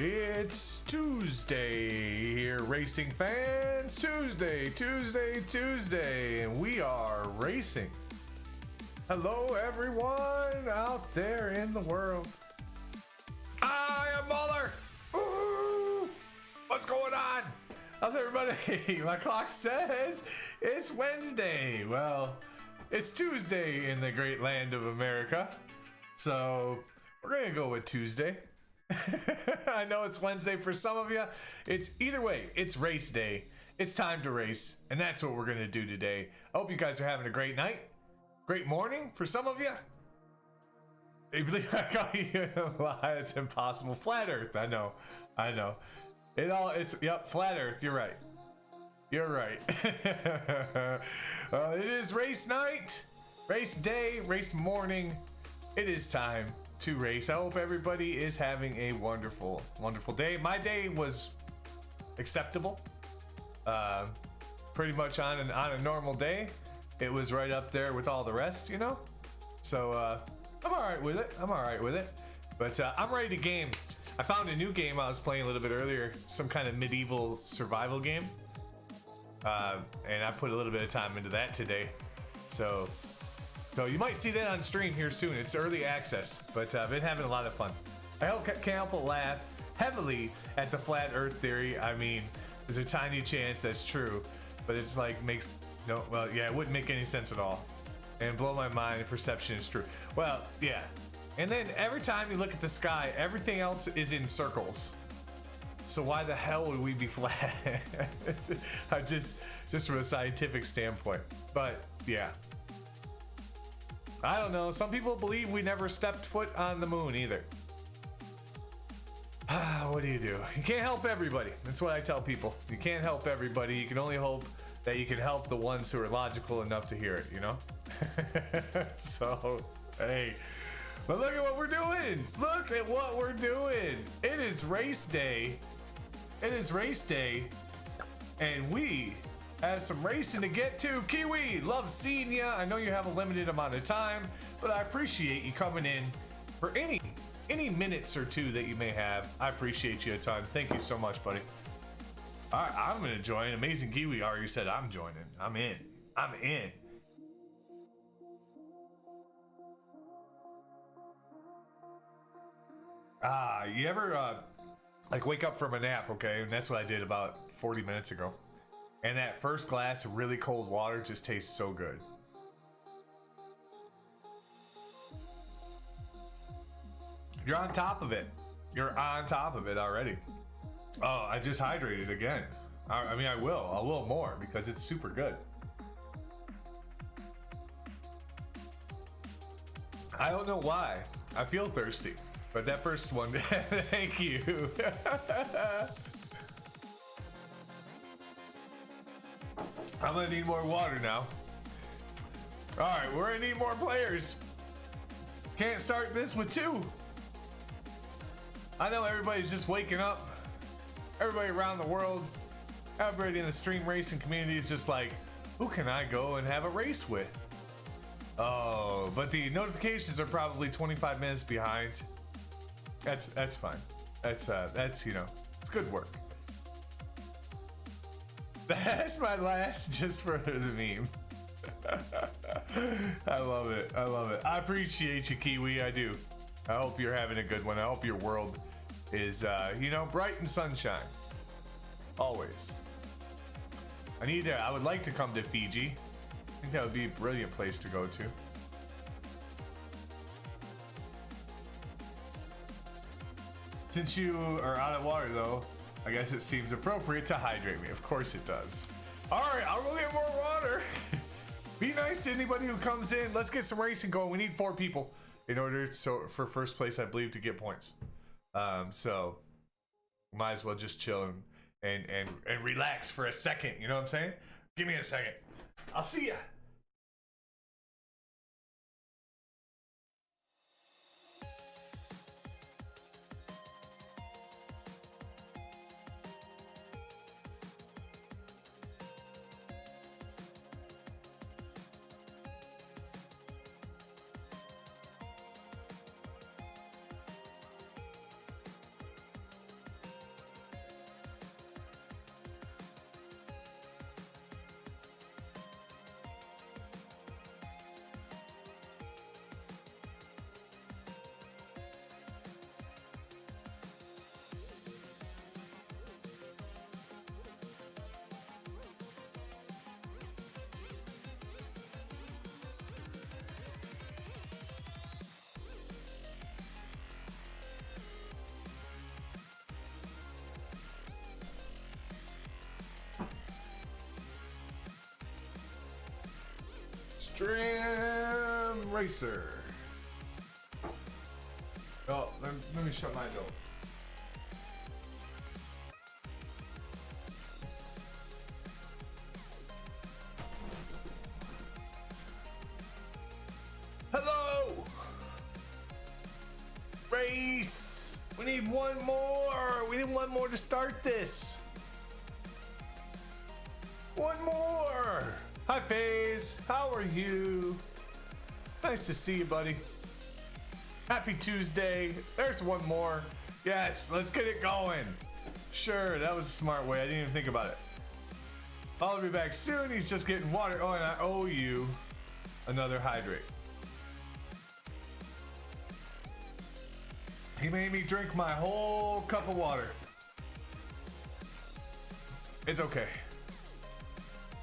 It's Tuesday here, racing fans. Tuesday, and we are racing. Hello, everyone out there in the world. I am Muller. Ooh, what's going on? How's everybody? My clock says it's Wednesday. Well, it's Tuesday in the great land of America. So we're gonna go with Tuesday. I know it's Wednesday for some of you. It's either way, it's race day. It's time to race, and that's what we're gonna do today. I hope you guys are having a great night, great morning for some of you. They believe I call you a lie. It's impossible. Flat Earth. I know. Yep, flat Earth. You're right. It is race night, race day, race morning. It is time to race. I hope everybody is having a wonderful day. My day was acceptable. Pretty much on a normal day. It was right up there with all the rest, you know. So I'm all right with it. But I'm ready to game. I found a new game I was playing a little bit earlier, some kind of medieval survival game, and I put a little bit of time into that today. So you might see that on stream here soon. It's early access, but I've been having a lot of fun. I can't help but laugh heavily at the flat Earth theory. I mean, there's a tiny chance that's true, but it's like it wouldn't make any sense at all. And blow my mind, perception is true. Well, yeah. And then every time you look at the sky, everything else is in circles. So why the hell would we be flat? just from a scientific standpoint. But yeah. I don't know. Some people believe we never stepped foot on the moon either. What do? You can't help everybody. That's what I tell people. You can't help everybody. You can only hope that you can help the ones who are logical enough to hear it, you know? So, hey. But look at what we're doing. It is race day. And we have some racing to get to. Kiwi, love seeing ya. I know you have a limited amount of time, but I appreciate you coming in for any minutes or two that you may have. I appreciate you a ton. Thank you so much, buddy. All right, I'm gonna join. Amazing Kiwi already said I'm joining. I'm in. You ever like wake up from a nap, okay? And that's what I did about 40 minutes ago. And that first glass of really cold water just tastes so good. You're on top of it. Already. Oh, I just hydrated again. I mean, I will more because it's super good. I don't know why. I feel thirsty. But that first one, thank you. I'm gonna need more water now. All right, we're gonna need more players. Can't start this with two. I know everybody's just waking up. Everybody around the world, everybody in the stream racing community is just like, who can I go and have a race with? Oh, but the notifications are probably 25 minutes behind. That's fine. That's you know, it's good work. That's my last just for the meme. I love it. I appreciate you, Kiwi. I do. I hope you're having a good one. I hope your world is you know, bright and sunshine. Always. I would like to come to Fiji. I think that would be a brilliant place to go to. Since you are out of water, though, I guess it seems appropriate to hydrate me. Of course it does. All right, I'll go get more water. Be nice to anybody who comes in. Let's get some racing going. We need 4 people in order for first place, I believe, to get points. So might as well just chill and relax for a second. You know what I'm saying? Give me a second. I'll see ya. Extreme Racer. Oh, let me shut my door. Hello! Race! We need one more! We need one more to start this! One more! Hi, FaZe. How are you? It's nice to see you, buddy. Happy Tuesday. There's one more. Yes, let's get it going. Sure, that was a smart way. I didn't even think about it. I'll be back soon. He's just getting water. Oh, and I owe you another hydrate. He made me drink my whole cup of water. It's okay.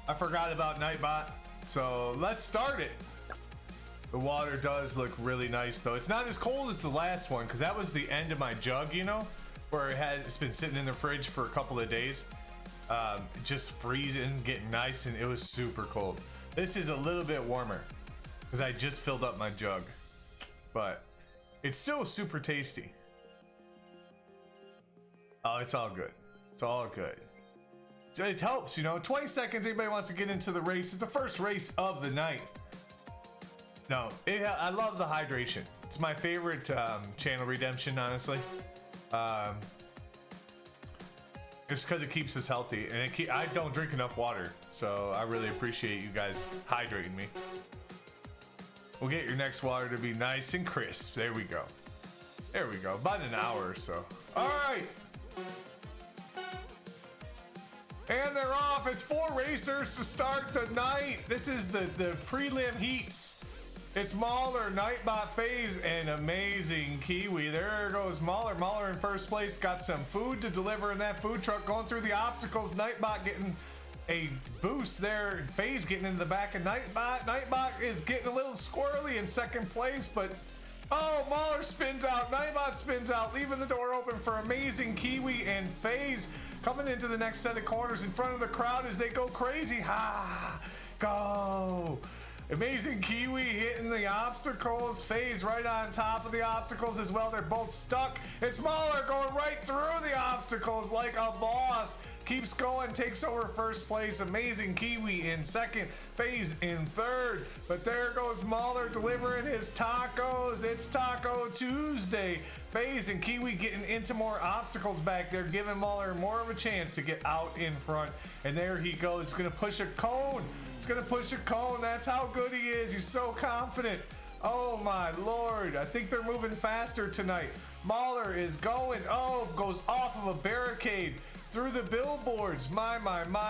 I forgot about Nightbot, so let's start it. The water does look really nice though. It's not as cold as the last one because that was the end of my jug, you know, where it's been sitting in the fridge for a couple of days, just freezing, getting nice, and it was super cold. This is a little bit warmer because I just filled up my jug, but it's still super tasty. Oh, it's all good. It's all good. It helps, you know. 20 seconds. Anybody wants to get into the race? It's the first race of the night. No, I love the hydration. It's my favorite channel redemption, honestly. Just because it keeps us healthy, and I don't drink enough water, so I really appreciate you guys hydrating me. We'll get your next water to be nice and crisp. There we go. There we go. About an hour or so. All right. And they're off. It's 4 racers to start the night. This is the prelim heats. It's Mauler, Nightbot, FaZe, and Amazing Kiwi. There goes Mauler. Mauler in first place. Got some food to deliver in that food truck. Going through the obstacles. Nightbot getting a boost there. FaZe getting into the back of Nightbot. Nightbot is getting a little squirrely in second place, but oh, Mauler spins out. Nightbot spins out, leaving the door open for Amazing Kiwi and FaZe coming into the next set of corners in front of the crowd as they go crazy. Ha! Go! Amazing Kiwi hitting the obstacles. FaZe right on top of the obstacles as well. They're both stuck. It's Mauler going right through the obstacles like a boss. Keeps going, takes over first place. Amazing Kiwi in second, FaZe in third. But there goes Mauler delivering his tacos. It's Taco Tuesday. FaZe and Kiwi getting into more obstacles back there, giving Mauler more of a chance to get out in front. And there he goes. He's gonna push a cone. He's gonna push a cone. That's how good he is. He's so confident. Oh my lord. I think they're moving faster tonight. Mauler is going. Oh, goes off of a barricade. Through the billboards. My.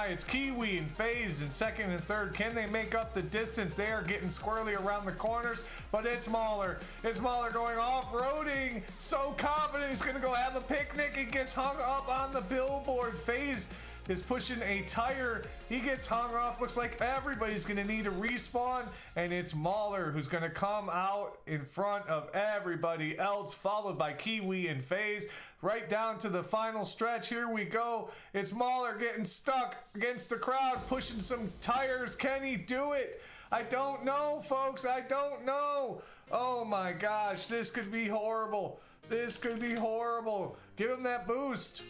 It's Kiwi and FaZe in second and third. Can they make up the distance? They are getting squirrely around the corners, but it's Mauler. It's Mauler going off-roading. So confident he's going to go have a picnic. He gets hung up on the billboard. FaZe is pushing a tire. He gets hung up. Looks like everybody's going to need a respawn, and it's Mauler who's going to come out in front of everybody else, followed by Kiwi and FaZe. Right down to the final stretch. Here we go. It's Mauler getting stuck against the crowd, pushing some tires. Can he do it? I don't know, folks. I don't know. Oh my gosh, this could be horrible. This could be horrible. Give him that boost.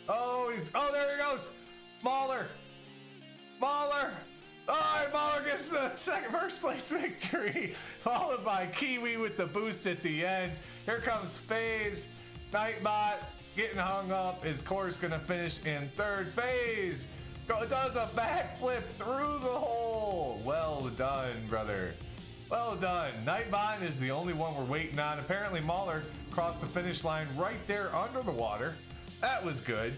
Oh, there he goes. Mauler. Mauler. Oh, and Mauler gets the first place victory, followed by Kiwi with the boost at the end. Here comes FaZe. Nightbot getting hung up. His course gonna finish in third. FaZe does a backflip through the hole. Well done, brother. Well done. Nightbot is the only one we're waiting on. Apparently Mauler crossed the finish line right there under the water. That was good.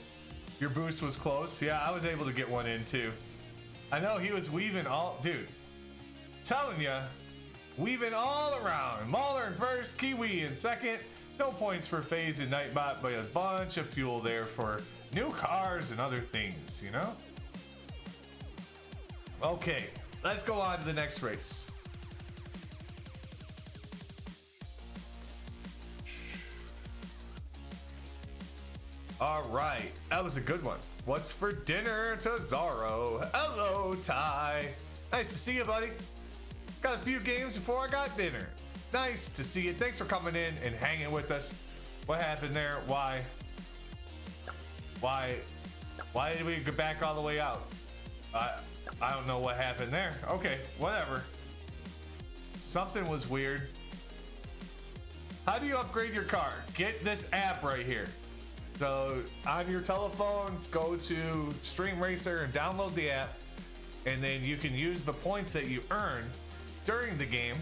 Your boost was close. Yeah, I was able to get one in too. I know he was weaving all, dude. Telling ya, weaving all around. Mauler in first, Kiwi in second. No points for FaZe and Nightbot, but a bunch of fuel there for new cars and other things, you know? Okay, let's go on to the next race. All right, that was a good one. What's for dinner, Tazaro? Hello, Ty. Nice to see you, buddy. Got a few games before I got dinner. Nice to see you. Thanks for coming in and hanging with us. What happened there? Why did we go back all the way out? I don't know what happened there. Okay, whatever. Something was weird. How do you upgrade your car? Get this app right here. So on your telephone, go to Stream Racer and download the app, and then you can use the points that you earn during the game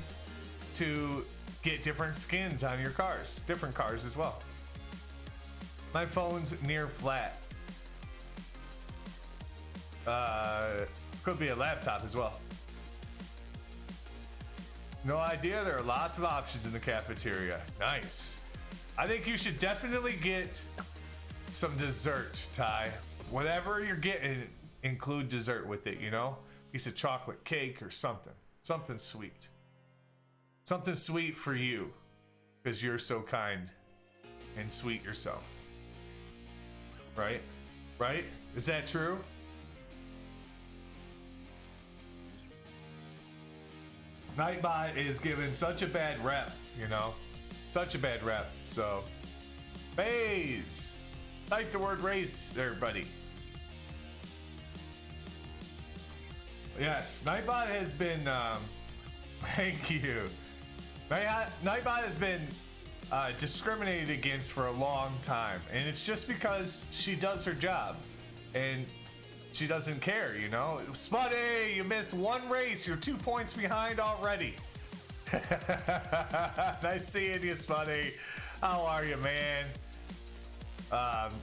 to get different skins on your cars, different cars as well. My phone's near flat. Could be a laptop as well. No idea. There are lots of options in the cafeteria. Nice. I think you should definitely get some dessert, Ty. Whatever you're getting, include dessert with it, you know? Piece of chocolate cake or something. Something sweet. Something sweet for you, because you're so kind and sweet yourself. Right? Right? Is that true? Nightbot is given such a bad rep, you know? Such a bad rep, so... FaZe! Type the word race there, buddy. Yes, Nightbot has been, thank you. Nightbot has been discriminated against for a long time, and it's just because she does her job, and she doesn't care, you know? Spuddy, you missed one race. You're 2 points behind already. Nice seeing you, Spuddy. How are you, man?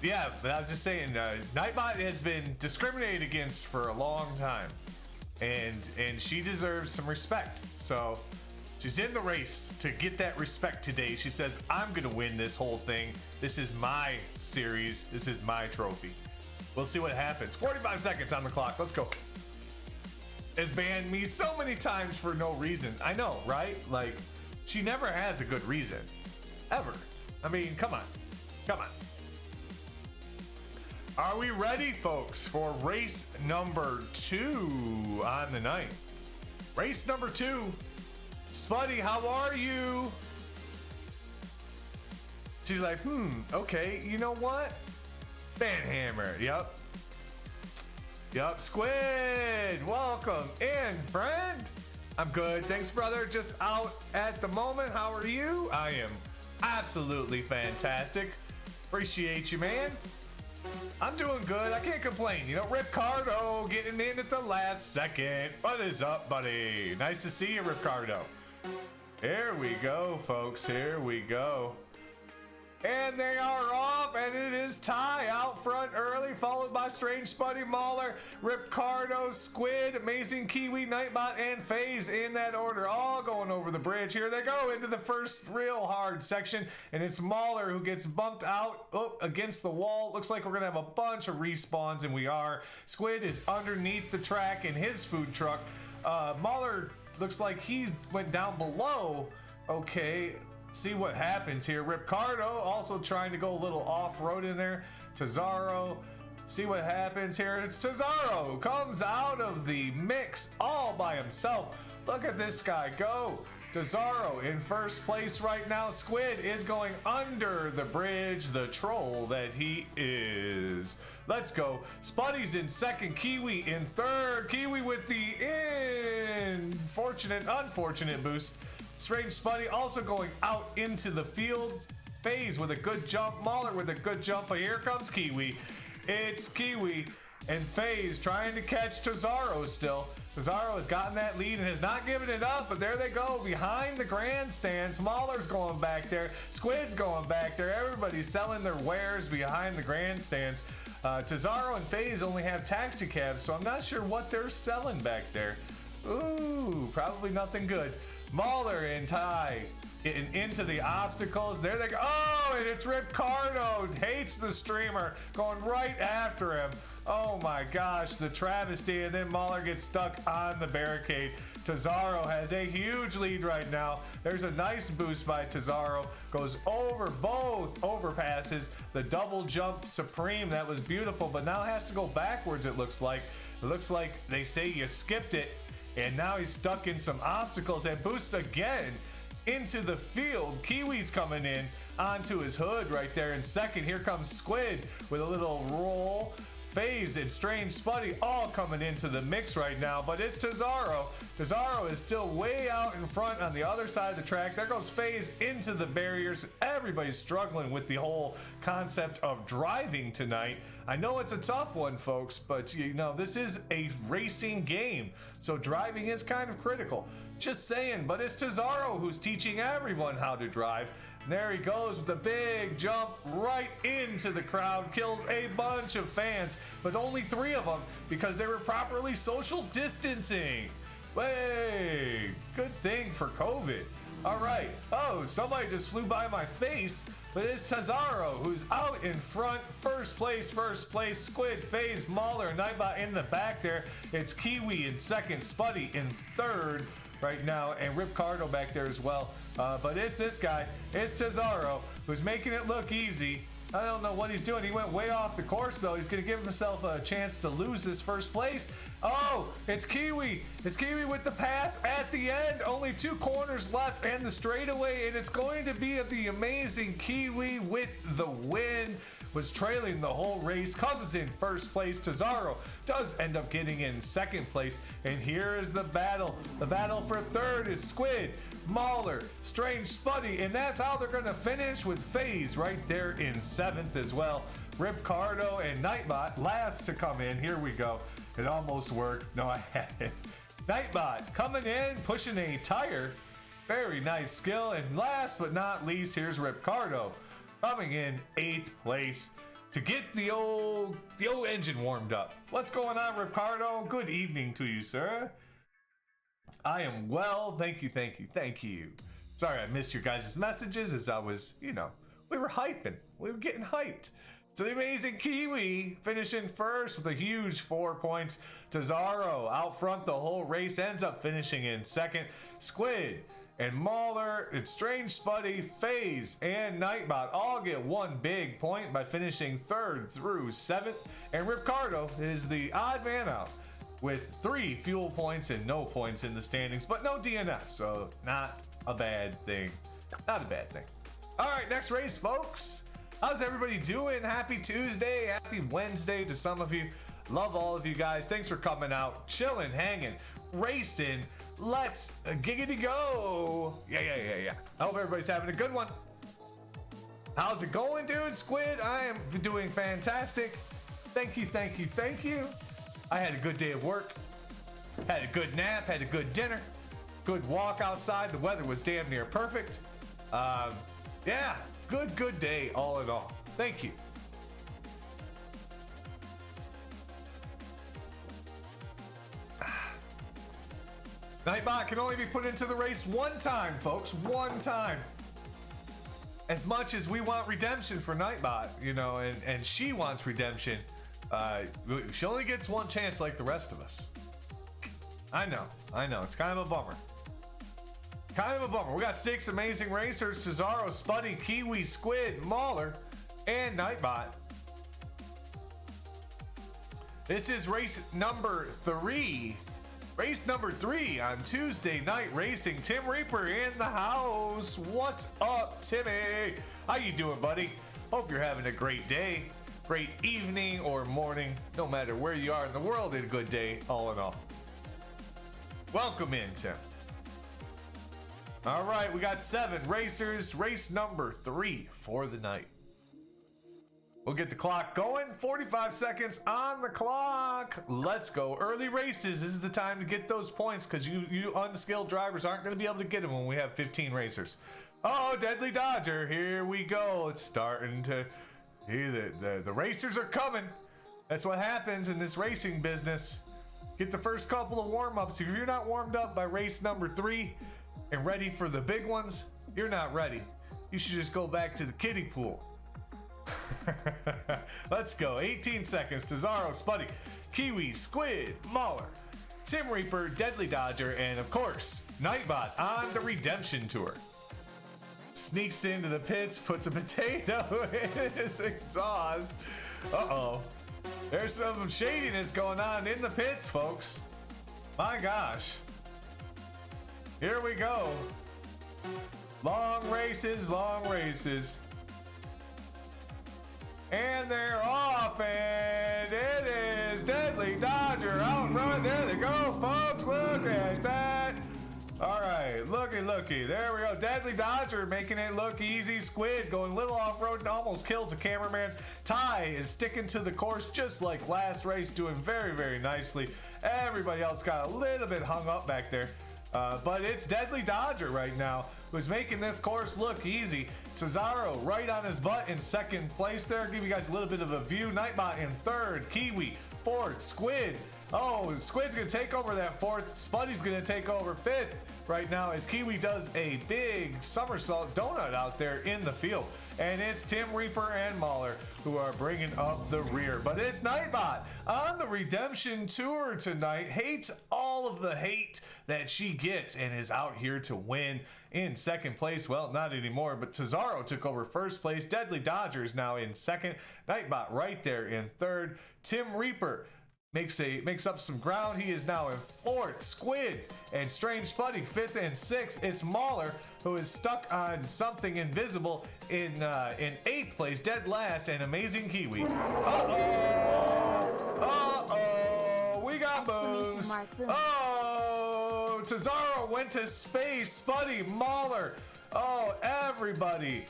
Yeah, but I was just saying, Nightbot has been discriminated against for a long time, and she deserves some respect. So she's in the race to get that respect today. She says, I'm gonna win this whole thing. This is my series. This is my trophy. We'll see what happens. 45 seconds on the clock. Let's go. Has banned me so many times for no reason. I know, right? Like, she never has a good reason. Ever. I mean, come on. Come on. Are we ready, folks, for race number 2 on the night? Race number 2. Spuddy, how are you? She's like, okay, you know what? Banhammer, yep. Squid, welcome in, friend. I'm good, thanks, brother. Just out at the moment. How are you? I am absolutely fantastic. Appreciate you, man. I'm doing good. I can't complain. You know, Ricardo getting in at the last second. What is up, buddy? Nice to see you, Ricardo. Here we go, folks. Here we go. And they are off, and it is Ty out front early, followed by Strange Spuddy, Mauler, Ricardo, Squid, Amazing Kiwi, Nightbot, and FaZe in that order, all going over the bridge. Here they go into the first real hard section, and it's Mauler who gets bumped out against the wall. Looks like we're going to have a bunch of respawns, and we are. Squid is underneath the track in his food truck. Mauler looks like he went down below. Okay. See what happens here. Ricardo also trying to go a little off-road in there. Tazaro, see what happens here. It's Tazaro who comes out of the mix all by himself. Look at this guy go. Tazaro in first place right now. Squid is going under the bridge, the troll that he is. Let's go. Spuddy's in second, Kiwi in third. Kiwi with the unfortunate boost. Strange Spuddy also going out into the field. FaZe with a good jump. Mauler with a good jump. But here comes Kiwi. It's Kiwi and FaZe trying to catch Tazaro still. Tazaro has gotten that lead and has not given it up. But there they go behind the grandstands. Mauler's going back there. Squid's going back there. Everybody's selling their wares behind the grandstands. Tazaro and FaZe only have taxi cabs, so I'm not sure what they're selling back there. Ooh, probably nothing good. Mauler and Ty getting into the obstacles. There they go. Oh, and it's Ricardo. Hates the streamer. Going right after him. Oh my gosh, the travesty. And then Mauler gets stuck on the barricade. Tazaro has a huge lead right now. There's a nice boost by Tazaro. Goes over both overpasses. The double jump supreme. That was beautiful, but now has to go backwards, it looks like. It looks like they say you skipped it. And now he's stuck in some obstacles and boosts again into the field. Kiwi's coming in onto his hood right there in second. Here comes Squid with a little roll. FaZe and Strange Spuddy all coming into the mix right now, but it's Tazaro. Tazaro is still way out in front on the other side of the track. There goes FaZe into the barriers. Everybody's struggling with the whole concept of driving tonight. I know it's a tough one, folks, but you know, this is a racing game, so driving is kind of critical. Just saying, but it's Tazaro who's teaching everyone how to drive. And there he goes with a big jump right into the crowd, kills a bunch of fans, but only 3 of them because they were properly social distancing. Hey, good thing for COVID. All right. Oh, somebody just flew by my face, but it's Tazaro who's out in front. First place. Squid, FaZe, Mauler, Nightbot in the back there. It's Kiwi in second, Spuddy in third right now, and Ripcardo back there as well. But it's this guy, it's Tazaro, who's making it look easy. I don't know what he's doing. He went way off the course, though. He's going to give himself a chance to lose his first place. Oh, it's Kiwi. It's Kiwi with the pass at the end. Only 2 corners left and the straightaway, and it's going to be the amazing Kiwi with the win. Was trailing the whole race, comes in first place. Tazaro does end up getting in second place, and here is the battle. The battle for third is Squid, Mauler, Strange Spuddy, and that's how they're gonna finish, with FaZe right there in seventh as well. Ripcardo and Nightbot last to come in. Here we go. It almost worked. No, I had it. Nightbot coming in, pushing a tire. Very nice skill. And last but not least, here's Ripcardo coming in 8th place to get the old engine warmed up. What's going on, Ripcardo? Good evening to you, sir. I am well, thank you. Sorry I missed your guys' messages as I was, we were hyping. We were getting hyped. So the amazing Kiwi finishing first with a huge 4 points. Tazaro out front the whole race, ends up finishing in second. Squid and Mauler, it's Strange Spuddy, FaZe, and Nightbot all get 1 big point by finishing third through 7th. And Ripcardo is the odd man out with 3 fuel points and no points in the standings, but no DNF, so not a bad thing. Not a bad thing. All right, next race, folks. How's everybody doing? Happy Tuesday, happy Wednesday to some of you. Love all of you guys. Thanks for coming out, chilling, hanging, racing. Let's giggity go. Yeah. I hope everybody's having a good one. How's it going, dude? Squid, I am doing fantastic. Thank you. I had a good day of work. Had a good nap, had a good dinner. Good walk outside. The weather was damn near perfect. Yeah, good day all in all. Thank you. Nightbot can only be put into the race 1 time, folks. 1 time. As much as we want redemption for Nightbot, and she wants redemption, she only gets 1 chance like the rest of us. I know. It's kind of a bummer. We got 6 amazing racers: Tazaro, Spuddy, Kiwi, Squid, Mauler, and Nightbot. This is race number 3. Race number 3 on Tuesday Night Racing. Tim Reaper in the house. What's up, Timmy? How you doing, buddy? Hope you're having a great day, great evening or morning, no matter where you are in the world. A good day, all in all. Welcome in, Tim. All right, we got 7 racers. Race number 3 for the night. We'll get the clock going. 45 seconds on the clock. Let's go. Early races. This is the time to get those points, because you unskilled drivers aren't going to be able to get them when we have 15 racers. Oh, Deadly Dodger. Here we go. It's starting to... The racers are coming. That's what happens in this racing business. Get the first couple of warm-ups. If you're not warmed up by race number 3 and ready for the big ones, you're not ready. You should just go back to the kiddie pool. Let's go. 18 seconds. Tazaro, Spuddy, Kiwi, Squid, Mauler, Tim Reaper, Deadly Dodger, and of course, Nightbot on the redemption tour. Sneaks into the pits, puts a potato in his exhaust. Uh-oh. There's some shadiness going on in the pits, folks. My gosh. Here we go. Long races, long races. And they're off, and it is Deadly Dodger out front. There they go, folks. Look at that. All right, looky. There we go. Deadly Dodger making it look easy. Squid going a little off-road and almost kills the cameraman. Ty is sticking to the course just like last race, doing very, very nicely. Everybody else got a little bit hung up back there. But it's Deadly Dodger right now who's making this course look easy. Cesaro right on his butt in second place there. Give you guys a little bit of a view. Nightbot in third. Kiwi fourth. Squid. Oh, Squid's going to take over that fourth. Spuddy's going to take over fifth right now as Kiwi does a big somersault donut out there in the field. And it's Tim Reaper and Mahler who are bringing up the rear. But it's Nightbot on the redemption tour tonight. Hates all of the hate that she gets and is out here to win in second place. Well, not anymore, but Cesaro took over first place. Deadly Dodger is now in second. Nightbot right there in third. Tim Reaper makes up some ground. He is now in fourth. Squid and Strange Spuddy fifth and sixth. It's Mahler who is stuck on something invisible in eighth place, dead last, and Amazing Kiwi. We got booze. Oh, Cesaro went to space. Spuddy, Mahler. Oh, everybody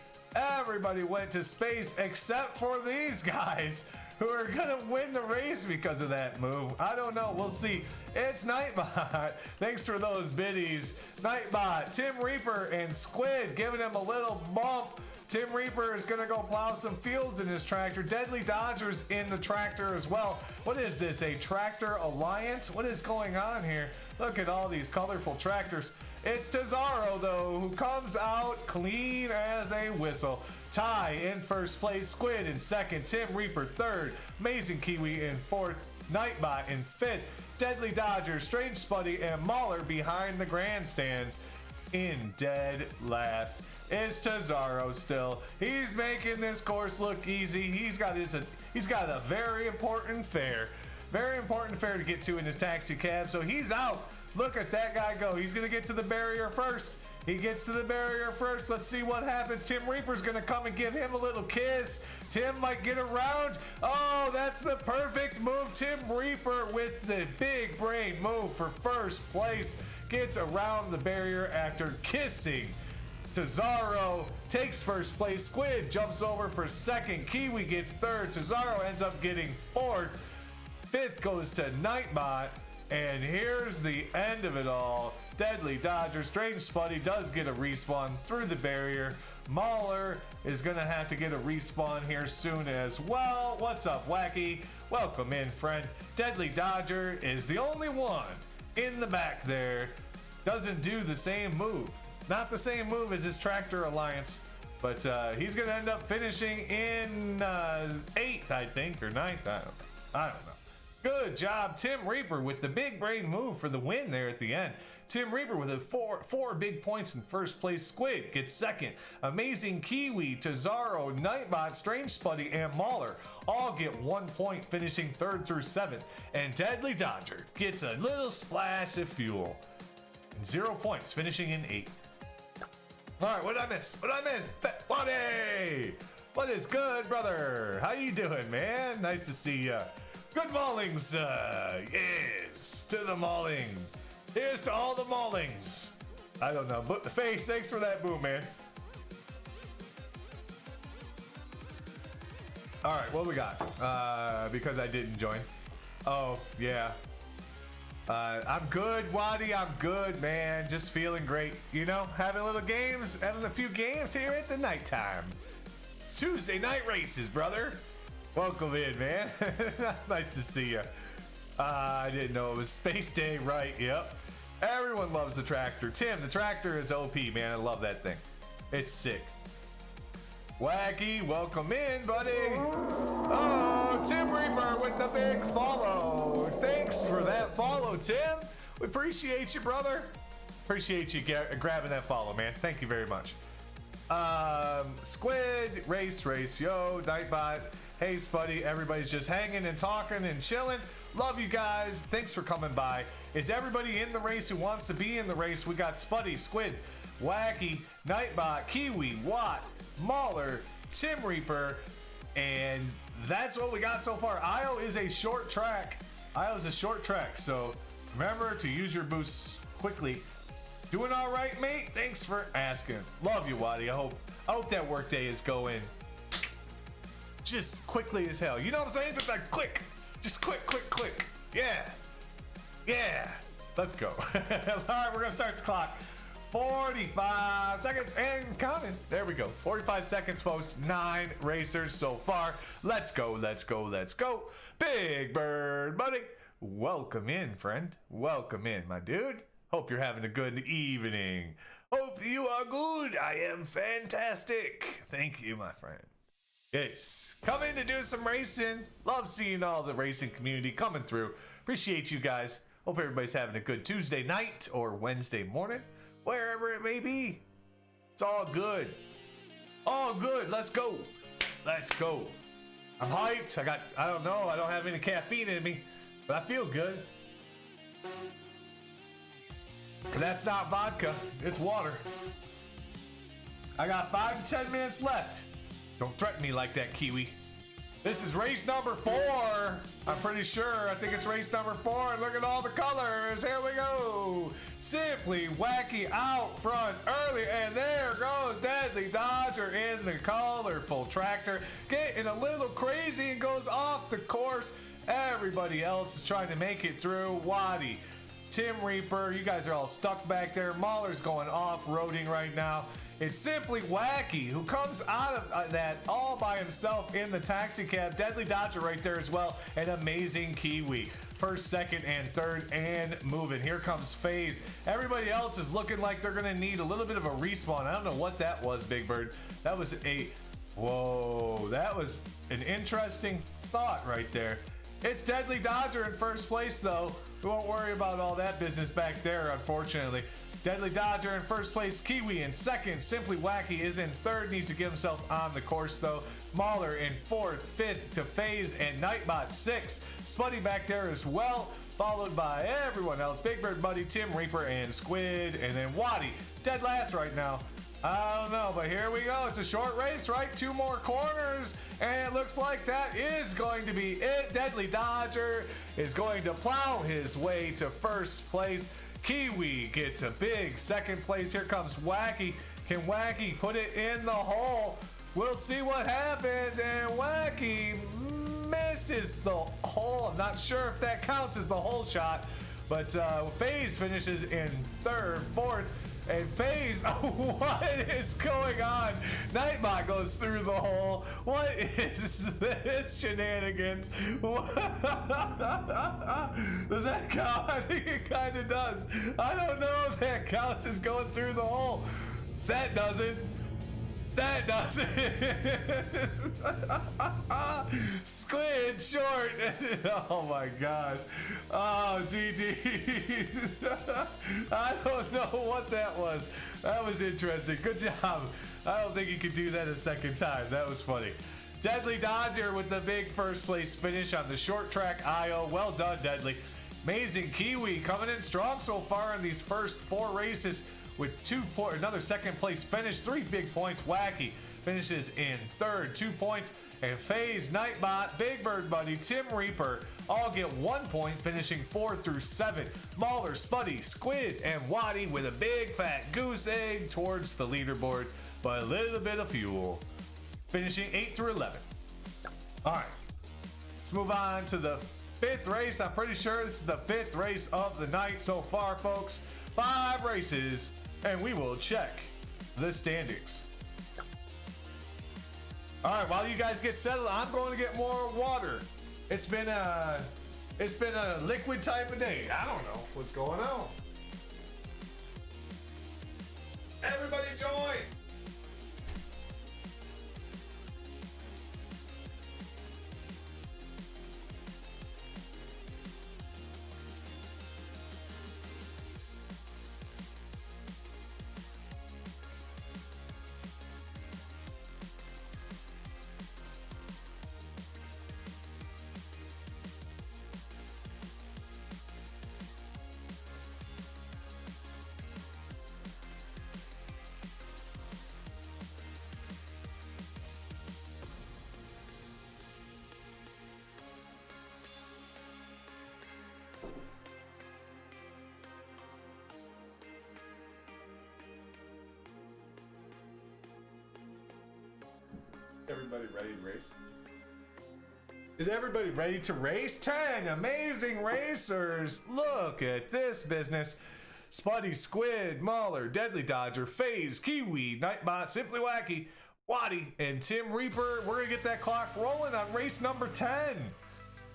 went to space except for these guys, who are gonna win the race because of that move. I don't know, we'll see. It's Nightbot. Thanks for those biddies. Nightbot, Tim Reaper, and Squid giving him a little bump. Tim Reaper is gonna go plow some fields in his tractor. Deadly Dodger's in the tractor as well. What is this, a tractor alliance? What is going on here? Look at all these colorful tractors. It's Cesaro, though, who comes out clean as a whistle. Ty in first place, Squid in second, Tim Reaper third, Amazing Kiwi in fourth, Nightbot in fifth, Deadly Dodger, Strange Spuddy, and Mahler behind the grandstands in dead last. It's Cesaro still. He's making this course look easy. He's got a very important fare to get to in his taxi cab, so he's out. Look at that guy go. He's gonna get to the barrier first. He gets to the barrier first. Let's see what happens. Tim Reaper's gonna come and give him a little kiss. Tim might get around. Oh, that's the perfect move. Tim Reaper with the big brain move for first place. Gets around the barrier after kissing. Cesaro takes first place. Squid jumps over for second. Kiwi gets third. Cesaro ends up getting fourth. Fifth goes to Nightbot. And here's the end of it all. Deadly Dodger, Strange Spuddy does get a respawn through the barrier. Mahler is gonna have to get a respawn here soon as well. What's up, Wacky? Welcome in, friend. Deadly Dodger is the only one in the back there. Doesn't do the same move. Not the same move as his Tractor Alliance, but he's gonna end up finishing in 8th, I think, or 9th. I don't know. Good job, Tim Reaper, with the big brain move for the win there at the end. Tim Reaper with a four big points in first place. Squid gets second. Amazing Kiwi, Cesaro, Nightbot, Strange Spuddy, and Mahler all get 1 point, finishing 3rd through 7th. And Deadly Dodger gets a little splash of fuel. 0 points, finishing in 8th. All right, what did I miss? Buddy! What is good, brother? How you doing, man? Nice to see ya. Good maulings, yes, to the mauling. Here's to all the maulings. I don't know, but the face, thanks for that boom, man. All right, what we got? Because I didn't join. Oh, yeah. I'm good, Waddy, I'm good, man. Just feeling great, you know, having a few games here at the nighttime. It's Tuesday night races, brother. Welcome in, man. Nice to see you. I didn't know it was Space Day, right? Yep. Everyone loves the tractor. Tim, the tractor is OP, man. I love that thing. It's sick. Wacky, welcome in, buddy. Oh, Tim Reaper with the big follow. Thanks for that follow, Tim. We appreciate you, brother. Appreciate you grabbing that follow, man. Thank you very much. Squid, race, yo, Nightbot. Hey, Spuddy. Everybody's just hanging and talking and chilling. Love you guys. Thanks for coming by. Is everybody in the race who wants to be in the race? We got Spuddy, Squid, Wacky, Nightbot, Kiwi, Watt, Mauler, Tim Reaper, and that's what we got so far. IO is a short track. So remember to use your boosts quickly. Doing all right, mate? Thanks for asking. Love you, Waddy. I hope that workday is going just quickly as hell. You know what I'm saying? Just like quick. Just quick. Yeah. Let's go. All right, we're gonna start the clock. 45 seconds and counting. There we go. 45 seconds, folks. 9 racers so far. Let's go. Big Bird Buddy. Welcome in, friend. Welcome in, my dude. Hope you're having a good evening. Hope you are good. I am fantastic. Thank you, my friend. Yes. Come in to do some racing. Love seeing all the racing community coming through. Appreciate you guys. Hope everybody's having a good Tuesday night or Wednesday morning. Wherever it may be. It's all good. All good. Let's go. I'm hyped. I don't know. I don't have any caffeine in me, but I feel good. And that's not vodka. It's water. I got 5 to 10 minutes left. Don't threaten me like that, Kiwi. This is race number 4. I'm pretty sure. I think it's race number 4. And look at all the colors. Here we go. Simply Wacky out front early. And there goes Deadly Dodger in the colorful tractor. Getting a little crazy and goes off the course. Everybody else is trying to make it through. Waddy, Tim Reaper, you guys are all stuck back there. Mauler's going off-roading right now. It's Simply Wacky who comes out of that all by himself in the taxi cab. Deadly Dodger right there as well. An amazing Kiwi. First, second, and third, and moving. Here comes FaZe. Everybody else is looking like they're going to need a little bit of a respawn. I don't know what that was, Big Bird. That was whoa, that was an interesting thought right there. It's Deadly Dodger in first place, though. We won't worry about all that business back there, unfortunately. Deadly Dodger in first place, Kiwi in second. Simply Wacky is in third, needs to get himself on the course, though. Mauler in fourth, fifth to FaZe and Nightbot sixth. Spuddy back there as well, followed by everyone else. Big Bird Buddy, Tim Reaper, and Squid, and then Waddy, dead last right now. I don't know, but here we go. It's a short race, right? 2 more corners, and it looks like that is going to be it. Deadly Dodger is going to plow his way to first place. Kiwi gets a big second place. Here comes Wacky. Can Wacky put it in the hole? We'll see what happens, and Wacky misses the hole. I'm not sure if that counts as the hole shot, but FaZe finishes in third, fourth. And FaZe, what is going on? Nightbot goes through the hole. What is this shenanigans? Does that count? I think it kind of does. I don't know if that counts as going through the hole. That doesn't. Squid short. Oh my gosh. Oh, GG. I don't know what that was. That was interesting. Good job. I don't think you could do that a second time. That was funny. Deadly Dodger with the big first place finish on the short track IO. Well done, Deadly. Amazing Kiwi coming in strong so far in these first 4 races with another second place finish, 3 big points. Wacky finishes in third, 2 points. And FaZe, Nightbot, Big Bird Buddy, Tim Reaper all get 1 point, finishing 4 through 7. Mauler, Spuddy, Squid, and Waddy with a big fat goose egg towards the leaderboard, but a little bit of fuel. Finishing 8 through 11. All right, let's move on to the 5th race. I'm pretty sure this is the 5th race of the night so far, folks. 5 races, and we will check the standings. All right, while you guys get settled, I'm going to get more water. It's been a liquid type of day. I don't know what's going on. Everybody join. everybody ready to race? Is everybody ready to race? 10 amazing racers. Look at this business. Spuddy, Squid, Mauler, Deadly Dodger, FaZe, Kiwi, Nightbot, Simply Wacky, Waddy, and Tim Reaper. We're gonna get that clock rolling on race number 10.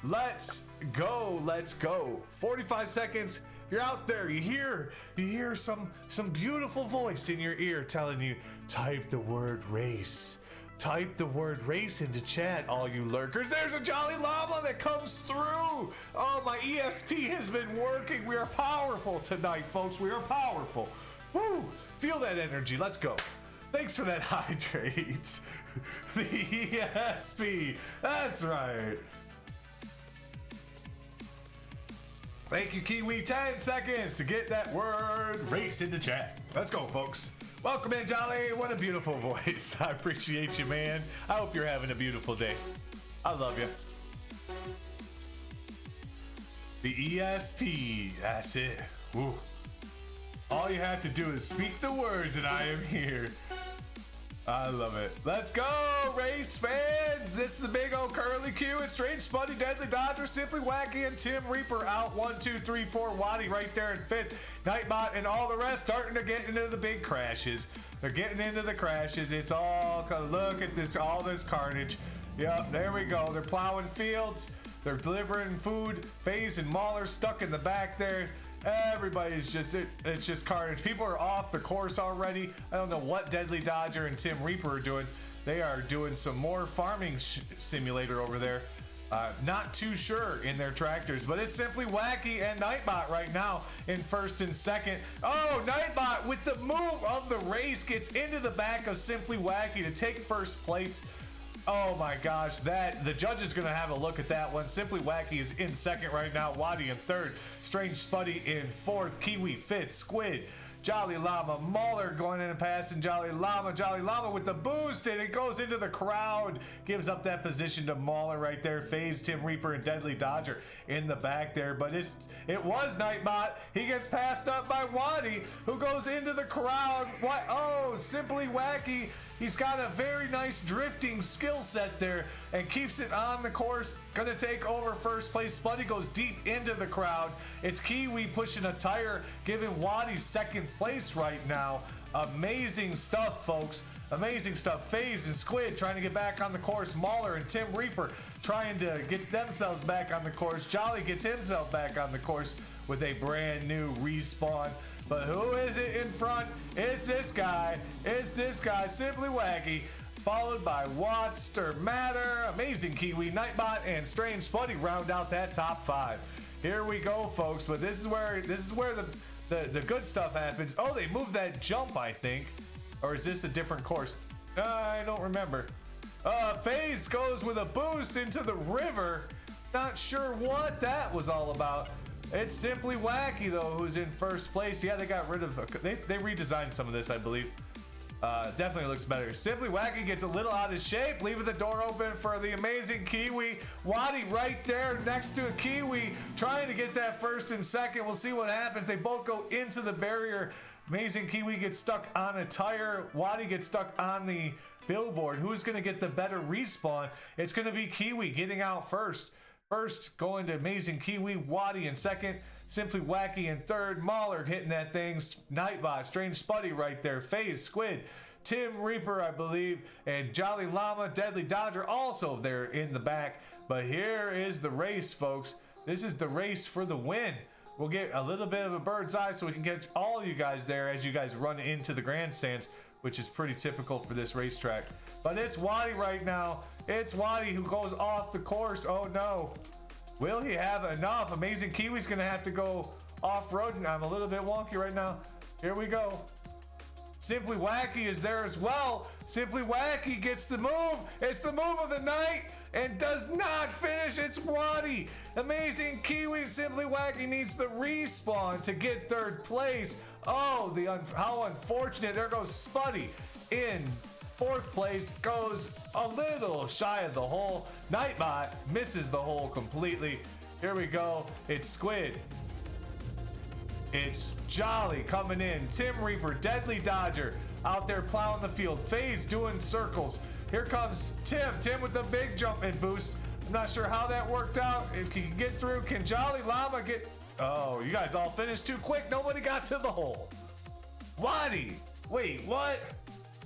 Let's go, let's go. 45 seconds. If you're out there, you hear some beautiful voice in your ear telling you, type the word race. Type the word race into chat, all you lurkers. There's a Jolly Llama that comes through. Oh, my ESP has been working. We are powerful tonight, folks. We are powerful. Woo! Feel that energy. Let's go. Thanks for that hydrate. The ESP. That's right. Thank you, Kiwi. 10 seconds to get that word race into chat. Let's go, folks. Welcome in, Jolly. What a beautiful voice. I appreciate you, man. I hope you're having a beautiful day. I love you. The ESP. That's it. Woo. All you have to do is speak the words and I am here. I love it. Let's go, race fans. This is the big old curly Q. It's Strange, Spuddy, Deadly Dodger, Simply Wacky, and Tim Reaper out 1, 2, 3, 4. Waddy right there in 5th. Nightbot and all the rest starting to get into the big crashes. They're getting into the crashes. It's all, look at this, all this carnage. Yep, there we go. They're plowing fields. They're delivering food. FaZe and Mauler stuck in the back there. Everybody's just, it's just carnage. People are off the course already. I don't know what Deadly Dodger and Tim Reaper are doing. They are doing some more farming simulator over there. Not too sure in their tractors, but it's Simply Wacky and Nightbot right now in 1st and 2nd. Oh, Nightbot with the move of the race gets into the back of Simply Wacky to take 1st place. Oh my gosh, the judge is going to have a look at that one. Simply Wacky is in 2nd right now. Waddy in 3rd. Strange Spuddy in 4th. Kiwi 5th. Squid, Jolly Llama, Mauler going in and passing Jolly Llama. Jolly Llama with the boost and it goes into the crowd. Gives up that position to Mauler right there. FaZe, Tim Reaper, and Deadly Dodger in the back there. But it was Nightbot. He gets passed up by Waddy who goes into the crowd. What? Oh, Simply Wacky. He's got a very nice drifting skill set there and keeps it on the course. Gonna take over 1st place. Spuddy goes deep into the crowd. It's Kiwi pushing a tire, giving Waddy 2nd place right now. Amazing stuff, folks. Amazing stuff. FaZe and Squid trying to get back on the course. Mauler and Tim Reaper trying to get themselves back on the course. Jolly gets himself back on the course with a brand new respawn. But who is it in front? It's this guy. It's this guy, Simply Wacky, followed by Watster Matter, Amazing Kiwi, Nightbot, and Strange Spuddy round out that top 5. Here we go, folks. But this is where the good stuff happens. Oh, they moved that jump, I think. Or is this a different course? I don't remember. FaZe goes with a boost into the river. Not sure what that was all about. It's Simply Wacky, though, who's in 1st place. Yeah, they got rid of... They redesigned some of this, I believe. Definitely looks better. Simply Wacky gets a little out of shape, leaving the door open for the Amazing Kiwi. Waddy right there next to a Kiwi, trying to get that 1st and 2nd. We'll see what happens. They both go into the barrier. Amazing Kiwi gets stuck on a tire. Waddy gets stuck on the billboard. Who's going to get the better respawn? It's going to be Kiwi getting out first. First, going to Amazing Kiwi, Waddy in 2nd, Simply Wacky in 3rd, Mauler hitting that thing, Nightbot, Strange Spuddy right there, FaZe, Squid, Tim Reaper, I believe, and Jolly Llama, Deadly Dodger also there in the back. But here is the race, folks. This is the race for the win. We'll get a little bit of a bird's eye so we can get all of you guys there as you guys run into the grandstands, which is pretty typical for this racetrack. But it's Waddy right now. It's Waddy who goes off the course. Oh no. Will he have enough? Amazing Kiwi's gonna have to go off-roading. I'm a little bit wonky right now. Here we go. Simply Wacky is there as well. Simply Wacky gets the move. It's the move of the night and does not finish. It's Waddy. Amazing Kiwi. Simply Wacky needs the respawn to get 3rd place. Oh, how unfortunate. There goes Spuddy in 4th place, goes a little shy of the hole. Nightbot misses the hole completely. Here we go. It's Squid. It's Jolly coming in. Tim Reaper, Deadly Dodger out there plowing the field. FaZe doing circles. Here comes Tim. Tim with the big jump and boost. I'm not sure how that worked out. If he can get through, can Jolly Llama get... Oh, you guys all finished too quick. Nobody got to the hole. Waddy. Wait, what?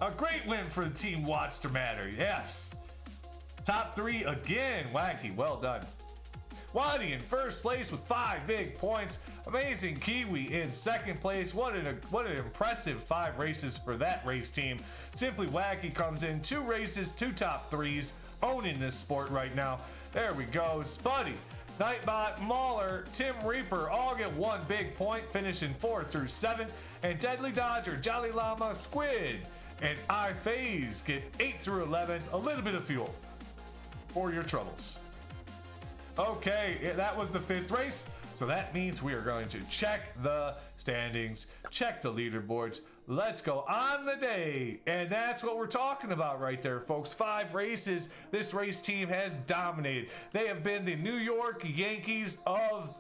A great win for the team Watster Matter. Yes. Top 3 again. Wacky. Well done. Waddy in first place with 5 big points. Amazing Kiwi in second place. What an impressive 5 races for that race team. Simply Wacky comes in 2 races, 2 top 3s, owning this sport right now. There we go. Spuddy, Nightbot, Mauler, Tim Reaper all get 1 big point, finishing 4 through 7. And Deadly Dodger, Jolly Llama, Squid, and iPhase get 8 through 11. A little bit of fuel for your troubles. Okay, that was the 5th race. So that means we are going to check the standings, check the leaderboards. Let's go on the day. And that's what we're talking about right there, folks. 5 races. This race team has dominated. They have been the New York Yankees of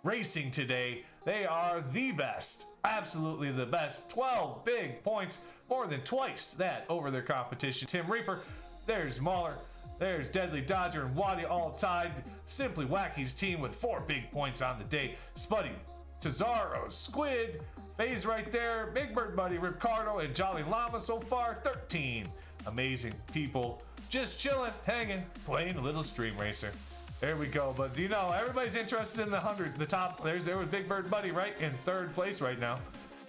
racing today. They are the best, absolutely the best. 12 big points, more than twice that over their competition. Tim Reaper, there's Mauler, there's Deadly Dodger and Waddy all tied. Simply Wacky's team with 4 big points on the day. Spuddy, Tazaro, Squid, FaZe right there, Big Bird Buddy, Ricardo, and Jolly Llama so far, 13 amazing people just chilling, hanging, playing a little stream racer. There we go. But you know, everybody's interested in the 100, the top. There was Big Bird Buddy right in 3rd place right now.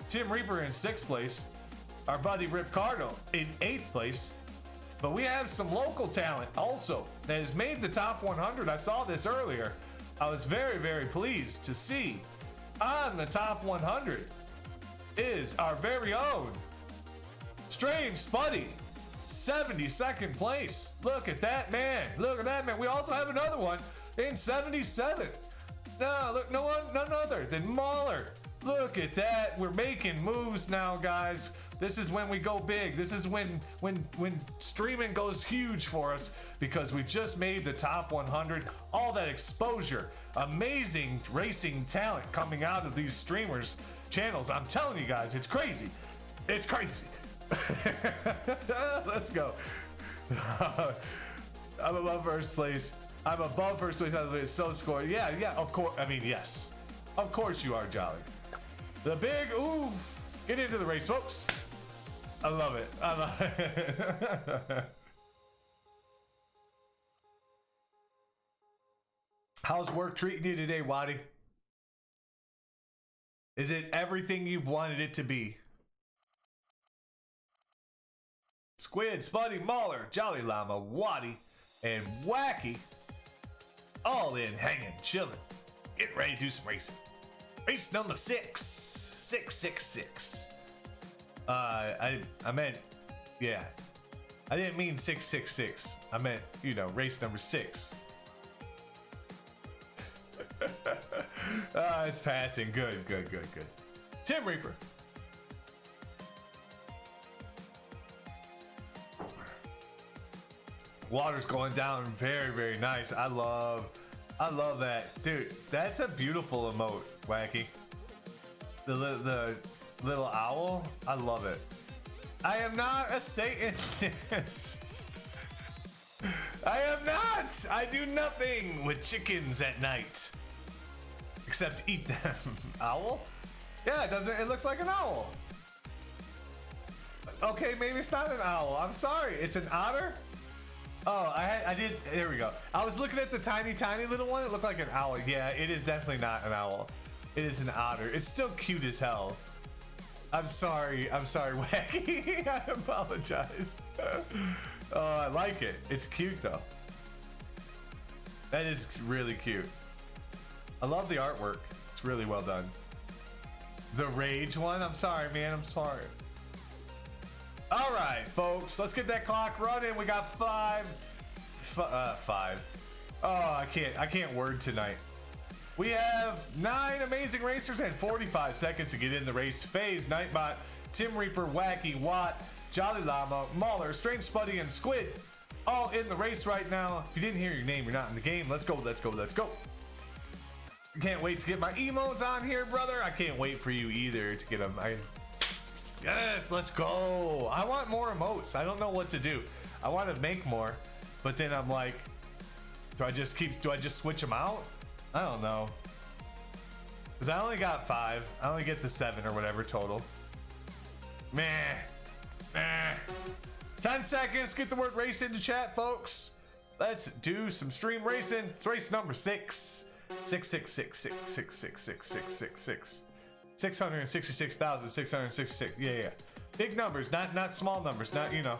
Tim Reaper in 6th place. Our buddy Ricardo in 8th place. But we have some local talent also that has made the top 100. I saw this earlier. I was very, very pleased to see on the top 100 is our very own Strange Spuddy, 72nd place. Look at that man. Look at that man. We also have another one in 77th. No, look, none other than Mauler. Look at that. We're making moves now, guys. This is when we go big. This is when streaming goes huge for us because we just made the top 100. All that exposure, amazing racing talent coming out of these streamers' channels. I'm telling you guys, it's crazy. It's crazy. Let's go. I'm above first place. I'm above first place. It's so scored. Yeah, of course. I mean, yes. Of course you are, Jolly. The big oof. Get into the race, folks. I love it. I love it. How's work treating you today, Waddy? Is it everything you've wanted it to be? Squid, Spuddy, Mauler, Jolly Llama, Waddy, and Wacky all in, hanging, chilling, getting ready to do some racing. Race number 666. I meant, yeah. I didn't mean 666. I meant, you know, race number 6. It's passing. Good. Tim Reaper. Water's going down very, very nice. I love that. Dude, that's a beautiful emote, Wacky. The little owl, I love it. I am not a Satanist. I am not. I do nothing with chickens at night. Except eat them. Owl? Yeah, it looks like an owl. Okay, maybe it's not an owl. I'm sorry. It's an otter? Oh, I did. There we go. I was looking at the tiny little one. It looked like an owl. Yeah, it is definitely not an owl. It is an otter. It's still cute as hell. I'm sorry, Wacky. I apologize. Oh, I like it. It's cute though. That is really cute. I love the artwork. It's really well done. The rage one? I'm sorry, man. I'm sorry. All right, folks. Let's get that clock running. We got 5. Oh, I can't word tonight. We have 9 amazing racers and 45 seconds to get in the race. FaZe, Nightbot, Tim Reaper, Wacky, Watt, Jolly Llama, Mauler, Strange Spuddy, and Squid all in the race right now. If you didn't hear your name, you're not in the game. Let's go. Can't wait to get my emotes on here, brother. I can't wait for you either to get them. Yes, let's go. I want more emotes. I don't know what to do. I want to make more, but then I'm like, do I just switch them out? I don't know. Because I only got 5. I only get the 7 or whatever total. Meh. 10 seconds. Get the word race into chat, folks. Let's do some stream racing. It's race number 6. 666666666. 666,666. Yeah. Big numbers, not small numbers, not, you know.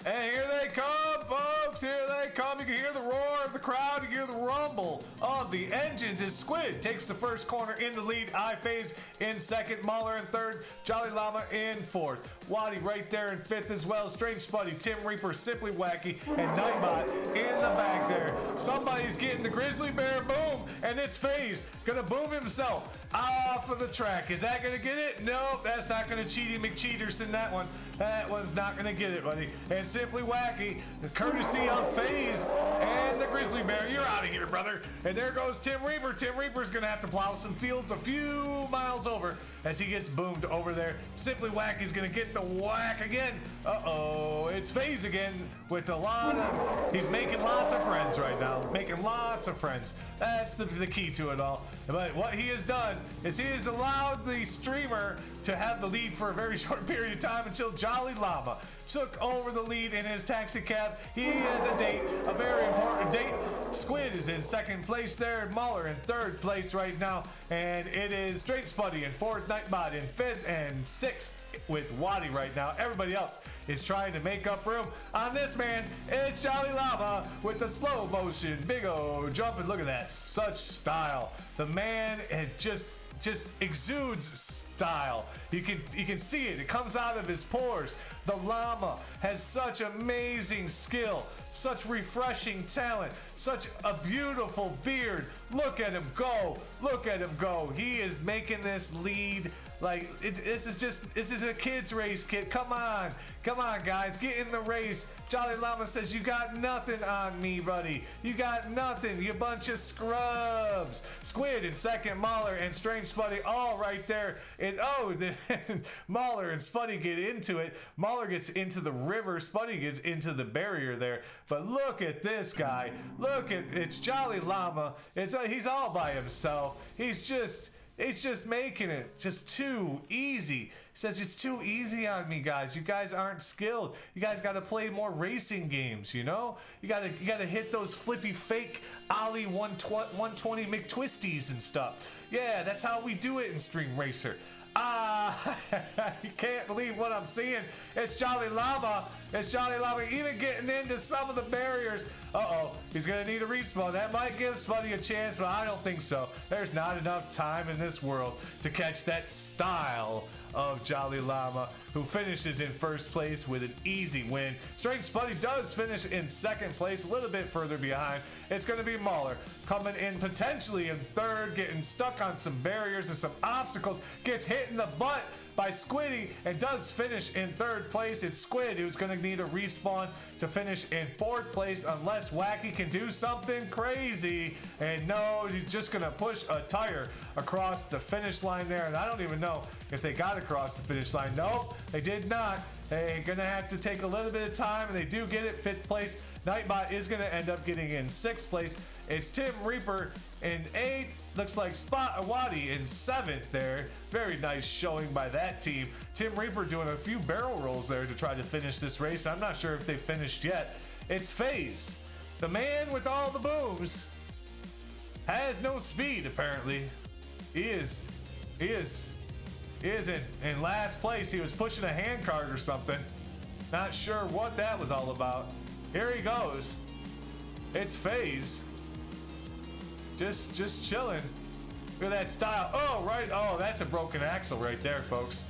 And here they come, folks! Here they come! You can hear the roar of the crowd, you can hear the rumble of the engines as Squid takes the first corner in the lead. iPhase in second, Mahler in third, Jolly Llama in fourth. Waddy right there in fifth as well. Strange Spuddy, Tim Reaper, Simply Wacky, and Nightbot in the back there. Somebody's getting the Grizzly Bear boom, and it's FaZe gonna boom himself off of the track. Is that gonna get it? Nope, that's not gonna Cheaty McCheaterson that one. That one's not gonna get it, buddy. And Simply Wacky, the courtesy of FaZe and the Grizzly Bear. You're out of here, brother. And there goes Tim Reaper. Tim Reaper's gonna have to plow some fields a few miles over as he gets boomed over there. Simply Wacky's gonna get the whack again. Uh-oh, it's FaZe again with a lot of... He's making lots of friends right now. Making lots of friends. That's the key to it all. But what he has done is he has allowed the streamer to have the lead for a very short period of time until Jolly Llama took over the lead in his taxi cab. He has a date, a very important date. Squid is in second place there, Mahler in third place right now, and it is Straight Spuddy in fourth, Nightbot in fifth, and sixth with Waddy right now. Everybody else is trying to make up room. On this man, it's Jolly Llama with the slow motion, big O jumping. Look at that, such style. The man had just exudes style. You can see it. It comes out of his pores. The llama has such amazing skill, such refreshing talent, such a beautiful beard. Look at him go. Look at him go. He is making this lead like this is a kid's race, kid. Come on guys, get in the race. Jolly Llama says, you got nothing on me, buddy. You got nothing, you bunch of scrubs. Squid in second, Mahler and Strange Spuddy all right there. And Mahler and Spuddy get into it. Mahler gets into the river, Spuddy gets into the barrier there. But look at this guy. It's Jolly Llama. He's all by himself. He's just making it just too easy. He says it's too easy on me, guys. You guys aren't skilled. You guys got to play more racing games, you know? You got to hit those flippy fake Ollie 120 McTwisties and stuff. Yeah, that's how we do it in Stream Racer. You can't believe what I'm seeing. It's Jolly Llama. It's Jolly Llama even getting into some of the barriers. Uh-oh, he's gonna need a respawn. That might give Spuddy a chance, but I don't think so. There's not enough time in this world to catch that style of Jolly Llama, who finishes in first place with an easy win. Strange Spuddy does finish in second place, a little bit further behind. It's going to be Mahler coming in potentially in third, getting stuck on some barriers and some obstacles, gets hit in the butt by Squiddy and does finish in third place. It's Squid who's going to need a respawn to finish in fourth place unless Wacky can do something crazy. And no, he's just going to push a tire across the finish line there. And I don't even know if they got across the finish line. Nope, they did not. They're going to have to take a little bit of time, and they do get it, fifth place. Nightbot is going to end up getting in sixth place. It's Tim Reaper in eighth. Looks like Spot Awadi in seventh there. Very nice showing by that team. Tim Reaper doing a few barrel rolls there to try to finish this race. I'm not sure if they finished yet. It's FaZe. The man with all the booms has no speed, apparently. He is in last place. He was pushing a handcart or something. Not sure what that was all about. Here he goes. It's FaZe. Just chilling. Look at that style. Oh, right. Oh, that's a broken axle right there, folks.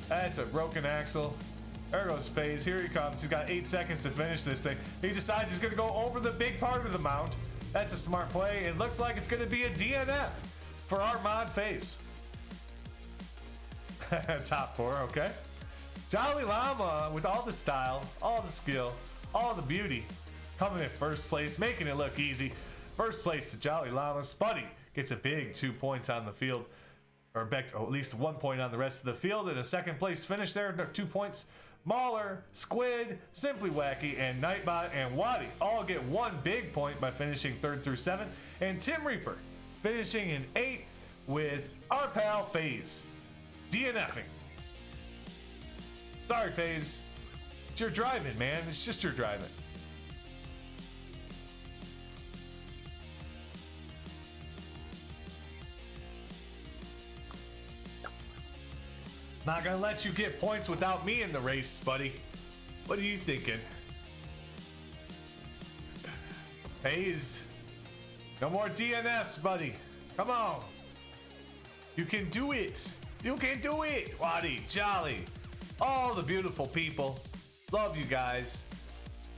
That's a broken axle. There goes FaZe. Here he comes. He's got 8 seconds to finish this thing. He decides he's going to go over the big part of the mount. That's a smart play. It looks like it's going to be a DNF for our mod FaZe. Top 4, okay. Jolly Llama with all the style, all the skill, all the beauty, coming in first place, making it look easy. First place to Jolly Llama. Spuddy gets a big 2 points on the field. or back at least 1 point on the rest of the field. In a second place finish there, 2 points. Mauler, Squid, Simply Wacky, and Nightbot and Waddy all get 1 big point by finishing 3rd through 7th, and Tim Reaper finishing in 8th with our pal FaZe DNFing. Sorry, FaZe. It's your driving, man. It's just your driving. Not gonna let you get points without me in the race, buddy. What are you thinking? FaZe, no more DNFs, buddy. Come on. You can do it. You can do it. Waddy, Jolly, all the beautiful people. Love you guys.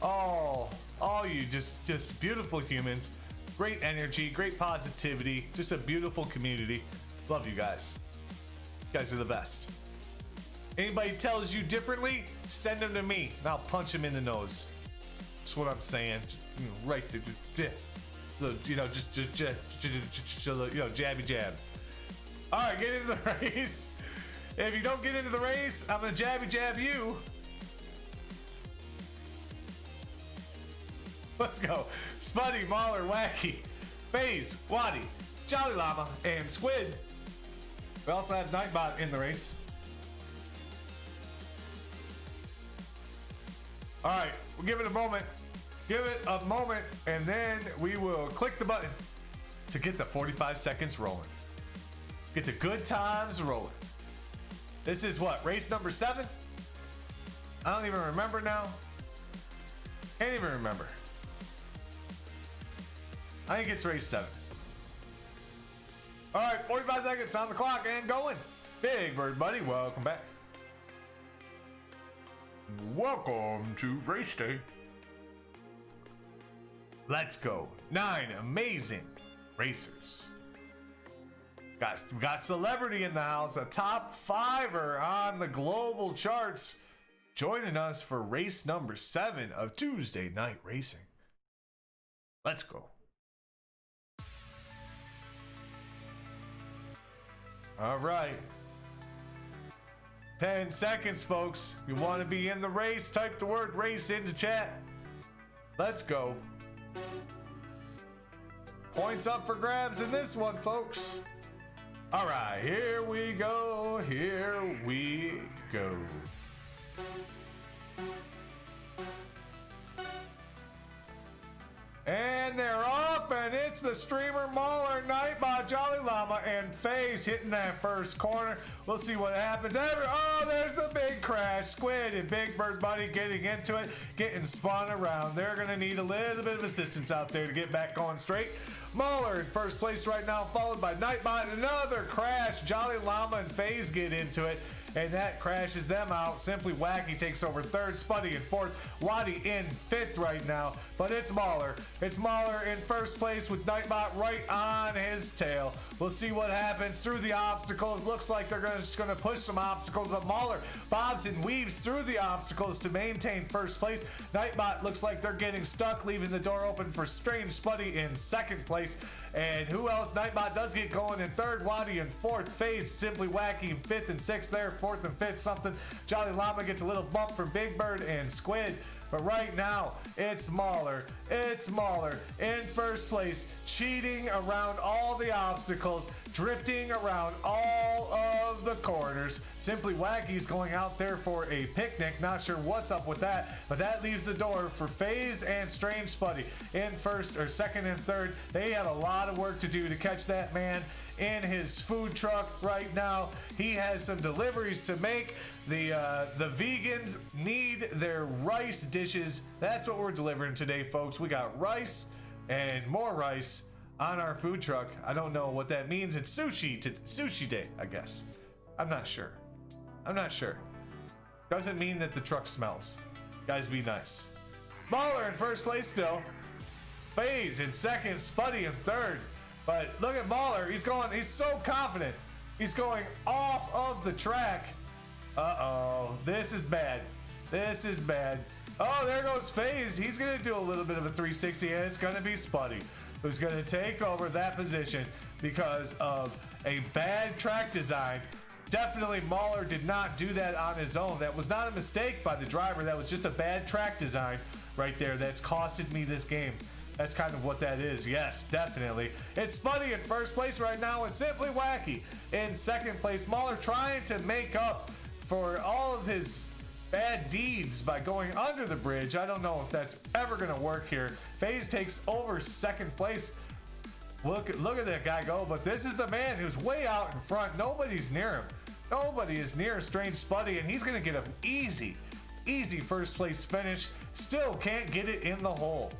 All you just beautiful humans. Great energy, great positivity. Just a beautiful community. Love you guys. You guys are the best. Anybody tells you differently, send them to me, and I'll punch them in the nose. That's what I'm saying. Right there, just jabby jab. All right, get into the race. If you don't get into the race, I'm gonna jabby jab you. Let's go. Spuddy, Mauler, Wacky, FaZe, Waddy, Jolly Llama, and Squid. We also have Nightbot in the race. All right, we'll give it a moment. Give it a moment, and then we will click the button to get the 45 seconds rolling. Get the good times rolling. This is what, race number 7? I don't even remember now. Can't even remember. I think it's race 7. All right, 45 seconds on the clock and going. Big Bird Buddy, welcome back. Welcome to race day. Let's go. 9 amazing racers. We got celebrity in the house, a top 5er on the global charts, joining us for race number 7 of Tuesday Night Racing. Let's go. All right. 10 seconds, folks. If you want to be in the race, type the word race into chat. Let's go. Points up for grabs in this one, folks. All right, here we go. Here we go. And they're off, and it's the streamer, Mauler, Nightbot, Jolly Llama, and FaZe hitting that first corner. We'll see what happens. Oh, there's the big crash. Squid and Big Bird Buddy getting into it, getting spun around. They're going to need a little bit of assistance out there to get back going straight. Mauler in first place right now, followed by Nightbot. Another crash. Jolly Llama and FaZe get into it, and that crashes them out. Simply Wacky takes over 3rd, Spuddy in 4th, Waddy in 5th right now, but it's Mauler. It's Mauler in first place with Nightbot right on his tail. We'll see what happens through the obstacles. Looks like they're just gonna push some obstacles, but Mauler bobs and weaves through the obstacles to maintain first place. Nightbot looks like they're getting stuck, leaving the door open for Strange Spuddy in 2nd place. And who else? Nightbot does get going in 3rd, Waddy in 4th, FaZe, Simply Wacky in 5th and 6th there, 4th and 5th something. Jolly Llama gets a little bump from Big Bird and Squid. But right now, it's Mauler. It's Mauler in first place, cheating around all the obstacles, drifting around all of the corners. Simply Wacky's going out there for a picnic. Not sure what's up with that, but that leaves the door for FaZe and Strange Spuddy in 1st or 2nd and 3rd. They have a lot of work to do to catch that man in his food truck right now. He has some deliveries to make. The vegans need their rice dishes. That's what we're delivering today, folks. We got rice and more rice on our food truck. I don't know what that means. It's sushi day, I guess. I'm not sure. Doesn't mean that the truck smells. Guys, be nice. Mauler in first place still. FaZe in 2nd, Spuddy in 3rd. But look at Mauler. He's so confident. He's going off of the track. Uh-oh. This is bad. Oh, there goes FaZe. He's going to do a little bit of a 360, and it's going to be Spuddy. who's going to take over that position because of a bad track design. Definitely Mahler did not do that on his own. That was not a mistake by the driver. That was just a bad track design right there that's costed me this game. That's kind of what that is. Yes, definitely. It's Spuddy in first place right now with Simply Wacky. In second place, Mahler trying to make up for all of his bad deeds by going under the bridge. I don't know if that's ever going to work here. FaZe takes over second place. Look at that guy go, but this is the man who's way out in front. Nobody's near him. Nobody is near Strange Spuddy, and he's going to get an easy first place finish. Still can't get it in the hole.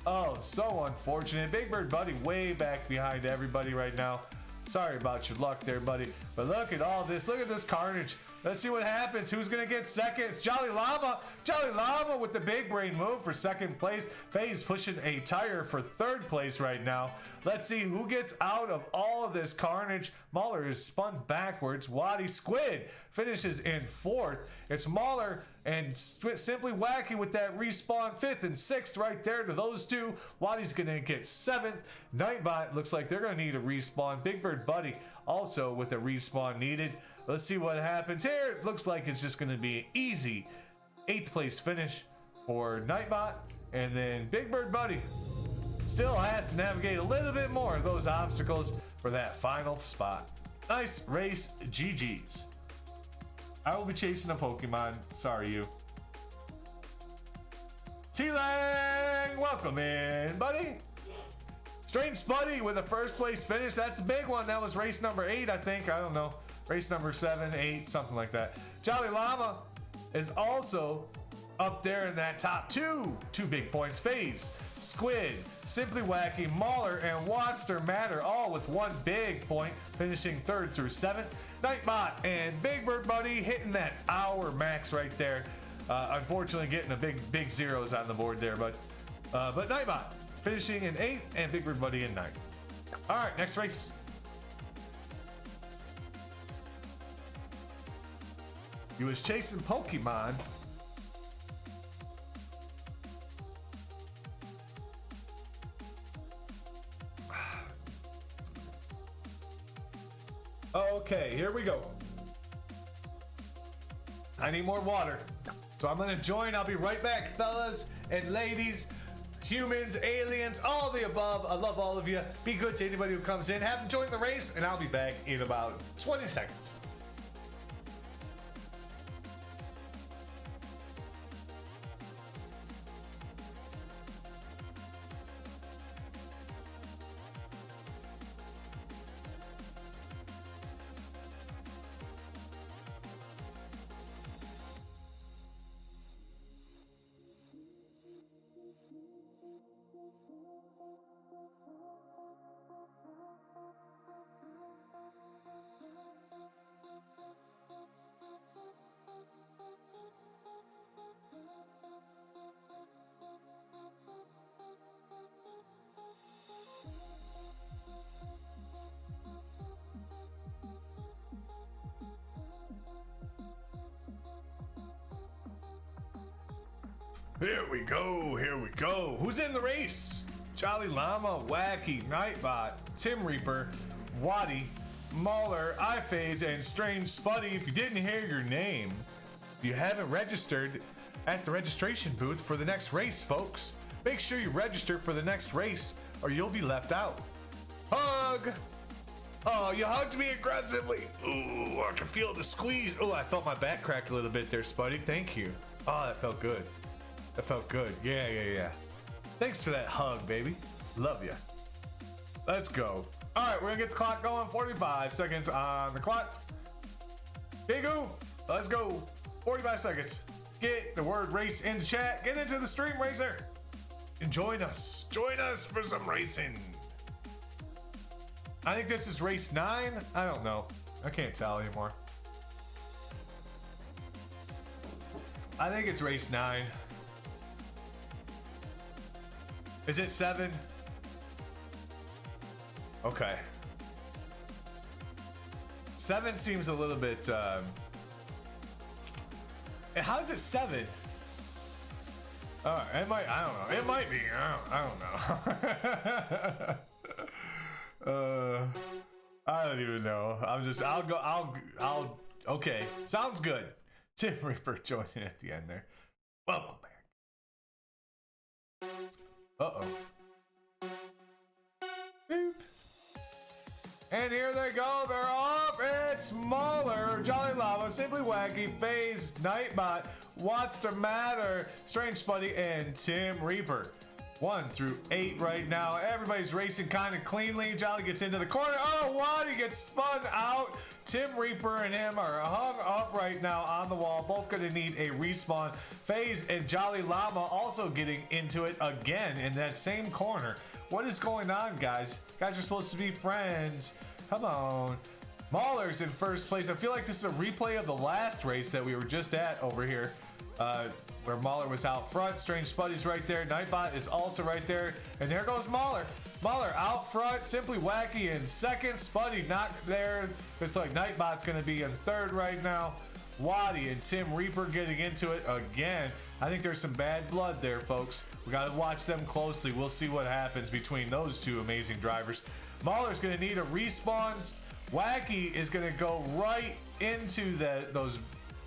Oh, so unfortunate. Big Bird Buddy way back behind everybody right now. Sorry about your luck there, buddy. But look at all this. Look at this carnage. Let's see what happens. Who's going to get second? It's Jolly Llama. Jolly Llama with the big brain move for second place. FaZe pushing a tire for third place right now. Let's see who gets out of all of this carnage. Mahler is spun backwards. Waddy Squid finishes in fourth. It's Mahler and Simply Wacky with that respawn fifth and sixth right there to those two. Waddy's going to get seventh. Nightbot looks like they're going to need a respawn. Big Bird Buddy also with a respawn needed. Let's see what happens here. It looks like it's just going to be an easy 8th place finish for Nightbot. And then Big Bird Buddy still has to navigate a little bit more of those obstacles for that final spot. Nice race, GG's. I will be chasing a Pokemon. Sorry, you. T-Lang, welcome in, buddy. Strange Spuddy with a first place finish. That's a big one. That was race number 8, I think. I don't know. Race number 7, 8, something like that. Jolly Llama is also up there in that top 2. 2 big points. FaZe, Squid, Simply Wacky, Mahler, and Watster Matter all with 1 big point, finishing 3rd through 7th. Nightbot and Big Bird Buddy hitting that hour max right there. Unfortunately, getting a big zeros on the board there, but Nightbot finishing in 8th and Big Bird Buddy in 9th. All right, next race. He was chasing Pokemon. Okay, here we go. I need more water. So I'm gonna join. I'll be right back, fellas and ladies, humans, aliens, all the above. I love all of you. Be good to anybody who comes in. Have them join the race, and I'll be back in about 20 seconds. Here we go. Who's in the race? Jolly Llama, Wacky, Nightbot, Tim Reaper, Waddy, Mahler, iFaze, and Strange Spuddy. If you didn't hear your name, you haven't registered at the registration booth for the next race, folks. Make sure you register for the next race or you'll be left out. Hug! Oh, you hugged me aggressively. Ooh, I can feel the squeeze. Oh, I felt my back crack a little bit there, Spuddy. Thank you. Oh, that felt good. That felt good. Yeah. Thanks for that hug, baby. Love ya. Let's go. All right, we're gonna get the clock going. 45 seconds on the clock. Big oof. Let's go. 45 seconds. Get the word race into chat. Get into the stream, racer. And join us. Join us for some racing. I think this is race 9. I don't know. I can't tell anymore. I think it's race 9. Is it 7? Okay. 7 seems a little bit, how is it 7? It might. I don't know. It might be. I don't know. I don't even know. I'm just. I'll go. I'll. Okay. Sounds good. Tim Reaper joining at the end there. Welcome back. Uh-oh. Beep. And here they go. They're off. It's Mauler, Jolly Llama, Simply Wacky, FaZe, Nightbot, What's the Matter, Strange Buddy, and Tim Reaper. 1 through 8 right now. Everybody's racing kind of cleanly. Jolly gets into the corner. Oh, Waddy gets spun out. Tim Reaper and him are hung up right now on the wall. Both going to need a respawn. FaZe and Jolly Llama also getting into it again in that same corner. What is going on, guys? Guys are supposed to be friends. Come on. Mauler's in first place. I feel like this is a replay of the last race that we were just at over here. Where Mauler was out front. Strange Spuddy's right there. Nightbot is also right there. And there goes Mauler. Mauler out front. Simply Wacky in second. Spuddy not there. Looks like Nightbot's going to be in third right now. Waddy and Tim Reaper getting into it again. I think there's some bad blood there, folks. We got to watch them closely. We'll see what happens between those two amazing drivers. Mauler's going to need a respawn. Wacky is going to go right into those.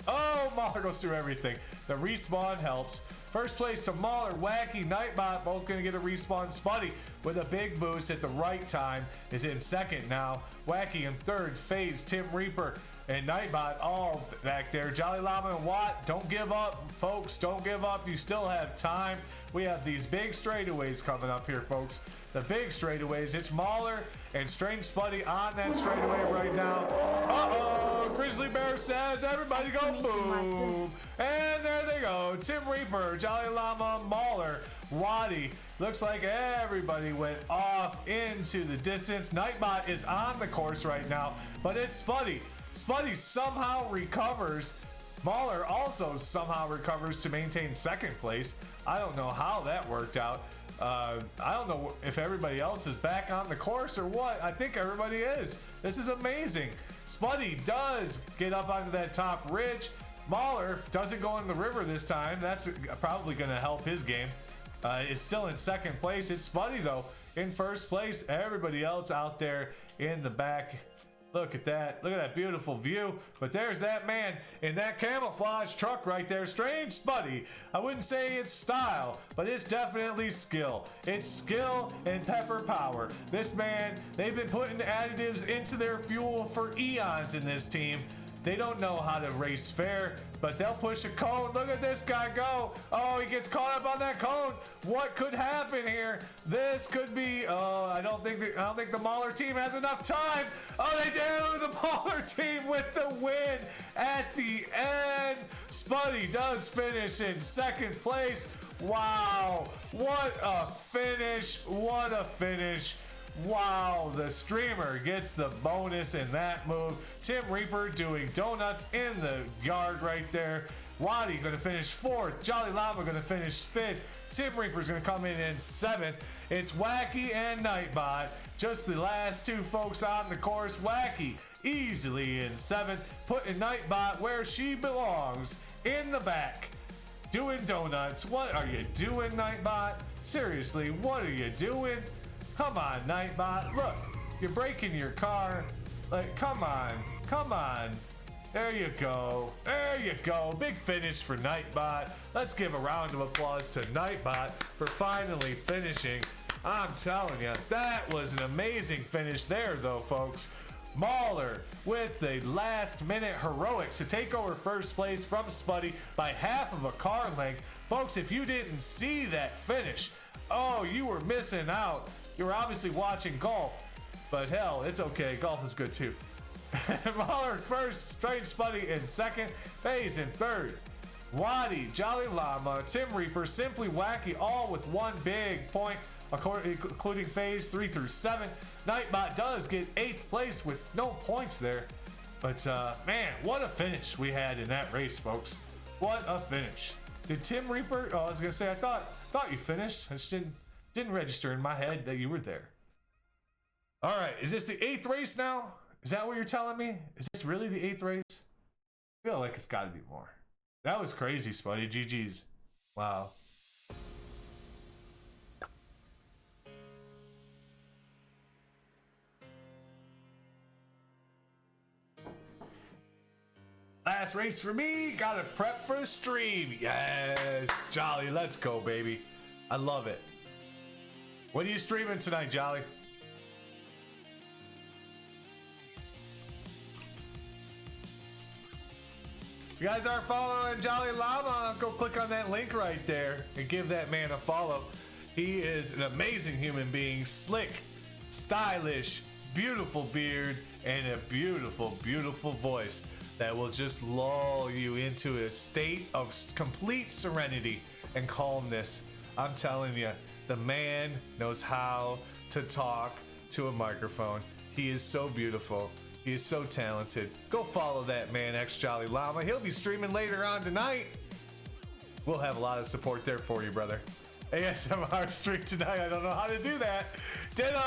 Oh, Mauler goes through everything. The respawn helps. First place to Mauler, Wacky, Nightbot, both going to get a respawn. Spuddy with a big boost at the right time is in second now. Wacky in third. FaZe, Tim Reaper, and Nightbot all back there. Jolly Llama and Watt, don't give up, folks. Don't give up. You still have time. We have these big straightaways coming up here, folks. The big straightaways. It's Mauler and Strange Spuddy on that straightaway right now. Uh-oh. Grizzly Bear says, everybody go boom. And there they go. Tim Reaper, Jolly Llama, Mauler, Waddy. Looks like everybody went off into the distance. Nightbot is on the course right now, but it's Spuddy. Spuddy somehow recovers. Mauler also somehow recovers to maintain second place. I don't know how that worked out. I don't know if everybody else is back on the course or what. I think everybody is. This is amazing. Spuddy does get up onto that top ridge. Mauler doesn't go in the river this time. That's probably going to help his game. Is still in second place. It's Spuddy, though, in first place. Everybody else out there in the back. Look at that. Look at that beautiful view. But there's that man in that camouflage truck right there. Strange Spuddy. I wouldn't say it's style, but it's definitely skill. It's skill and pepper power. This man, they've been putting additives into their fuel for eons in this team. They don't know how to race fair, but they'll push a cone. Look at this guy go. Oh, he gets caught up on that cone. What could happen here? This could be, I don't think the Mauler team has enough time. Oh, they do. The Mauler team with the win at the end. Spuddy does finish in second place. Wow. What a finish. What a finish. Wow, the streamer gets the bonus in that move. Tim Reaper doing donuts in the yard right there. Waddy going to finish fourth. Jolly Llama going to finish fifth. Tim Reaper's going to come in seventh. It's Wacky and Nightbot. Just the last two folks on the course. Wacky easily in seventh, putting Nightbot where she belongs, in the back, doing donuts. What are you doing, Nightbot? Seriously, what are you doing? Come on, Nightbot. Look, you're breaking your car. Like, come on. Come on. There you go. There you go. Big finish for Nightbot. Let's give a round of applause to Nightbot for finally finishing. I'm telling you, that was an amazing finish there, though, folks. Mauler with the last-minute heroics to take over first place from Spuddy by half of a car length. Folks, if you didn't see that finish, oh, you were missing out. You were obviously watching golf, but hell, it's okay. Golf is good too. Mauler first, Strange Spuddy in second, FaZe in third. Waddy, Jolly Llama, Tim Reaper, Simply Wacky, all with one big point, including FaZe 3 through 7. Nightbot does get 8th place with no points there. But man, what a finish we had in that race, folks. What a finish. Did Tim Reaper, I was gonna say, I thought you finished. I just didn't register in my head that you were there. All right, is this the 8th race now? Is that what you're telling me? Is this really the 8th race? I feel like it's got to be more. That was crazy, Spuddy. GG's. Wow. last race for me. Gotta prep for the stream. Yes, Jolly, let's go, baby. I love it. What are you streaming tonight, Jolly? If you guys aren't following Jolly Llama, go click on that link right there and give that man a follow. He is an amazing human being, slick, stylish, beautiful beard, and a beautiful, beautiful voice that will just lull you into a state of complete serenity and calmness. I'm telling you, the man knows how to talk to a microphone. He is so beautiful. He is so talented. Go follow that man, X Jolly Llama. He'll be streaming later on tonight. We'll have a lot of support there for you, brother. ASMR stream tonight. I don't know how to do that. Diddle!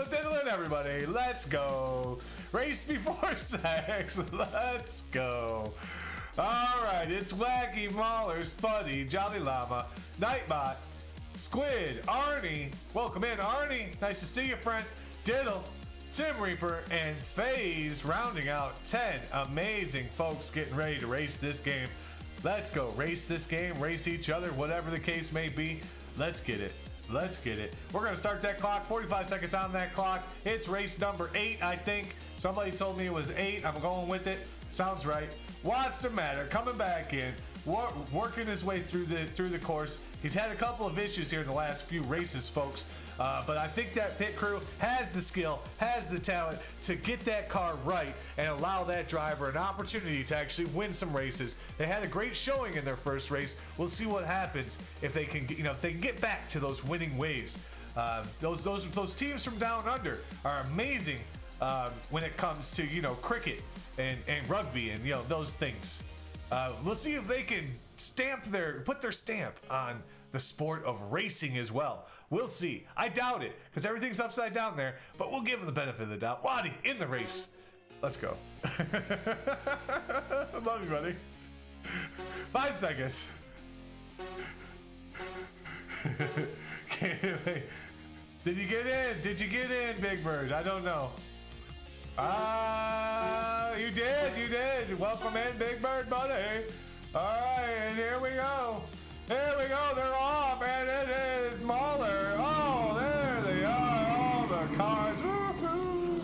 Diddling, everybody. Let's go. Race before sex. Let's go. All right. It's Wacky, Mauler, Spuddy, Jolly Llama, Nightbot, Squid, Arnie. Welcome in, Arnie. Nice to see you, friend. Diddle, Tim Reaper, and FaZe rounding out 10 amazing folks getting ready to race this game. Let's go. Race this game, race each other, whatever the case may be. Let's get it. Let's get it. We're going to start that clock. 45 seconds on that clock. It's race number 8, I think. Somebody told me it was 8. I'm going with it. Sounds right. What's the matter? Coming back in. Working his way through the course. He's had a couple of issues here in the last few races, folks. But I think that pit crew has the skill, has the talent to get that car right and allow that driver an opportunity to actually win some races. They had a great showing in their first race. We'll see what happens if they can, if they can get back to those winning ways. Those teams from down under are amazing when it comes to cricket and rugby and those things. We'll see if they can put their stamp on the sport of racing as well. We'll see. I doubt it because everything's upside down there, but we'll give them the benefit of the doubt. Wadi in the race. Let's go. Love you, buddy. 5 seconds. Can't wait. Did you get in? Did you get in, Big Bird? I don't know. You did. You did. Welcome in, Big Bird, buddy. All right, and here we go. Here we go. They're off, and it is Mauler. Oh, there they are. All the cars. Woo-hoo.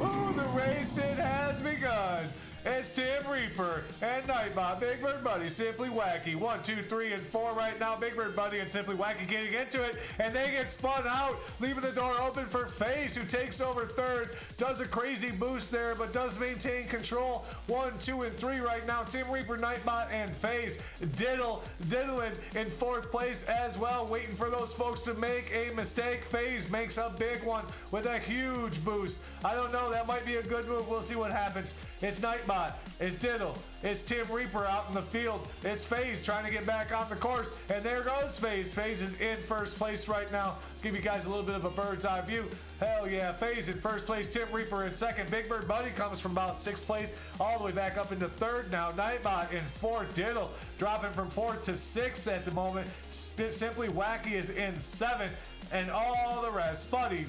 Oh, the race, it has begun. It's Tim Reaper and Nightbot. Big Bird Buddy, Simply Wacky. 1, 2, 3, and 4 right now. Big Bird Buddy and Simply Wacky getting into it, and they get spun out, leaving the door open for FaZe, who takes over third. Does a crazy boost there, but does maintain control. 1, 2, and 3 right now. Tim Reaper, Nightbot, and FaZe. Diddling in 4th place as well, waiting for those folks to make a mistake. FaZe makes a big one with a huge boost. I don't know, that might be a good move. We'll see what happens. It's Nightbot, it's Diddle, it's Tim Reaper out in the field, it's FaZe trying to get back on the course, and there goes FaZe. FaZe is in 1st place right now. Give you guys a little bit of a bird's eye view. Hell yeah, FaZe in 1st place, Tim Reaper in 2nd. Big Bird Buddy comes from about 6th place all the way back up into 3rd now. Nightbot in 4th, Diddle dropping from 4th to 6th at the moment. Simply Wacky is in 7th, and all the rest, Spuddy,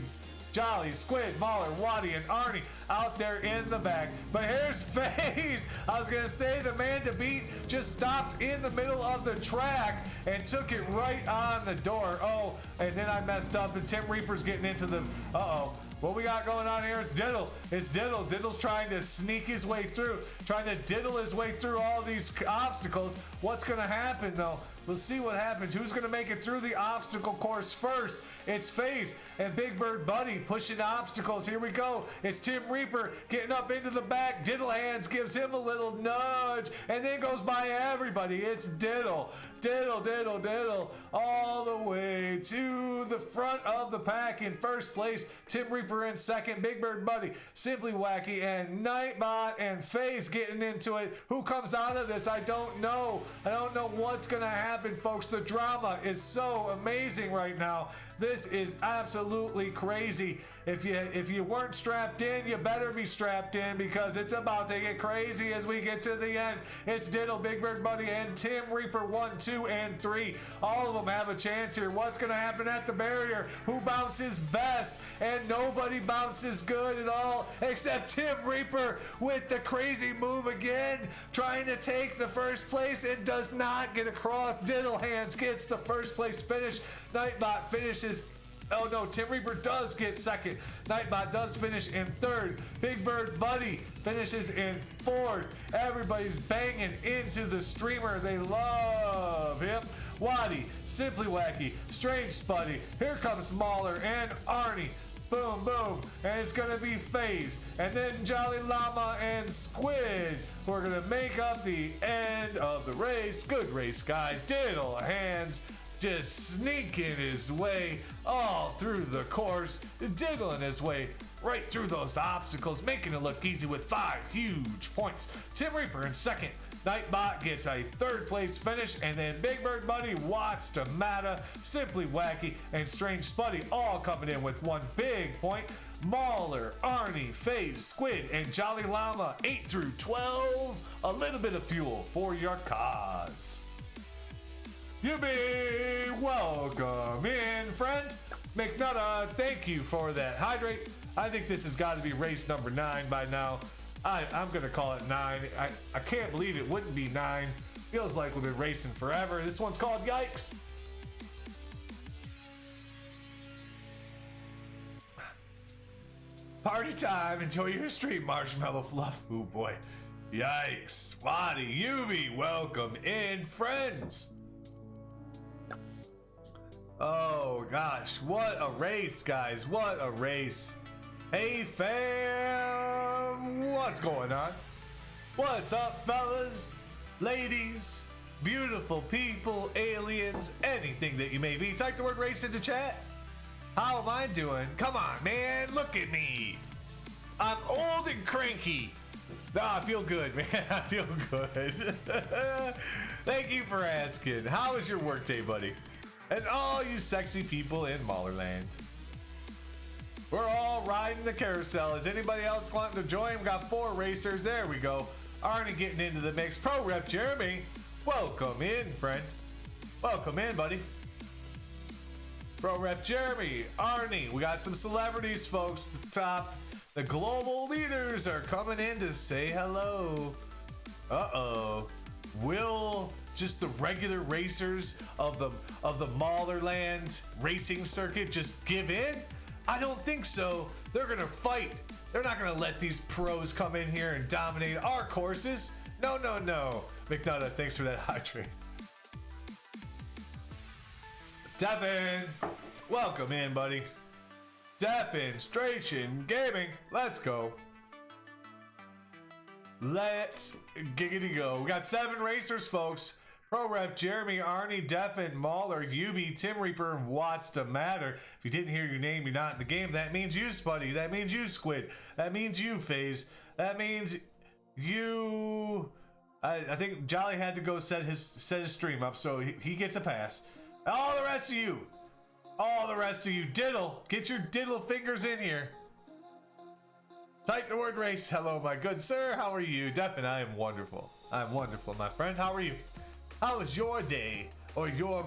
Jolly, Squid, Mauler, Waddy, and Arnie out there in the back. But here's FaZe. I was going to say the man to beat just stopped in the middle of the track and took it right on the door. Oh, and then I messed up, and Tim Reaper's getting into the... Uh-oh. What we got going on here? It's Diddle. It's Diddle. Diddle's trying to sneak his way through, trying to diddle his way through all these obstacles. What's going to happen, though? We'll see what happens. Who's going to make it through the obstacle course first? It's FaZe and Big Bird Buddy pushing obstacles. Here we go. It's Tim Reaper getting up into the back. Diddle Hands gives him a little nudge and then goes by everybody. It's Diddle. Diddle, Diddle, Diddle all the way to the front of the pack in 1st place. Tim Reaper in 2nd. Big Bird Buddy, Simply Wacky, and Nightbot and FaZe getting into it. Who comes out of this? I don't know. I don't know what's going to happen. happen, folks. The drama is so amazing right now. This is absolutely crazy. If you weren't strapped in, you better be strapped in, because it's about to get crazy as we get to the end. It's Diddle, Big Bird Buddy, and Tim Reaper 1, 2, and 3. All of them have a chance here. What's going to happen at the barrier? Who bounces best? And nobody bounces good at all except Tim Reaper with the crazy move again, trying to take the first place and does not get across. Diddle Hands gets the first place finish. Nightbot finishes. Oh no, Tim Reaper does get second. Nightbot does finish in third. Big Bird Buddy finishes in fourth. Everybody's banging into the streamer. They love him. Waddy, Simply Wacky, Strange Spuddy. Here comes Mauler and Arnie. Boom, boom. And it's going to be FaZe. And then Jolly Llama and Squid. We're going to make up the end of the race. Good race, guys. Diddle Hands just sneaking his way all through the course, diddling his way right through those obstacles, making it look easy with 5 huge points. Tim Reaper in second. Nightbot gets a third place finish, and then Big Bird Buddy, Watts, Tamata, Simply Wacky, and Strange Spuddy all coming in with 1 big point. Mauler, Arnie, FaZe, Squid, and Jolly Llama 8 through 12. A little bit of fuel for your cause. You be welcome in, friend. McNutta, thank you for that hydrate. I think this has got to be race number 9 by now. I'm going to call it 9. I can't believe it wouldn't be 9. Feels like we've been racing forever. This one's called Yikes. Party time. Enjoy your stream, Marshmallow Fluff. Ooh boy. Yikes. Waddy, Yubi, welcome in, friends. Oh gosh, what a race, guys. What a race. Hey fam, what's going on? What's up, fellas, ladies, beautiful people, aliens, anything that you may be? Type the word race into chat. How am I doing? Come on, man, look at me. I'm old and cranky. Nah, I feel good, man. I feel good. Thank you for asking. How was your workday, buddy? And all you sexy people in Maulerland. We're all riding the carousel. Is anybody else wanting to join? We got 4 racers. There we go. Arnie getting into the mix. Pro Rep Jeremy, welcome in, friend. Welcome in, buddy. Pro Rep Jeremy, Arnie. We got some celebrities, folks. The top, the global leaders are coming in to say hello. Uh-oh. Will just the regular racers of the Maulerland racing circuit just give in? I don't think so. They're gonna fight. They're not gonna let these pros come in here and dominate our courses. No, no, no. McNutta, thanks for that hydrate. Devin, welcome in, buddy. Definstration Gaming, let's go. Let's giggity go. We got 7 racers, folks. Pro Rep Jeremy, Arnie, Defin, Mauler, Yubi, Tim Reaper, and Watts to Matter. If you didn't hear your name, you're not in the game. That means you, Spuddy. That means you, Squid. That means you, FaZe. That means you. I think Jolly had to go set his stream up, so he gets a pass. All the rest of you. All the rest of you. Diddle. Get your diddle fingers in here. Type the word race. Hello, my good sir. How are you? Defin, I am wonderful. I'm wonderful, my friend. How are you? How was your day or your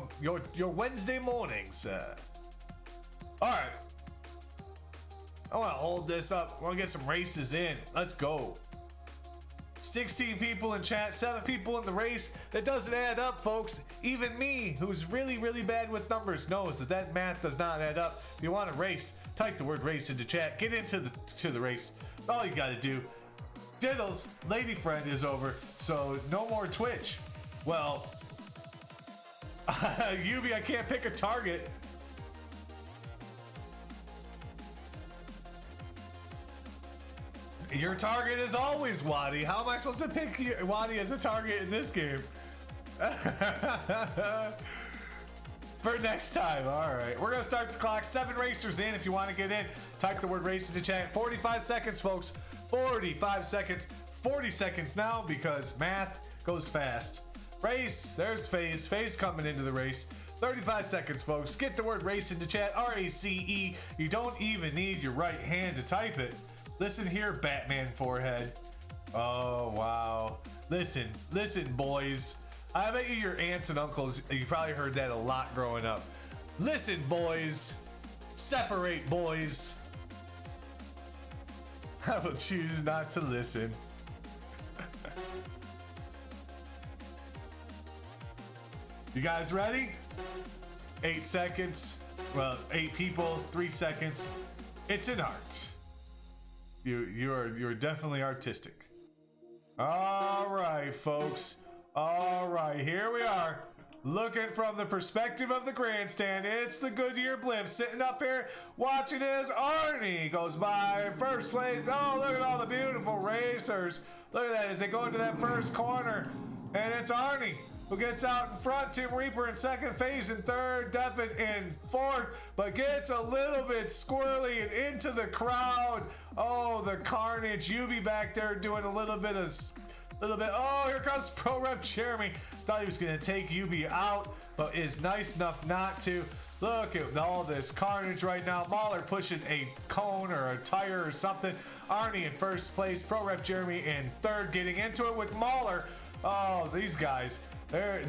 Wednesday morning, sir? All right. I want to hold this up. I want to get some races in. Let's go. 16 people in chat, 7 people in the race. That doesn't add up, folks. Even me, who's really, really bad with numbers, knows that math does not add up. If you want to race, type the word race into chat. Get into the race. All you got to do. Diddle's lady friend is over, so no more Twitch. Well, Yubi, I can't pick a target. Your target is always Waddy. How am I supposed to pick Waddy as a target in this game? For next time. All right, we're gonna start the clock. 7 racers in. If you want to get in, type the word race in the chat. 45 seconds, folks. 45 seconds. 40 seconds now because math goes fast. Race. There's FaZe. FaZe coming into the race. 35 seconds, folks. Get the word race into chat. R-A-C-E. You don't even need your right hand to type it. Listen here, Batman forehead. Oh, wow. Listen, boys. I bet you your aunts and uncles, you probably heard that a lot growing up. Listen, boys. Separate, boys. I will choose not to listen. You guys ready? 8 seconds. Well, 8 people, 3 seconds. It's an art. You're definitely artistic. All right, folks. All right, here we are. Looking from the perspective of the grandstand, it's the Goodyear blimp sitting up here watching as Arnie goes by first place. Oh, look at all the beautiful racers. Look at that as they go into that first corner. And it's Arnie who gets out in front. Tim Reaper in second, FaZe in third, Devin in fourth, but gets a little bit squirrely and into the crowd. Oh, the carnage. Yubi back there doing a little bit. Oh, here comes Pro Rep Jeremy. Thought he was going to take Yubi out, but is nice enough not to. Look at all this carnage right now. Mahler pushing a cone or a tire or something. Arnie in first place. Pro Rep Jeremy in third, getting into it with Mahler. Oh, these guys. They're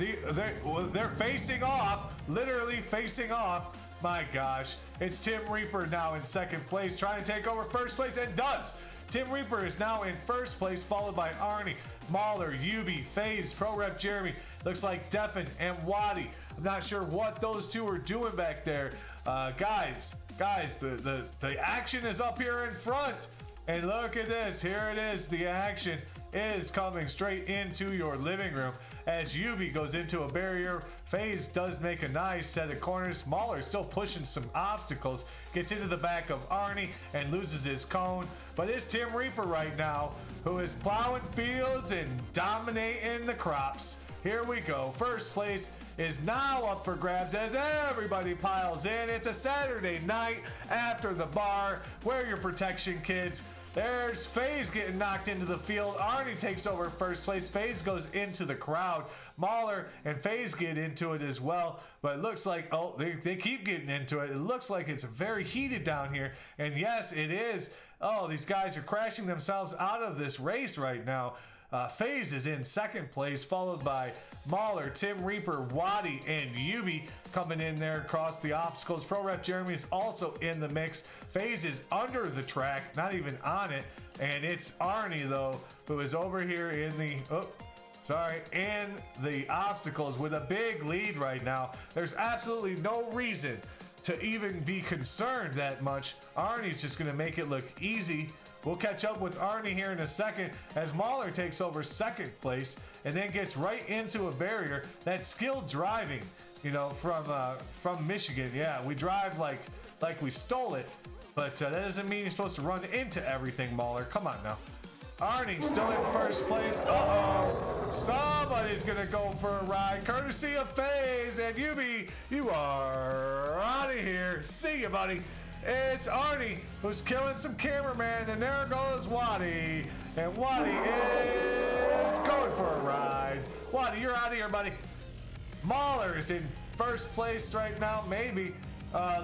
facing off, literally facing off. My gosh, it's Tim Reaper now in second place, trying to take over first place, and does. Tim Reaper is now in first place, followed by Arnie, Mahler, Yubi, FaZe, Pro Rep Jeremy. Looks like Defin and Wadi. I'm not sure what those two are doing back there. Guys, the action is up here in front. And look at this, here it is. The action is coming straight into your living room as Yubi goes into a barrier. FaZe does make a nice set of corners. Mahler still pushing some obstacles, gets into the back of Arnie and loses his cone. But it's Tim Reaper right now who is plowing fields and dominating the crops. Here we go. First place is now up for grabs as everybody piles in. It's a Saturday night after the bar. Wear your protection, kids. There's FaZe getting knocked into the field. Arnie takes over first place. FaZe goes into the crowd. Mahler and FaZe get into it as well. But it looks like, oh, they keep getting into it. It looks like it's very heated down here. And yes, it is. Oh, these guys are crashing themselves out of this race right now. FaZe is in second place, followed by Mahler, Tim Reaper, Wadi, and Yubi coming in there across the obstacles. Pro Rep Jeremy is also in the mix. FaZe is under the track, not even on it. And it's Arnie, though, who is over here in the... in the obstacles with a big lead right now. There's absolutely no reason to even be concerned that much. Arnie's just going to make it look easy. We'll catch up with Arnie here in a second as Mahler takes over second place and then gets right into a barrier. That's skilled driving, you know, from Michigan. Yeah, we drive like we stole it, but that doesn't mean you're supposed to run into everything, Mahler. Come on now. Arnie still in first place. Uh-oh. Somebody's gonna go for a ride, courtesy of FaZe. And Yubi, you are out of here. See you, buddy. It's Arnie who's killing some cameraman, and there goes Wadi. And Wadi is going for a ride. Wadi, you're out of here, buddy. Mahler is in first place right now, maybe.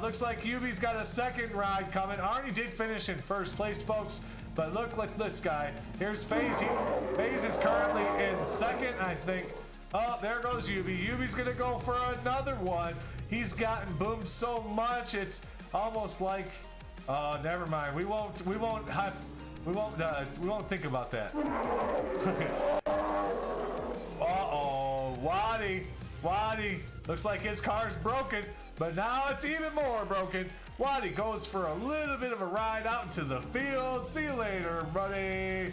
Looks like Yubi's got a second ride coming. Arnie did finish in first place, folks. But look like this guy. Here's FaZe. FaZe is currently in second, I think. Oh, there goes Yubi. Yubi's gonna go for another one. He's gotten boomed so much, it's almost like, oh, never mind. We won't think about that. Uh-oh, Wadi. Looks like his car's broken, but now it's even more broken. Wadi goes for a little bit of a ride out into the field. See you later, buddy.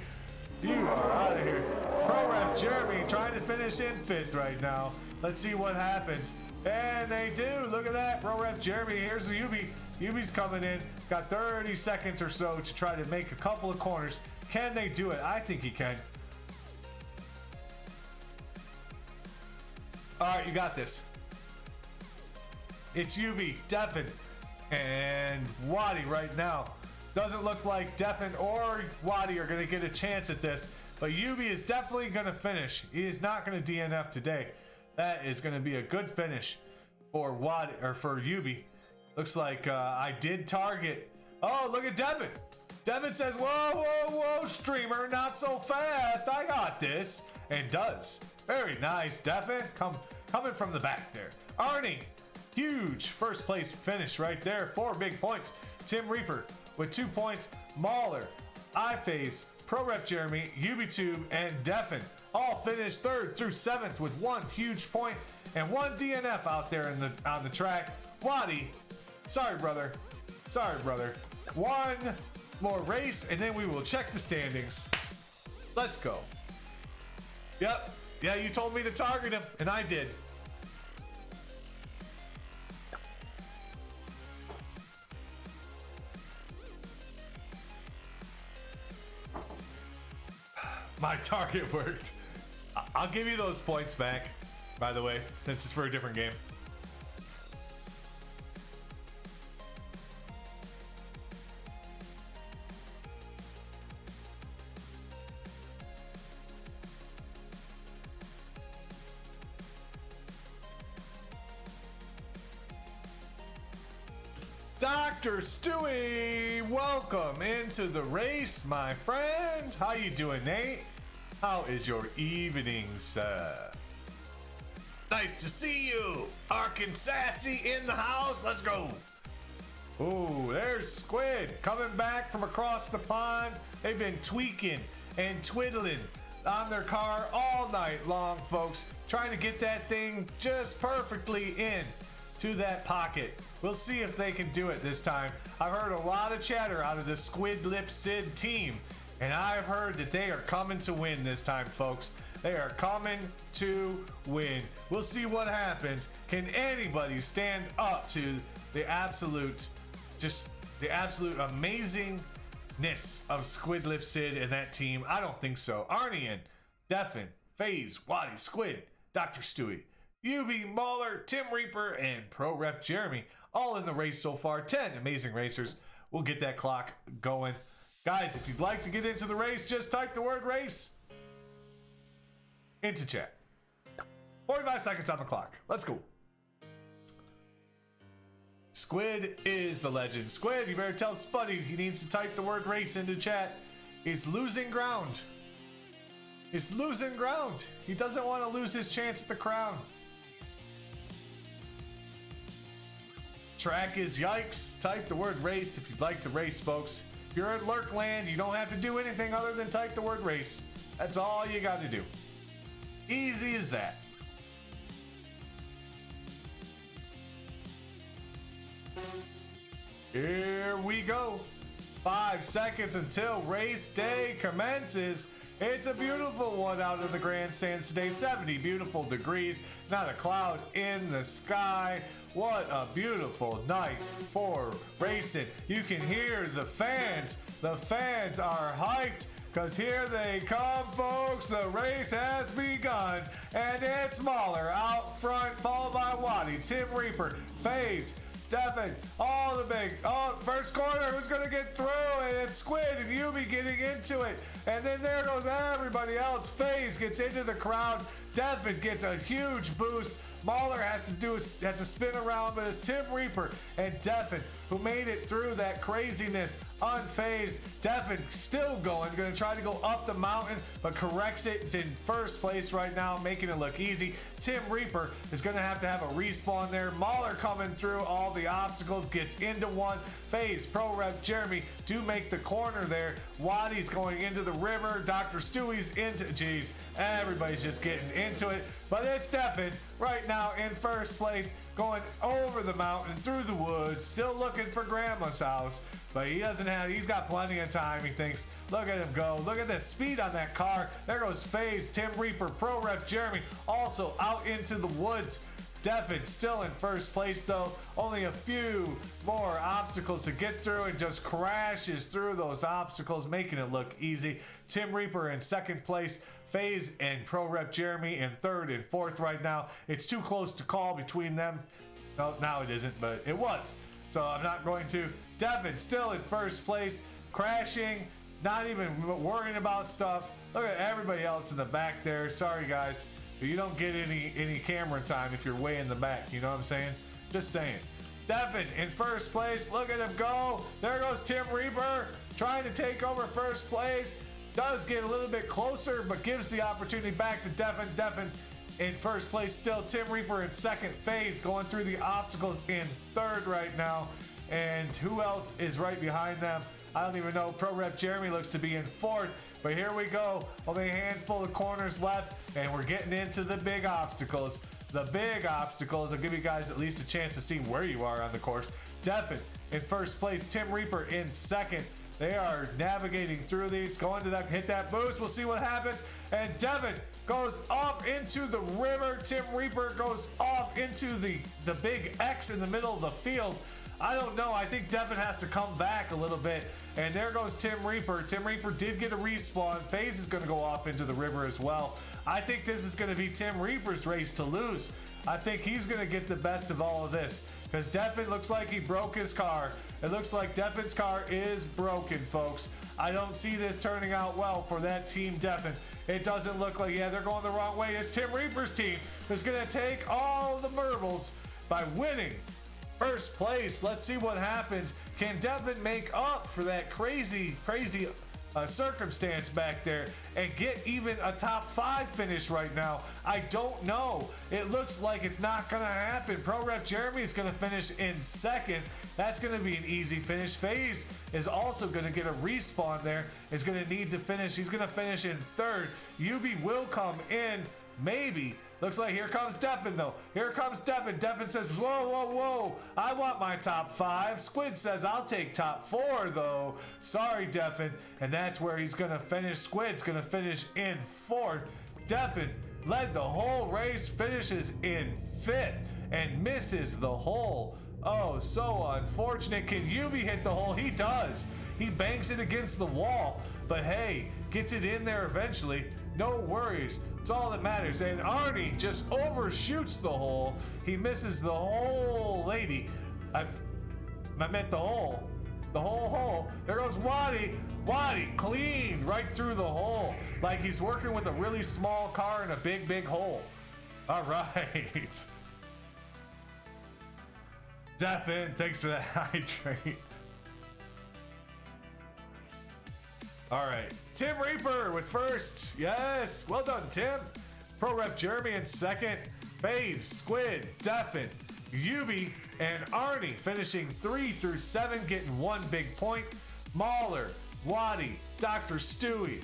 You are out of here. Pro Rep Jeremy trying to finish in fifth right now. Let's see what happens. And they do. Look at that. Pro Rep Jeremy. Here's the Yubi. Yubi's coming in. Got 30 seconds or so to try to make a couple of corners. Can they do it? I think he can. All right, you got this. It's Yubi, Devin, and Wadi right now. Doesn't look like Devin or Wadi are going to get a chance at this. but Yubi is definitely going to finish. He is not going to DNF today. That is going to be a good finish for for Yubi. Looks like I did target. Oh, look at Devin. Devin says, whoa, whoa, whoa, streamer, not so fast. I got this. And does. Very nice, Devin. Coming from the back there. Arnie, huge first place finish right there. 4 big points. Tim Reaper with 2 points. Mauler, iPhase, ProRep Jeremy, UbiTube, and Defin all finished 3rd through 7th with 1 huge point and 1 DNF out there on the track. Waddy, sorry brother. One more race and then we will check the standings. Let's go. Yep. Yeah, you told me to target him and I did. My target worked. I'll give you those points back, by the way, since it's for a different game. Dr. Stewie, welcome into the race, my friend. How you doing, Nate? How is your evening, sir? Nice to see you. Arkansasy in the house. Let's go. Oh, there's Squid coming back from across the pond. They've been tweaking and twiddling on their car all night long, folks, trying to get that thing just perfectly in to that pocket. We'll see if they can do it this time. I've heard a lot of chatter out of the Squid Lip Sid team, and I've heard that they are coming to win this time, folks. They are coming to win. We'll see what happens. Can anybody stand up to the absolute amazingness of Squid Lip Sid and that team? I don't think so. Arnian, Defin, FaZe, Waddy, Squid, Dr. Stewie, Yubi, Mauler, Tim Reaper, and ProRef Jeremy, all in the race so far. 10 amazing racers. We'll get that clock going. Guys, if you'd like to get into the race, just type the word race into chat. 45 seconds on the clock. Let's go. Squid is the legend. Squid, you better tell Spuddy he needs to type the word race into chat. He's losing ground. He's losing ground. He doesn't want to lose his chance at the crown. Track is yikes. Type the word race if you'd like to race, folks. If you're in Lurkland, you don't have to do anything other than type the word race. That's all you got to do. Easy as that. Here we go. 5 seconds until race day commences. It's a beautiful one out of the grandstands today. 70 beautiful degrees. Not a cloud in the sky. What a beautiful night for racing. You can hear the fans. The fans are hyped because here they come, folks. The race has begun. And it's Mauler out front, followed by Waddy, Tim Reaper, FaZe, Devin, all the big, first corner, who's gonna get through? And it's Squid and Yubi getting into it. And then there goes everybody else. FaZe gets into the crowd. Devin gets a huge boost. Mauler has to spin around, but it's Tim Reaper and Devin who made it through that craziness unfazed. Devin still going, gonna try to go up the mountain, but corrects it. It's in first place right now, making it look easy. Tim Reaper is gonna have a respawn there. Mauler coming through all the obstacles, gets into one. FaZe, ProRep Jeremy do make the corner there. Waddy's going into the river. Dr. Stewie's into, geez, everybody's just getting into it. But it's Devin right now in first place, going over the mountain, through the woods, still looking for Grandma's house. But he's got plenty of time, he thinks. Look at him go. Look at the speed on that car. There goes FaZe, Tim Reaper, ProRep Jeremy, also out into the woods. Devin still in first place though. Only a few more obstacles to get through and just crashes through those obstacles, making it look easy. Tim Reaper in second place. FaZe and ProRep Jeremy in third and fourth right now. It's too close to call between them. No, now it isn't, but it was. So I'm not going to. Devin still in first place, crashing, not even worrying about stuff. Look at everybody else in the back there. Sorry, guys, but you don't get any camera time if you're way in the back. You know what I'm saying? Just saying. Devin in first place. Look at him go. There goes Tim Reaper trying to take over first place. Does get a little bit closer, but gives the opportunity back to Devin. Devin in first place still. Tim Reaper in second. Phase going through the obstacles in third right now. And who else is right behind them? I don't even know. Pro Rep Jeremy looks to be in fourth. But here we go. Only a handful of corners left. And we're getting into the big obstacles. The big obstacles will give you guys at least a chance to see where you are on the course. Devin in first place. Tim Reaper in second. They are navigating through these, going to that, hit that boost. We'll see what happens. And Devin goes off into the river. Tim Reaper goes off into the big X in the middle of the field. I don't know. I think Devin has to come back a little bit. And there goes Tim Reaper. Tim Reaper did get a respawn. FaZe is going to go off into the river as well. I think this is going to be Tim Reaper's race to lose. I think he's going to get the best of all of this. Because Devin looks like he broke his car. It looks like Devin's car is broken, folks. I don't see this turning out well for that team Devin. It doesn't look like, yeah, they're going the wrong way. It's Tim Reaper's team who's going to take all the marbles by winning first place. Let's see what happens. Can Devin make up for that crazy circumstance back there and get even a top 5 finish right now? I don't know. It looks like it's not gonna happen. Pro Rep Jeremy is gonna finish in second. That's gonna be an easy finish. FaZe is also gonna get a respawn there. Is gonna need to finish. He's gonna finish in third. UB will come in, maybe. Looks like here comes Devin though. Here comes Devin. Devin says, whoa, whoa, whoa. I want my top 5. Squid says, I'll take top 4 though. Sorry, Devin. And that's where he's gonna finish. Squid's gonna finish in 4th. Devin led the whole race, finishes in 5th and misses the hole. Oh, so unfortunate. Can UB hit the hole? He does. He bangs it against the wall. But hey, gets it in there eventually. No worries. It's all that matters. And Arnie just overshoots the hole. He misses the whole lady. I meant the hole. The whole hole. There goes Waddy. Waddy clean right through the hole. Like he's working with a really small car in a big, big hole. All right. Devin, thanks for that hydrate. All right, Tim Reaper with first. Yes, well done, Tim. Pro Rep Jeremy in second. FaZe, Squid, Devin, Yubi, and Arnie finishing 3 through 7, getting 1 big point. Mauler, Waddy, Dr. Stewie,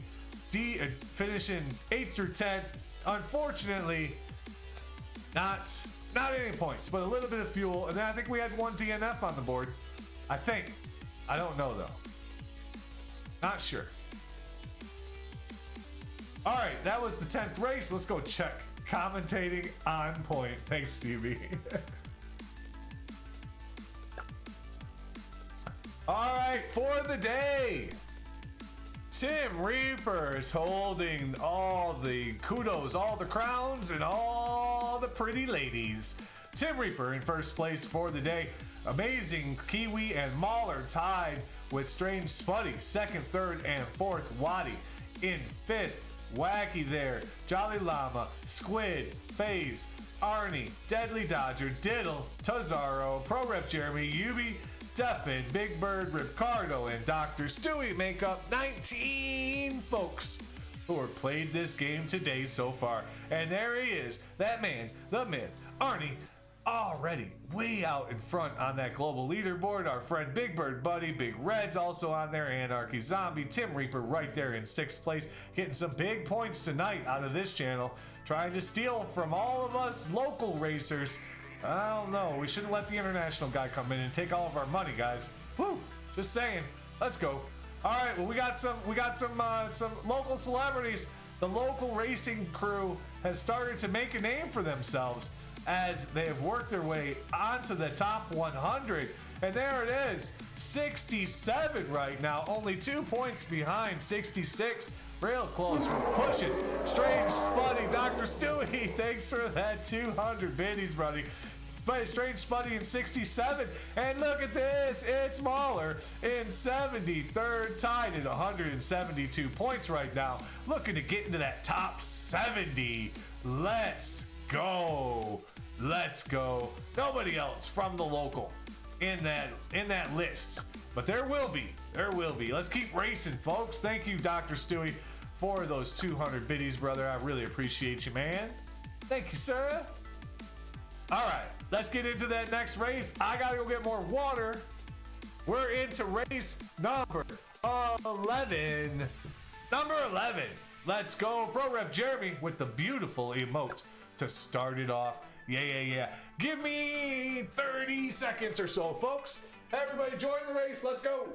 finishing 8 through 10. Unfortunately, not any points, but a little bit of fuel. And then I think we had 1 DNF on the board. I think. I don't know though. Not sure. All right, that was the 10th race. Let's go check. Commentating on point. Thanks, Stevie. All right, for the day. Tim Reaper is holding all the kudos, all the crowns, and all the pretty ladies. Tim Reaper in first place for the day. Amazing Kiwi and Mauler tied with Strange Spuddy, second, third, and fourth. Waddy in fifth. Wacky there. Jolly Llama, Squid, FaZe, Arnie, Deadly Dodger, Diddle, Tazaro, Pro Rep Jeremy, Yubi, Devin, Big Bird, Ricardo, and Dr. Stewie make up 19 folks who have played this game today so far. And there he is, that man, the myth, Arnie, already way out in front on that global leaderboard. Our friend Big Bird Buddy, Big Red's also on there, Anarchy Zombie, Tim Reaper right there in 6th place, getting some big points tonight out of this channel, trying to steal from all of us local racers. I don't know, we shouldn't let the international guy come in and take all of our money, guys. Woo, just saying. Let's go. All right, well, we got some local celebrities. The local racing crew has started to make a name for themselves as they have worked their way onto the top 100. And there it is, 67 right now, only 2 points behind 66. Real close, we're pushing. Strange Spuddy, Dr. Stewie, thanks for that 200 biddies, buddy. Strange Spuddy in 67. And look at this, it's Mahler in 73rd, tied at 172 points right now. Looking to get into that top 70. Let's go. Let's go. Nobody else from the local in that list. But there will be. There will be. Let's keep racing, folks. Thank you, Dr. Stewie, for those 200 biddies, brother. I really appreciate you, man. Thank you, sir. All right, let's get into that next race. I gotta go get more water. We're into race number 11. Number 11. Let's go. Pro Ref Jeremy with the beautiful emote to start it off. Yeah. Give me 30 seconds or so, folks. Everybody join the race. Let's go.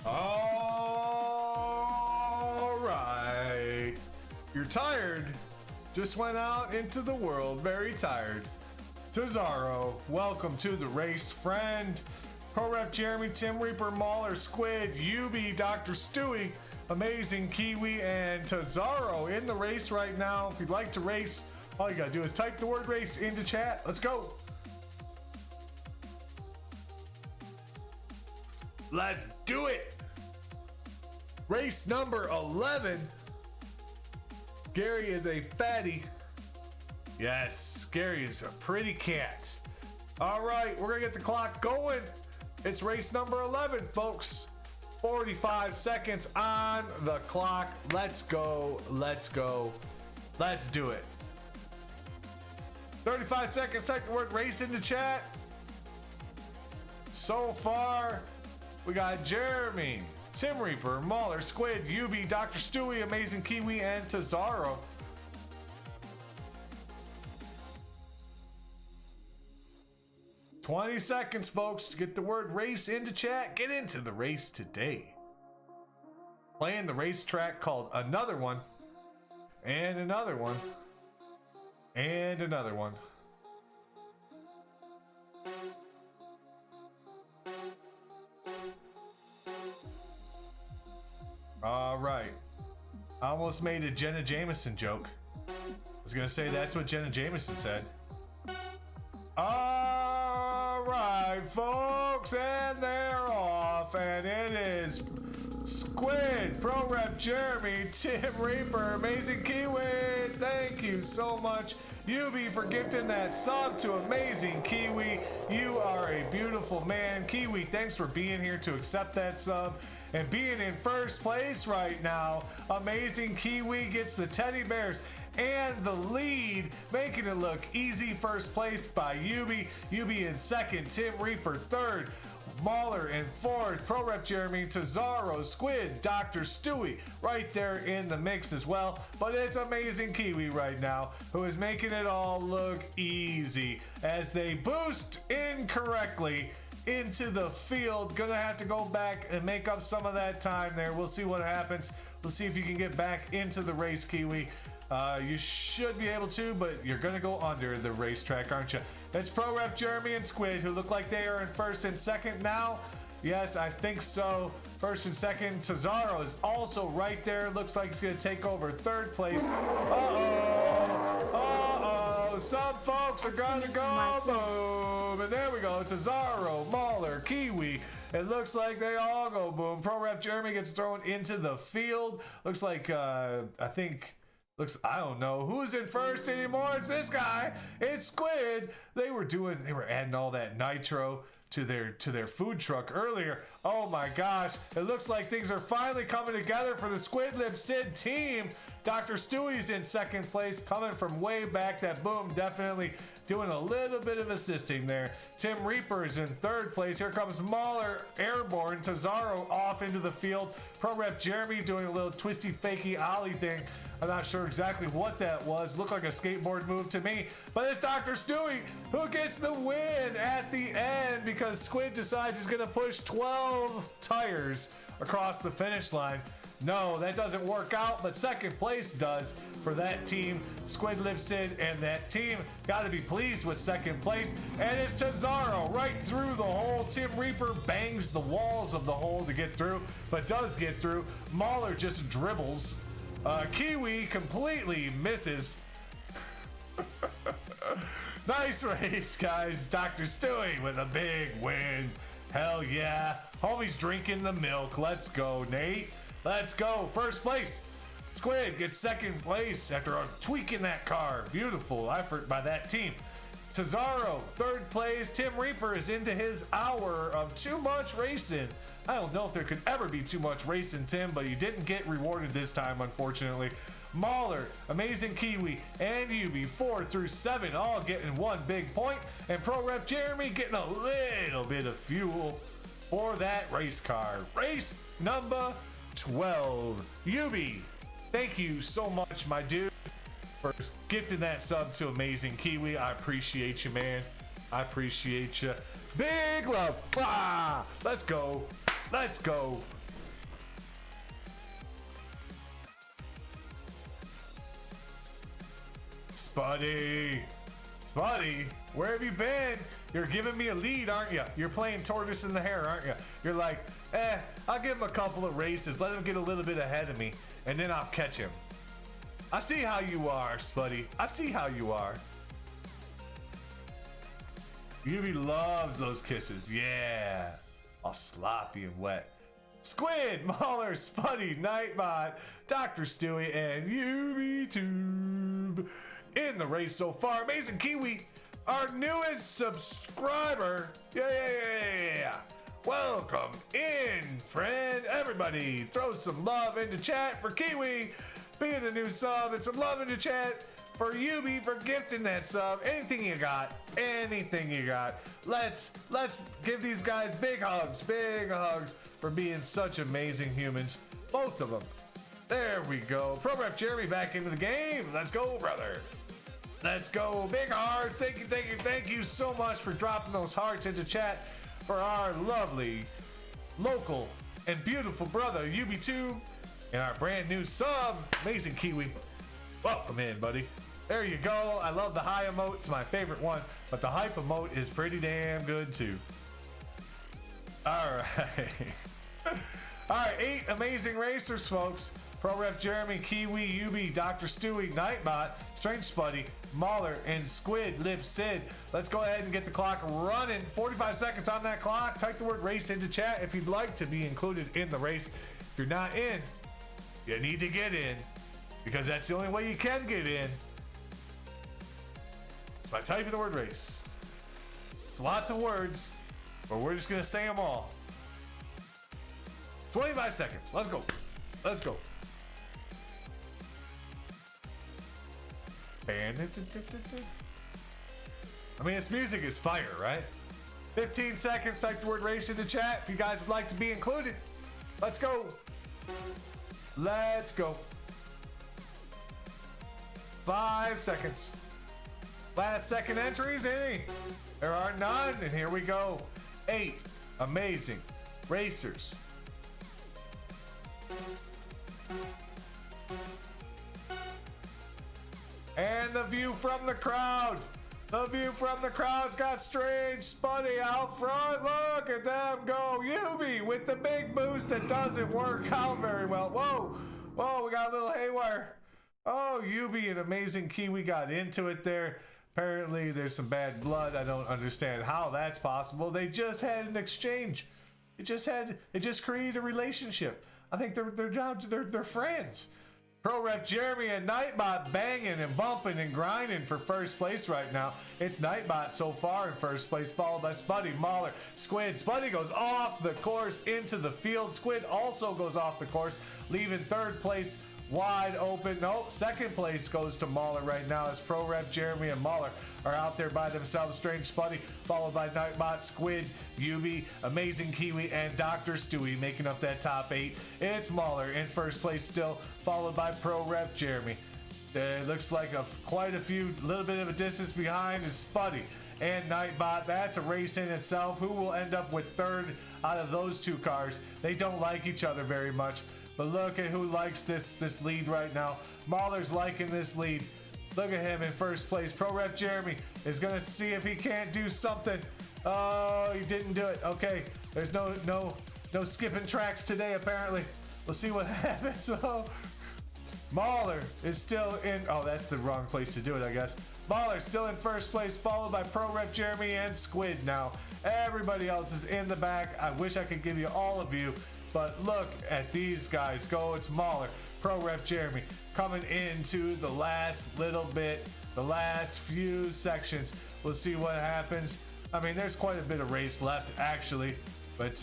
All right. You're tired. Just went out into the world very tired. Tazaro, welcome to the race, friend. Pro Ref Jeremy, Tim Reaper, Mauler, Squid, Yubi, Dr. Stewie, Amazing Kiwi, and Tazaro in the race right now. If you'd like to race, all you gotta do is type the word race into chat. Let's go. Let's do it. Race number 11. Gary is a fatty. Yes, Gary is a pretty cat. All right, we're gonna get the clock going. It's race number 11, folks. 45 seconds on the clock. Let's go. Let's go. Let's do it. 35 seconds. Type the word race into chat. So far, we got Jeremy, Tim Reaper, Mauler, Squid, Yubi, Dr. Stewie, Amazing Kiwi, and Tazaro. "20 seconds, folks, to get the word race into chat. Get into the race today. Playing the racetrack called Another One, and another one, and another one. All right. I almost made a Jenna Jameson joke. I was gonna say that's what Jenna Jameson said. All right, folks, and they're off, and it is Squid, Pro Rep Jeremy, Tim Reaper, Amazing Kiwi. Thank you so much, Yubi, for gifting that sub to Amazing Kiwi. You are a beautiful man. Kiwi, thanks for being here to accept that sub. And being in first place right now, Amazing Kiwi gets the teddy bears and the lead, making it look easy. First place by Yubi. Yubi in second, Tim Reaper third, Mauler in fourth, Pro Rep Jeremy, Tazaro, Squid, Dr. Stewie right there in the mix as well. But it's Amazing Kiwi right now who is making it all look easy as they boost incorrectly into the field. Gonna have to go back and make up some of that time there. We'll see what happens. We'll see if you can get back into the race, Kiwi. You should be able to, but you're gonna go under the racetrack, aren't you? It's Pro Rep Jeremy and Squid who look like they are in first and second now. Yes, I think so. First and second. Tazaro is also right there. Looks like he's gonna take over third place. Some folks are gonna go boom. And there we go. Tazaro, Mauler, Kiwi. It looks like they all go boom. Pro Rep Jeremy gets thrown into the field. Looks like, I think Looks, I don't know who's in first anymore. It's this guy. It's Squid. They were adding all that nitro to their food truck earlier. Oh my gosh. It looks like things are finally coming together for the Squid Lip Sid team. Dr. Stewie's in second place, coming from way back. That boom definitely doing a little bit of assisting there. Tim Reaper's in third place. Here comes Mahler airborne. Tazaro off into the field. Pro Rep Jeremy doing a little twisty fakey ollie thing. I'm not sure exactly what that was. Looked like a skateboard move to me. But it's Dr. Stewie who gets the win at the end because Squid decides he's going to push 12 tires across the finish line. No, that doesn't work out, but second place does for that team. Squid Lip Sid and that team got to be pleased with second place. And it's Tazaro right through the hole. Tim Reaper bangs the walls of the hole to get through, but does get through. Mahler just dribbles. Kiwi completely misses. Nice race, guys. Dr. Stewie with a big win. Hell yeah. Homie's drinking the milk. Let's go, Nate. Let's go. First place. Squid gets second place after tweaking that car. Beautiful effort by that team. Tazaro, third place. Tim Reaper is into his hour of too much racing. I don't know if there could ever be too much racing, Tim, but you didn't get rewarded this time, unfortunately. Mahler, Amazing Kiwi, and Yubi, 4 through 7, all getting one big point. And Pro Rep Jeremy getting a little bit of fuel for that race car. Race number 12. Yubi, thank you so much, my dude, for gifting that sub to Amazing Kiwi. I appreciate you, man. I appreciate you. Big love. Ah, let's go. Let's go. Spuddy. Spuddy, where have you been? You're giving me a lead, aren't you? You're playing tortoise in the hare, aren't you? You're like, I'll give him a couple of races, let him get a little bit ahead of me, and then I'll catch him. I see how you are, Spuddy. I see how you are. Yubi loves those kisses. Yeah. All sloppy and wet. Squid, Mahler, Spuddy, Nightbot, Dr. Stewie, and Yubi Tube in the race so far. Amazing Kiwi, our newest subscriber. Yeah. Welcome in, friend. Everybody, throw some love into chat for Kiwi being a new sub, and some love into chat for Yubi for gifting that sub. Anything you got, anything you got. Let's give these guys big hugs for being such amazing humans, both of them. There we go. Pro Rep Jeremy back into the game. Let's go, brother. Let's go. Big hearts. Thank you so much for dropping those hearts into chat for our lovely, local, and beautiful brother, Yubi2, and our brand new sub, Amazing Kiwi. Welcome in, buddy. There you go. I love the high emote. It's my favorite one, but the hype emote is pretty damn good too. All right. All right, 8 amazing racers, folks. Pro Rep Jeremy, Kiwi, Yubi, Dr. Stewie, Nightbot, Strange Spuddy, Mahler, and Squid Lip Sid. Let's go ahead and get the clock running. 45 seconds on that clock. Type the word race into chat if you'd like to be included in the race. If you're not in, you need to get in, because that's the only way you can get in. It's by typing the word race. It's lots of words, but we're just gonna say them all. 25 seconds. Let's go. Let's go. I mean, this music is fire, right? 15 seconds. Type the word race into chat if you guys would like to be included. Let's go. Let's go. 5 seconds. Last second entries, any? There are none, and here we go. 8 amazing racers. And the view from the crowd. The view from the crowd's got Strange Spuddy out front. Look at them go. Yubi with the big boost that doesn't work out very well. Whoa. Whoa, we got a little haywire. Oh, Yubi and Amazing Kiwi got into it there. Apparently there's some bad blood. I don't understand how that's possible. They just had an exchange. It just created a relationship. I think they're friends. Pro Rep Jeremy and Nightbot banging and bumping and grinding for first place right now. It's Nightbot so far in first place, followed by Spuddy, Mauler, Squid. Spuddy goes off the course into the field. Squid also goes off the course, leaving third place wide open. Nope, second place goes to Mauler right now as Pro Rep Jeremy and Mauler are out there by themselves. Strange Spuddy, followed by Nightbot, Squid, Yubi, Amazing Kiwi, and Dr. Stewie making up that top 8. It's Mauler in first place still, followed by Pro Rep Jeremy. It looks like quite a little bit of a distance behind is Spuddy and Nightbot. That's a race in itself. Who will end up with third out of those two cars? They don't like each other very much. But look at who likes this lead right now. Mauler's liking this lead. Look at him in first place. Pro Rep Jeremy is going to see if he can't do something. Oh, he didn't do it. Okay, there's no skipping tracks today apparently. We'll see what happens. Oh, Mauler is still in. Oh, that's the wrong place to do it, I guess. Mauler's still in first place, followed by Pro Rep Jeremy and Squid now. Everybody else is in the back. I wish I could give you all of you, but look at these guys go. It's Mauler, Pro Rep Jeremy coming into the last little bit, the last few sections. We'll see what happens. I mean, there's quite a bit of race left actually, but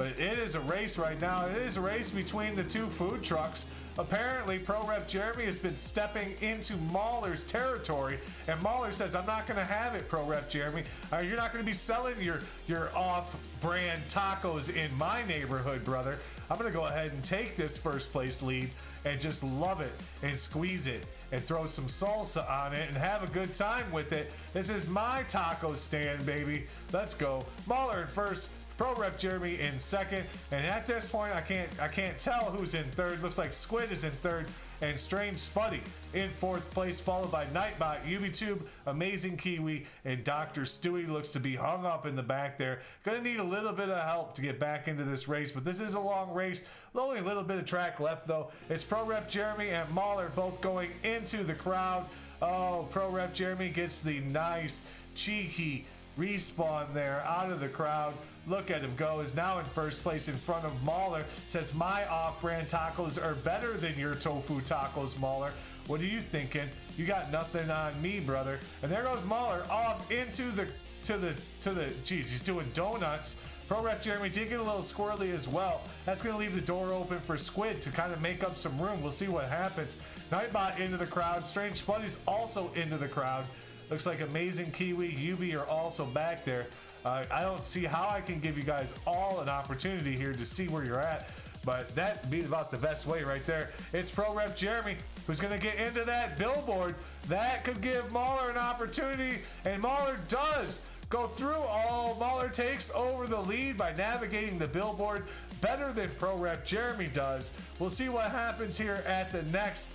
it is a race right now. It is a race between the two food trucks. Apparently, Pro Rep Jeremy has been stepping into Mauler's territory, and Mauler says, "I'm not going to have it, Pro Rep Jeremy. You're not going to be selling your off-brand tacos in my neighborhood, brother. I'm going to go ahead and take this first place lead and just love it and squeeze it and throw some salsa on it and have a good time with it. This is my taco stand, baby. Let's go." Mauler in first, Pro Rep Jeremy in second, and at this point I can't tell who's in third. Looks like Squid is in third and Strange Spuddy in fourth place, followed by Nightbot, UbiTube, Amazing Kiwi, and Dr. Stewie looks to be hung up in the back there. Gonna need a little bit of help to get back into this race, but this is a long race. Only a little bit of track left though. It's Pro Rep Jeremy and Mauler both going into the crowd. Oh, Pro Rep Jeremy gets the nice cheeky respawn there out of the crowd. Look at him go, is now in first place in front of Mauler. Says, "My off-brand tacos are better than your tofu tacos, Mauler. What are you thinking? You got nothing on me, brother." And there goes Mauler off into the geez, he's doing donuts. Pro Rep Jeremy did get a little squirrely as well. That's going to leave the door open for Squid to kind of make up some room. We'll see what happens. Nightbot into the crowd. Strange Spuddy's also into the crowd. Looks like Amazing Kiwi, Yubi are also back there. I don't see how I can give you guys all an opportunity here to see where you're at, but that'd be about the best way right there. It's Pro Rep Jeremy who's going to get into that billboard. That could give Mauler an opportunity, and Mauler does go through. Oh, Mauler takes over the lead by navigating the billboard better than Pro Rep Jeremy does. We'll see what happens here at the next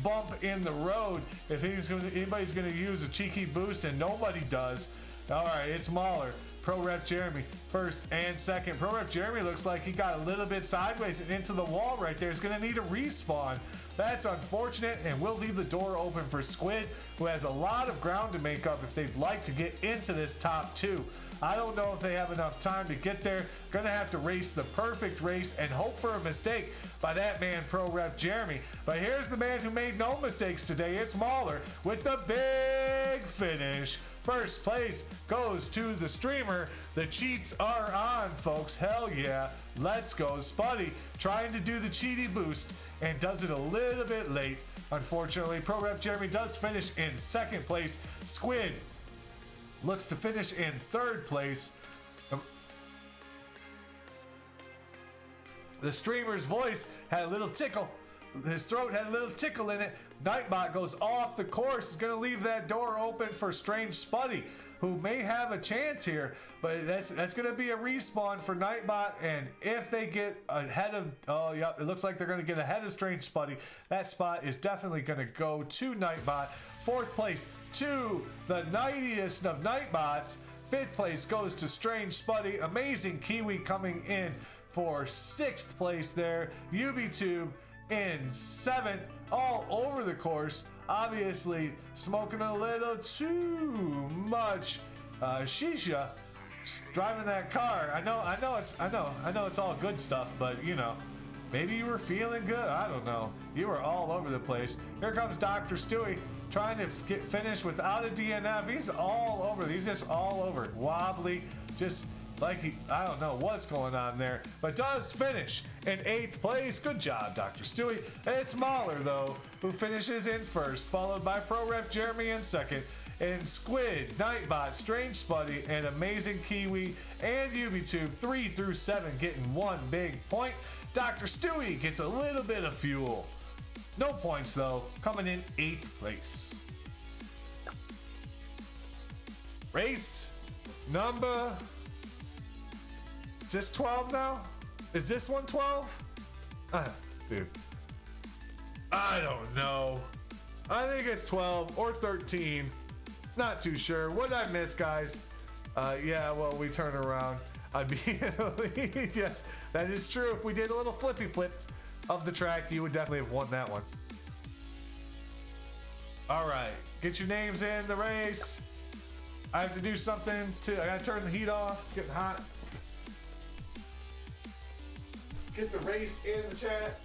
bump in the road. If anybody's going to use a cheeky boost, and nobody does. All right, it's Mauler, Pro Rep Jeremy first and second. Pro Rep Jeremy looks like he got a little bit sideways and into the wall right there. He's going to need a respawn. That's unfortunate, and we'll leave the door open for Squid, who has a lot of ground to make up if they'd like to get into this top 2. I don't know if they have enough time to get there. Gonna have to race the perfect race and hope for a mistake by that man, Pro Rep Jeremy. But here's the man who made no mistakes today. It's Mauler with the big finish. First place goes to the streamer. The cheats are on, folks. Hell yeah. Let's go. Spuddy trying to do the cheaty boost and does it a little bit late. Unfortunately, Pro Rep Jeremy does finish in second place. Squid looks to finish in third place. The streamer's voice had a little tickle. His throat had a little tickle in it. Nightbot goes off the course. Is going to leave that door open for Strange Spuddy, who may have a chance here, but that's going to be a respawn for Nightbot. And if they get ahead of, oh yeah, it looks like they're going to get ahead of Strange Spuddy. That spot is definitely going to go to Nightbot. Fourth place to the nightiest of Nightbots. Fifth place goes to Strange Spuddy. Amazing Kiwi coming in for sixth place there. UbiTube in seventh, all over the course. Obviously smoking a little too much shisha, driving that car. I know it's all good stuff, but you know, Maybe you were feeling good. I don't know. You were all over the place. Here comes Dr. Stewie trying to get finished without a DNF. He's all over. He's just all over. Wobbly. Just like I don't know what's going on there. But does finish in 8th place. Good job, Dr. Stewie. It's Mahler, though, who finishes in 1st, followed by Pro Ref Jeremy in 2nd. And Squid, Nightbot, Strange Spuddy, and Amazing Kiwi, and UbiTube 3 through 7 getting 1 big point. Dr. Stewie gets a little bit of fuel. No points though, coming in 8th place. Race number... Is this 12 now? Is this one 12? Dude. I don't know. I think it's 12 or 13. Not too sure. What did I miss, guys? Yeah, well, we turn around. I'd be in the lead. Yes, that is true. If we did a little flippy flip of the track, you would definitely have won that one. All right, get your names in the race. I have to do something to. I gotta turn the heat off. It's getting hot. Get the race in the chat.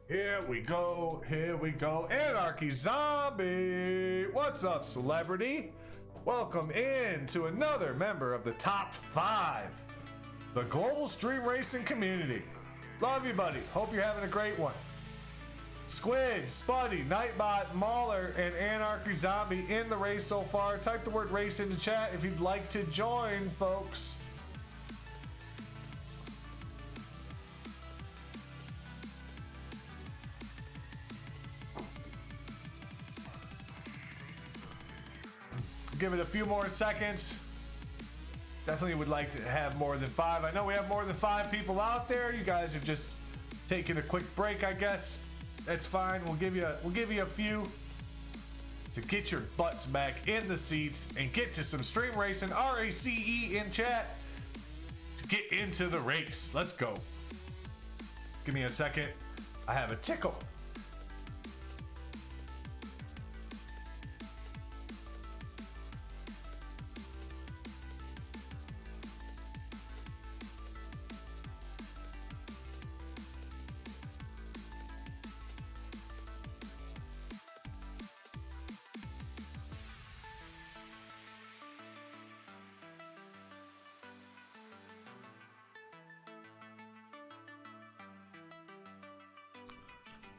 Here we go, here we go. Anarchy Zombie! What's up, celebrity? Welcome in to another member of the top 5, the global stream racing community. Love you, buddy. Hope you're having a great one. Squid, Spuddy, Nightbot, Mauler, and Anarchy Zombie in the race so far. Type the word race into chat if you'd like to join, folks. Give it a few more seconds. Definitely would like to have more than 5. I know we have more than 5 people out there. You guys are just taking a quick break, I guess. That's fine. We'll give you a few to get your butts back in the seats and get to some stream racing. RACE in chat to get into the race. Let's go. Give me a second. I have a tickle.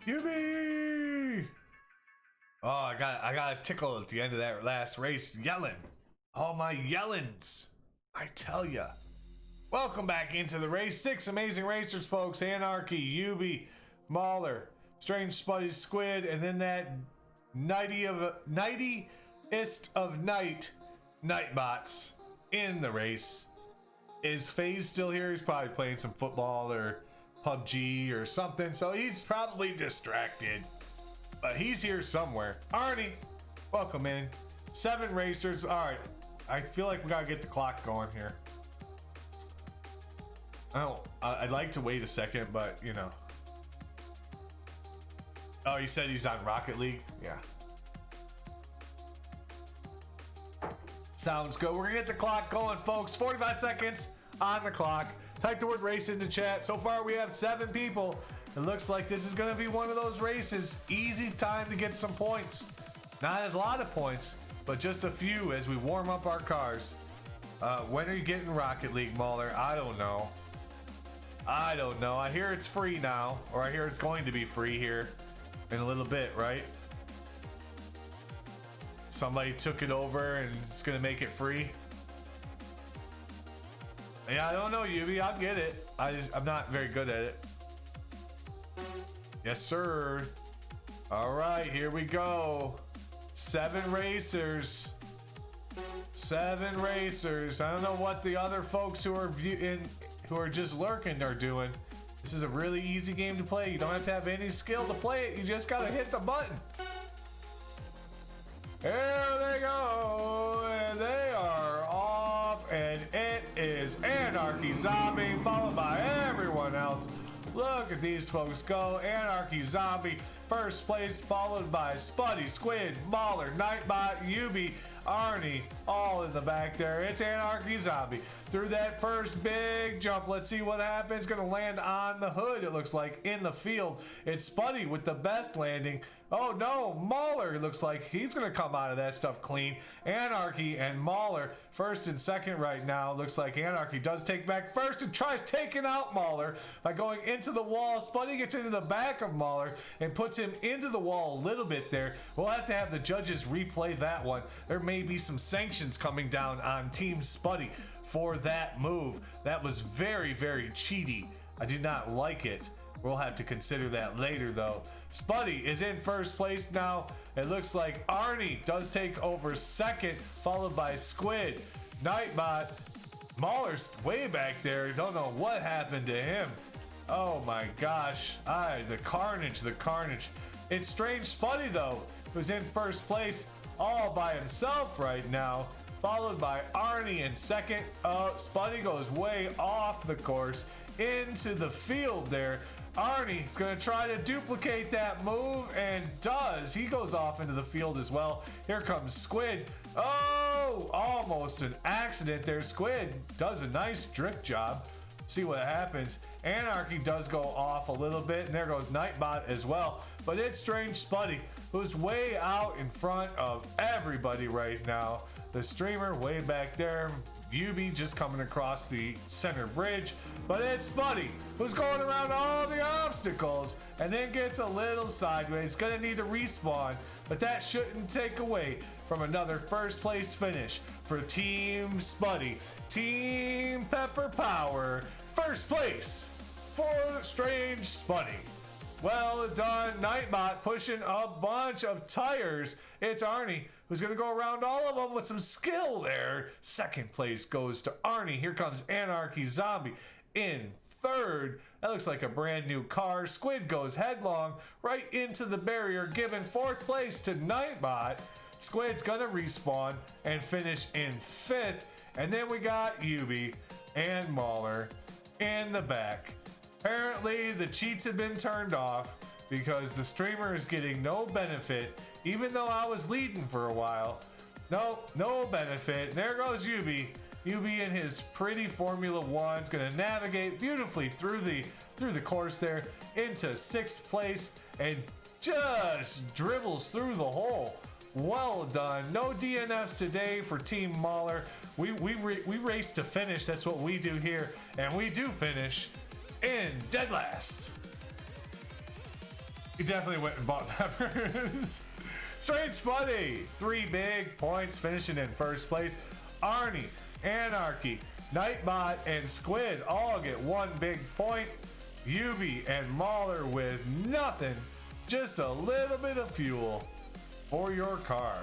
Yubi! Oh, I got a tickle at the end of that last race yelling. All my yellings. I tell ya. Welcome back into the race. 6 amazing racers, folks. Anarchy, Yubi, Mauler, Strange Spuddy, Squid, and then that nightiest of night Nightbots in the race. Is FaZe still here? He's probably playing some football or PUBG or something, so he's probably distracted. But he's here somewhere. Arnie, welcome in. 7 racers. All right, I feel like we gotta get the clock going here. Oh, I'd like to wait a second, but you know. Oh, he said he's on Rocket League. Yeah. Sounds good. We're gonna get the clock going, folks. 45 seconds on the clock. Type the word race into chat. So far we have 7 people. It looks like this is going to be one of those races. Easy time to get some points. Not a lot of points, but just a few as we warm up our cars. When are you getting Rocket League, Mauler? I don't know. I don't know. I hear it's free now, or I hear it's going to be free here in a little bit, right? Somebody took it over and it's going to make it free. Yeah, I don't know, Yubi. I'll get it. I'm not very good at it. Yes, sir. All right, here we go. 7 racers. 7 racers. I don't know what the other folks who are just lurking are doing. This is a really easy game to play. You don't have to have any skill to play it. You just gotta hit the button. There they go, and they are off, and it is Anarchy Zombie, followed by everyone else. Look at these folks go. Anarchy Zombie, first place, followed by Spuddy, Squid, Mauler, Nightbot, Yubi, Arnie, all in the back there. It's Anarchy Zombie. Through that first big jump, let's see what happens. Gonna land on the hood, it looks like, in the field. It's Spuddy with the best landing. Oh no, Mauler looks like he's gonna come out of that stuff clean. Anarchy and Mauler, first and second right now. Looks like Anarchy does take back first and tries taking out Mauler by going into the wall. Spuddy gets into the back of Mauler and puts him into the wall a little bit there. We'll have to have the judges replay that one. There may be some sanctions coming down on Team Spuddy for that move. That was very, very cheaty. I did not like it. We'll have to consider that later though. Spuddy is in first place now. It looks like Arnie does take over second, followed by Squid. Nightbot, Mauler's way back there. Don't know what happened to him. Oh my gosh. The carnage, the carnage. It's Strange Spuddy though, who's in first place all by himself right now, followed by Arnie in second. Spuddy goes way off the course into the field there. Arnie's gonna try to duplicate that move and does. He goes off into the field as well. Here comes Squid. Oh, almost an accident there. Squid does a nice drift job. See what happens. Anarchy does go off a little bit, and there goes Nightbot as well. But it's Strange Spuddy, who's way out in front of everybody right now. The streamer way back there. Yubi just coming across the center bridge, but it's Spuddy who's going around all the obstacles and then gets a little sideways. Gonna need to respawn, but that shouldn't take away from another first place finish for Team Spuddy. Team Pepper Power, first place for Strange Spuddy. Well done, Nightbot pushing a bunch of tires. It's Arnie who's gonna go around all of them with some skill there. Second place goes to Arnie. Here comes Anarchy Zombie in third. That looks like a brand new car. Squid goes headlong right into the barrier, giving fourth place to Nightbot. Squid's gonna respawn and finish in fifth. And then we got Yubi and Mauler in the back. Apparently the cheats have been turned off because the streamer is getting no benefit, even though I was leading for a while. No benefit. There goes Yubi. Yubi in his pretty Formula 1's gonna navigate beautifully through the course there into sixth place and just dribbles through the hole. Well done. No DNFs today for Team Mauler. We race to finish. That's what we do here, and we do finish in dead last. He definitely went and bought peppers. Strange Spuddy, 3 big points, finishing in first place. Arnie, Anarchy, Nightbot, and Squid all get 1 big point. Yubi and Mauler with nothing, just a little bit of fuel for your car.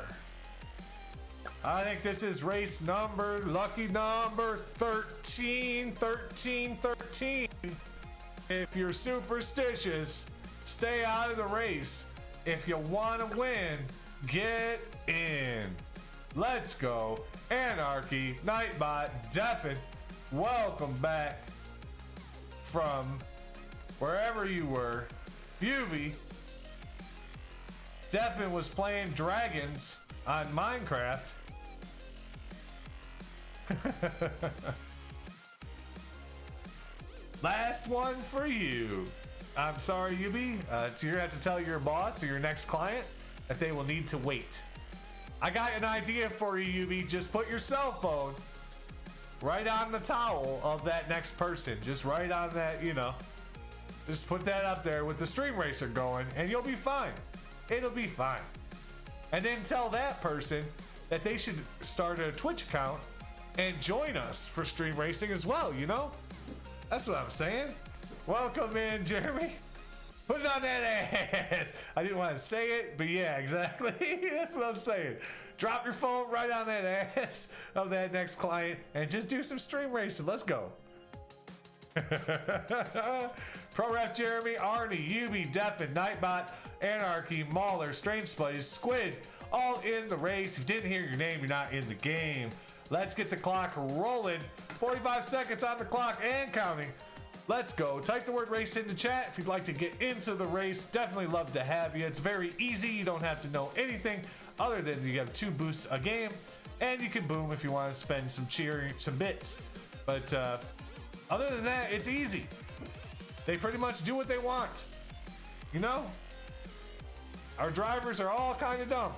I think this is race number, lucky number 13. If you're superstitious, stay out of the race. If you want to win, get in. Let's go. Anarchy, Nightbot, Deafin, welcome back from wherever you were. Yubi, Deafin was playing dragons on Minecraft. Last one for you. I'm sorry, Yubi. You have to tell your boss or your next client that they will need to wait. I got an idea for you, Yubi. Just put your cell phone right on the towel of that next person. Just right on that, just put that up there with the stream racer going, and you'll be fine. It'll be fine. And then tell that person that they should start a Twitch account and join us for stream racing as well, That's what I'm saying. Welcome in, Jeremy. Put it on that ass. I didn't want to say it, but yeah, exactly. That's what I'm saying. Drop your phone right on that ass of that next client and just do some stream racing. Let's go. Pro Ref Jeremy, Arnie, Yubi, Deafin, Nightbot, Anarchy, Mauler, Strange Spuddy, Squid, all in the race. If you didn't hear your name, you're not in the game. Let's get the clock rolling. 45 seconds on the clock and counting. Let's go. Type the word race into chat if you'd like to get into the race. Definitely love to have you. It's very easy. You don't have to know anything other than you have 2 boosts a game, and you can boom if you want to spend some bits. But other than that, it's easy. They pretty much do what they want. You know? Our drivers are all kind of dumb.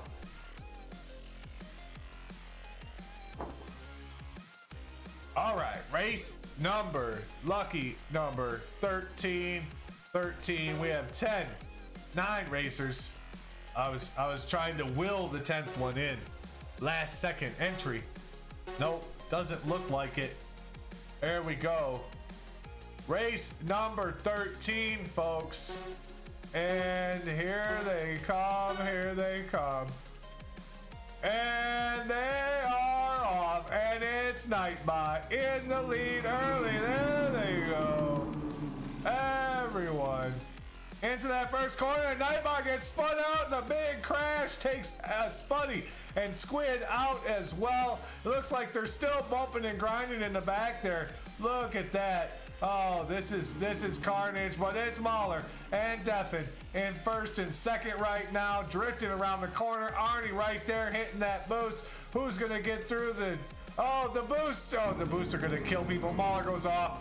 All right, race number, lucky number 13. 13. We have 9 racers. I was trying to will the 10th one in. Last second entry. Nope, doesn't look like it. There we go. Race number 13, folks. And here they come, here they come. And they are off, and it's Nightbot in the lead early. There they go. Everyone into that first corner, and Nightbot gets spun out, and a big crash takes Spuddy and Squid out as well. It looks like they're still bumping and grinding in the back there. Look at that. Oh, this is carnage, but it's Mahler and Deffen in first and second right now, drifting around the corner. Arnie right there hitting that boost. Who's gonna get through the boost? Oh, the boosts are gonna kill people. Mahler goes off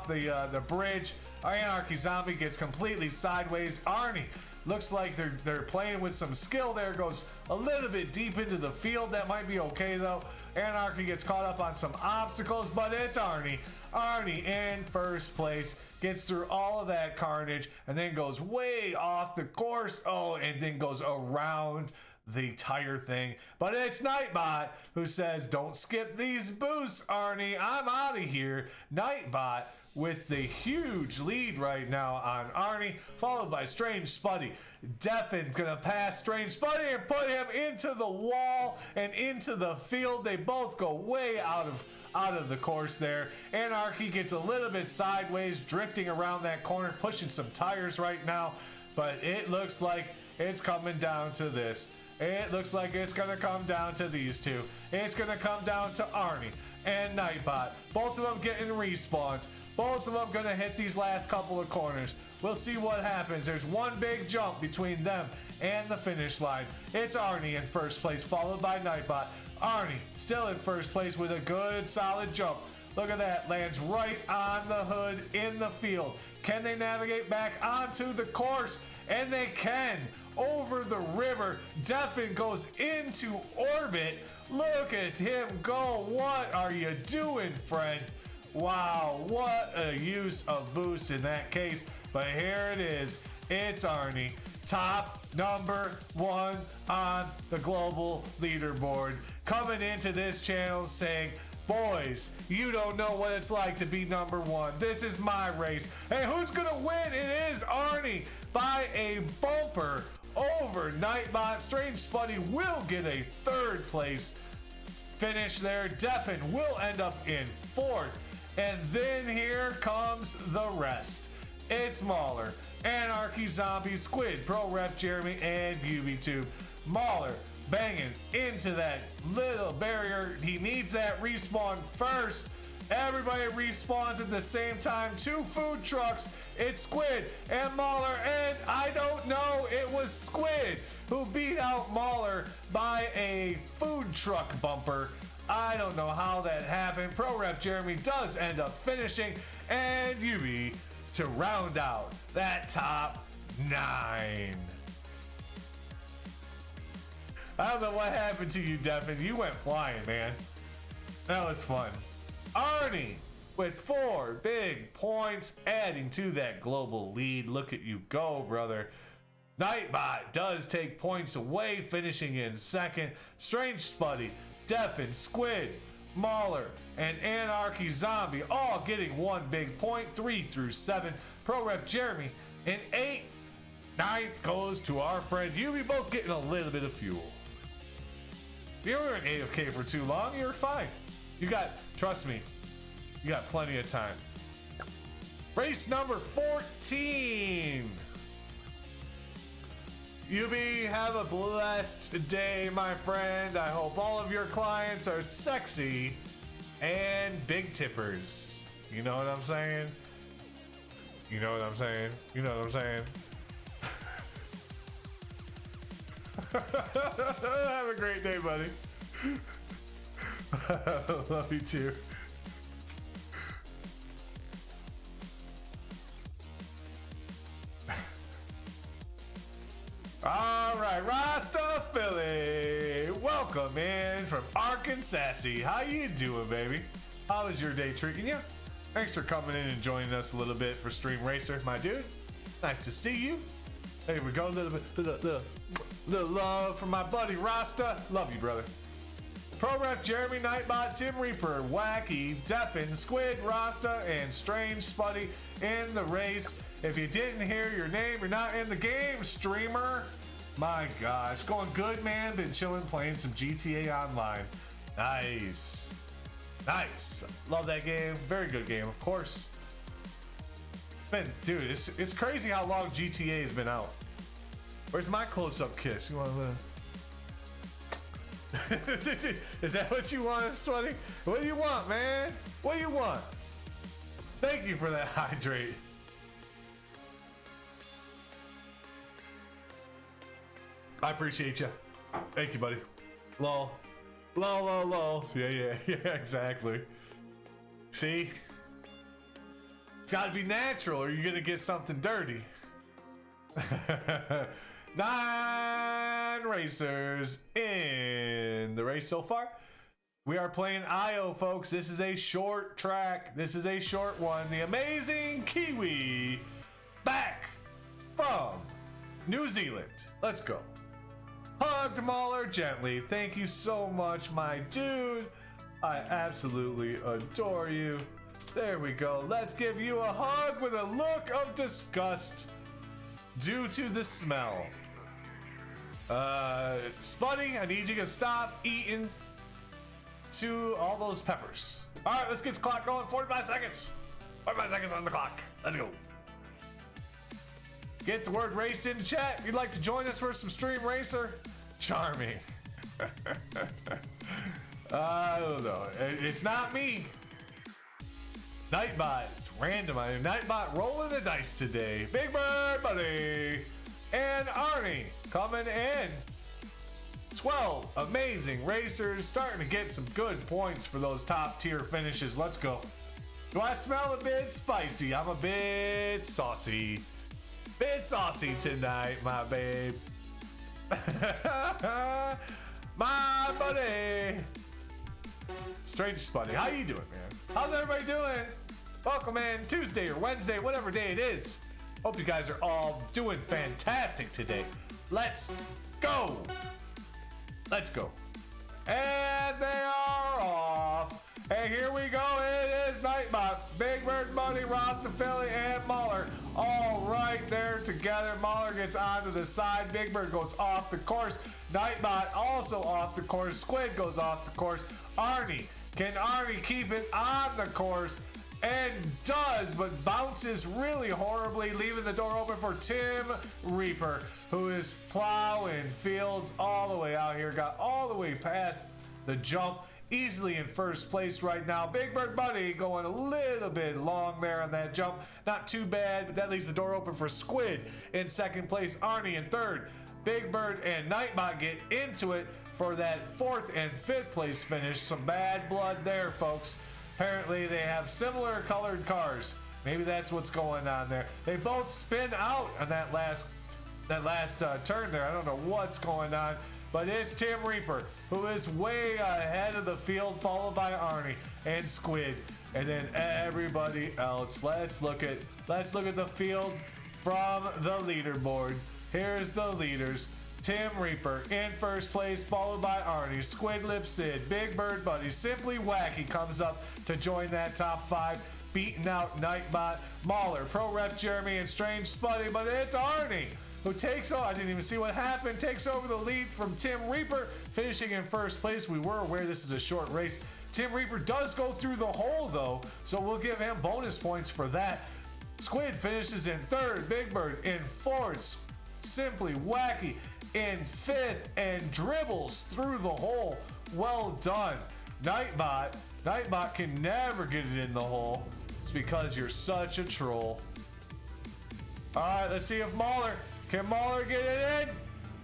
the bridge. Anarchy Zombie gets completely sideways. Arnie looks like they're playing with some skill there. Goes a little bit deep into the field. That might be okay though. Anarchy gets caught up on some obstacles, but it's Arnie. Arnie in first place, gets through all of that carnage, and then goes way off the course. Oh, and then goes around the entire thing. But it's Nightbot who says, don't skip these boosts, Arnie. I'm out of here. Nightbot with the huge lead right now on Arnie, followed by Strange Spuddy. Deffen's gonna pass Strange Spuddy and put him into the wall and into the field. They both go way out of the course there. Anarchy gets a little bit sideways, drifting around that corner, pushing some tires right now. But it looks like it's coming down to this. It looks like it's gonna come down to these two. It's gonna come down to Arnie and Nightbot. Both of them getting respawns. Both of them gonna hit these last couple of corners. We'll see what happens. There's one big jump between them and the finish line. It's Arnie in first place, followed by Nightbot. Arnie still in first place with a good solid jump. Look at that, lands right on the hood in the field. Can they navigate back onto the course? And they can. Over the river, Deffen goes into orbit. Look at him go. What are you doing, friend? Wow, what a use of boost in that case. But here it is. It's Arnie, top number 1 on the global leaderboard, coming into this channel saying, boys, you don't know what it's like to be number 1. This is my race. Hey, who's gonna win? It is Arnie by a bumper over Nightbot. Strange Spuddy will get a 3rd place finish there. Deffen will end up in 4th. And then here comes the rest. It's Mahler, Anarchy Zombie, Squid, Pro Rep Jeremy, and UbiTube. Mahler banging into that little barrier. He needs that respawn first. Everybody respawns at the same time. 2 food trucks. It's Squid and Mahler, and I don't know, it was Squid who beat out Mahler by a food truck bumper. I don't know how that happened. Pro Rep Jeremy does end up finishing, and Ubi to round out that top 9. I don't know what happened to you, Deffen. You went flying, man. That was fun. Arnie with 4 big points, adding to that global lead. Look at you go, brother. Nightbot does take points away, finishing in 2nd. Strange Spuddy, Deffen, Squid, Mahler, and Anarchy Zombie all getting 1 big point, 3 through 7. Pro Rep Jeremy in 8th. 9th goes to our friend Yubi, both getting a little bit of fuel. You weren't AFK for too long, you're fine. Trust me, you got plenty of time. Race number 14. Yubi, have a blessed day, my friend. I hope all of your clients are sexy and big tippers. You know what I'm saying? You know what I'm saying? You know what I'm saying? Have a great day, buddy. Love you too. All right, Rasta Philly, welcome in from Arkansas. How you doing, baby? How is your day treating you? Thanks for coming in and joining us a little bit for Stream Racer, my dude. Nice to see you. There we go, a little love from my buddy Rasta. Love you, brother. Pro Ref Jeremy, Nightbot, Tim Reaper, Wacky, Deafin, Squid, Rasta, and Strange Spuddy in the race. If you didn't hear your name, you're not in the game, streamer. My gosh, going good, man. Been chilling, playing some GTA Online. Nice. Nice. Love that game. Very good game, of course. Dude, it's crazy how long GTA has been out. Where's my close-up kiss? You want to... Is that what you want, Sweaty? What do you want, man? What do you want? Thank you for that hydrate. I appreciate you. Thank you, buddy. Lol. Lol, lol, lol. Yeah, exactly. See? It's gotta be natural or you're gonna get something dirty. 9 racers in the race so far. We are playing IO, folks. This is a short track. This is a short one. The amazing Kiwi back from New Zealand. Let's go. Hugged Mauler gently. Thank you so much, my dude. I absolutely adore you. There we go. Let's give you a hug with a look of disgust due to the smell. Spuddy, I need you to stop eating all those peppers. All right, let's get the clock going. 45 seconds. 45 seconds on the clock. Let's go. Get the word race in the chat if you'd like to join us for some Stream Racer. Charming. I don't know. It's not me. Nightbot. It's random. Nightbot rolling the dice today. Big Bird Buddy and Arnie coming in. 12 amazing racers starting to get some good points for those top tier finishes. Let's go. Do I smell a bit spicy? I'm a bit saucy. Bit saucy tonight, my babe. My buddy. Strange Spuddy, how you doing, man? How's everybody doing? Welcome in Tuesday or Wednesday, whatever day it is. Hope you guys are all doing fantastic today. Let's go. Let's go. And they are off. Hey, here we go. It is Nightbot, Big Bird Buddy, Rasta Philly, and Mauler. All right there together. Mauler gets onto the side. Big Bird goes off the course. Nightbot also off the course. Squid goes off the course. Arnie. Can Arnie keep it on the course? And does, but bounces really horribly, leaving the door open for Tim Reaper, who is plowing fields all the way out here. Got all the way past the jump. Easily in first place right now. Big Bird Buddy going a little bit long there on that jump. Not too bad, but that leaves the door open for Squid in second place. Arnie in third. Big Bird and Nightbot get into it for that fourth and fifth place finish. Some bad blood there, folks. Apparently they have similar colored cars. Maybe that's what's going on there. They both spin out on that last turn there. I don't know what's going on. But it's Tim Reaper, who is way ahead of the field, followed by Arnie and Squid, and then everybody else. Let's look at the field from the leaderboard. Here's the leaders. Tim Reaper in first place, followed by Arnie, Squid Lip Sid, Big Bird Buddy, Simply Wacky comes up to join that top 5, beating out Nightbot, Mauler, Pro Rep Jeremy, and Strange Spuddy, but it's Arnie who takes over. I didn't even see what happened. Takes over the lead from Tim Reaper, finishing in first place. We were aware this is a short race. Tim Reaper does go through the hole though, so we'll give him bonus points for that. Squid finishes in third, Big Bird in fourth, Simply Wacky in 5th and dribbles through the hole. Well done. Nightbot. Nightbot can never get it in the hole. It's because you're such a troll. Alright, let's see if Mauler. Can Mauler get it in?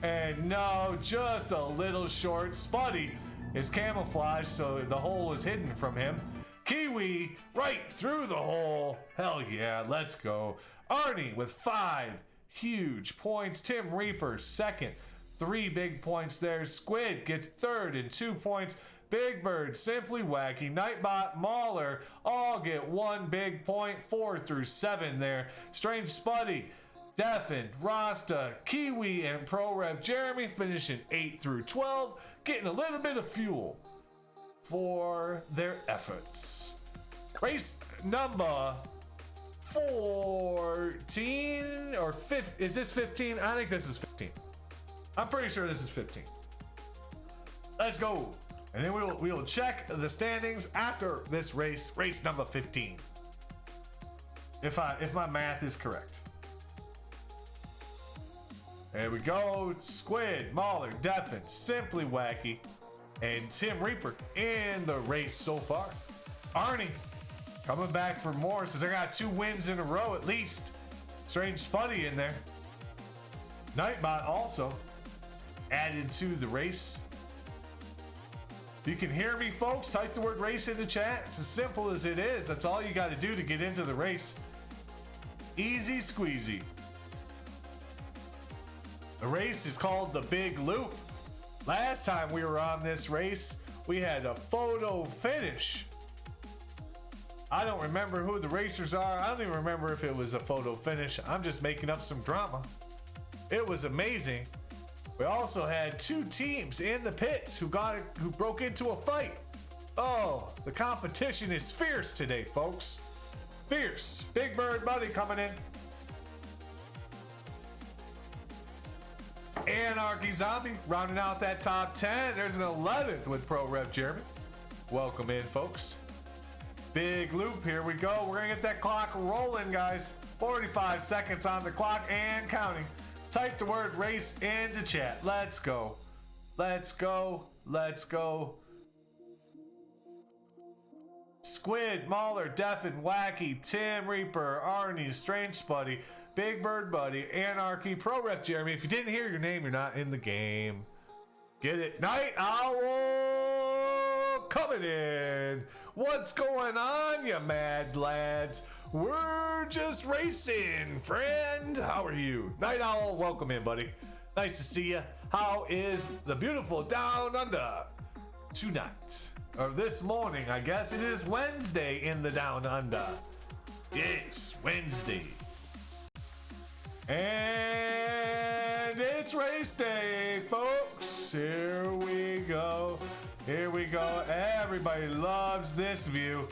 And no, just a little short. Spuddy is camouflaged, so the hole is hidden from him. Kiwi right through the hole. Hell yeah, let's go. Arnie with 5 huge points. Tim Reaper second, 3 big points there. Squid gets third and 2 points. Big Bird, Simply Wacky, Nightbot, Mauler all get 1 big point. 4 through 7 there. Strange Spuddy, Deafin, Rasta, Kiwi, and Pro Rev Jeremy finishing 8 through 12, getting a little bit of fuel for their efforts. Race number 14 or 15. Is this 15? I think this is 15. I'm pretty sure this is 15. Let's go. And then we will check the standings after this race number 15. If my math is correct. There we go. Squid, Mauler, Deafin, Simply Wacky, and Tim Reaper in the race so far. Arnie coming back for more since I got 2 wins in a row at least. Strange Spuddy in there. Nightbot also added to the race. If you can hear me, folks, type the word race in the chat. It's as simple as it is. That's all you got to do to get into the race. Easy squeezy. The race is called the Big Loop. Last time we were on this race, we had a photo finish. I don't remember who the racers are. I don't even remember if it was a photo finish. I'm just making up some drama. It was amazing. We also had 2 teams in the pits who broke into a fight. Oh, the competition is fierce today, folks. Fierce. Big Bird Buddy coming in. Anarchy Zombie rounding out that top 10. There's an 11th with Pro Rev Jeremy. Welcome in, folks. Big loop, here we go. We're gonna get that clock rolling, guys. 45 seconds on the clock and counting. Type the word race into chat. Let's go. Let's go. Let's go. Squid, Mauler, Deafin, Wacky, Tim Reaper, Arnie, Strange Spuddy, Big Bird Buddy, Anarchy, Pro Rep Jeremy. If you didn't hear your name, you're not in the game. Get it? Night Owl coming in. What's going on, you mad lads? We're just racing, friend. How are you? Night Owl, welcome in, buddy. Nice to see you. How is the beautiful Down Under tonight? Or this morning, I guess. It is Wednesday in the Down Under. Yes, Wednesday. And it's race day, folks. Here we go. Here we go. Everybody loves this view.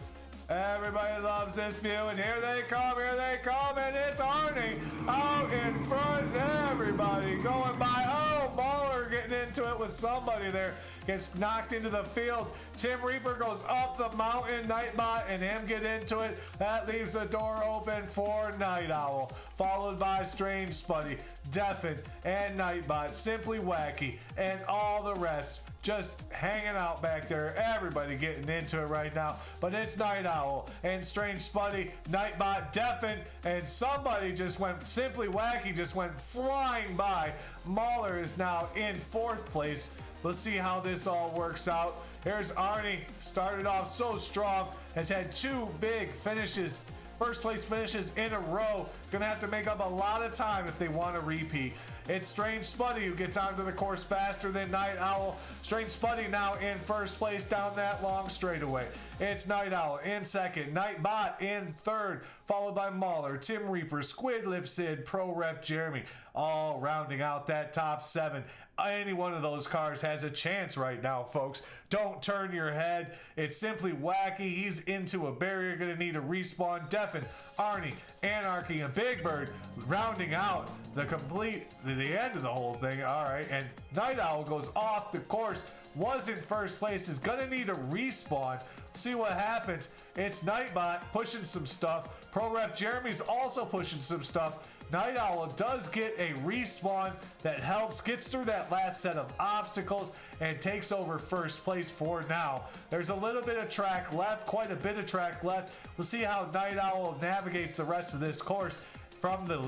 Everybody loves this view, and here they come, and it's Arnie out in front. Everybody going by. Oh, Mauler getting into it with somebody there. Gets knocked into the field. Tim Reaper goes up the mountain. Nightbot and him get into it. That leaves the door open for Night Owl, followed by Strange Spuddy, Deafin, and Nightbot, Simply Wacky, and all the rest. Just hanging out back there. Everybody getting into it right now. But it's Night Owl and Strange Spuddy, Nightbot, Deafin, and somebody just went, Simply Wacky just went flying by. Mauler is now in 4th place. Let's see how this all works out. Here's Arnie, started off so strong, has had 2 big finishes, first place finishes in a row. It's gonna have to make up a lot of time if they want to repeat. It's Strange Spuddy who gets onto the course faster than Night Owl. Strange Spuddy now in 1st place down that long straightaway. It's Night Owl in 2nd, Nightbot in 3rd, followed by Mauler, Tim Reaper, Squid Lip Sid, Pro Rep Jeremy, all rounding out that top 7. Any one of those cars has a chance right now, folks. Don't turn your head. It's Simply Wacky. He's into a barrier. Gonna need a respawn. Deafin, Arnie, Anarchy, and Big Bird rounding out the end of the whole thing. All right, and Night Owl goes off the course. was in first place, is gonna need a respawn. See what happens. It's Nightbot pushing some stuff. Pro Ref Jeremy's also pushing some stuff. Night Owl does get a respawn that helps, gets through that last set of obstacles, and takes over first place for now. There's a little bit of track left, quite a bit of track left. We'll see how Night Owl navigates the rest of this course from the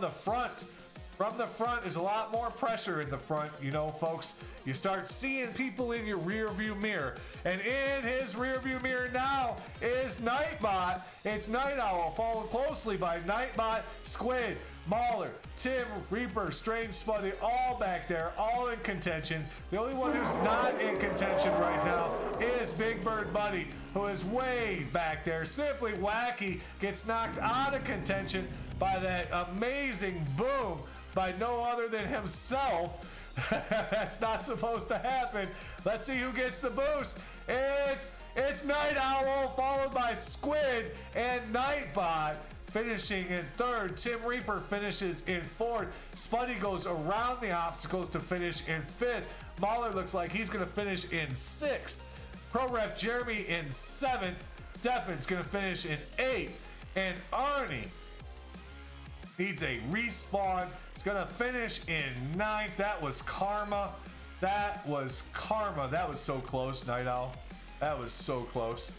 front. From the front, there's a lot more pressure in the front, you know, folks. You start seeing people in your rear view mirror. And in his rear view mirror now is Nightbot. It's Night Owl, followed closely by Nightbot, Squid, Mauler, Tim, Reaper, Strange Spuddy, all back there, all in contention. The only one who's not in contention right now is Big Bird Buddy, who is way back there. Simply Wacky gets knocked out of contention by that amazing boom by no other than himself. That's not supposed to happen. Let's see who gets the boost. It's Night Owl, followed by Squid and Nightbot, finishing in third. Tim Reaper finishes in fourth. Spuddy goes around the obstacles to finish in fifth. Mahler looks like he's going to finish in sixth. Pro Ref Jeremy in seventh. Defin's going to finish in eighth. And Arnie needs a respawn. It's going to finish in ninth. That was karma. That was karma. That was so close, Night Owl. That was so close.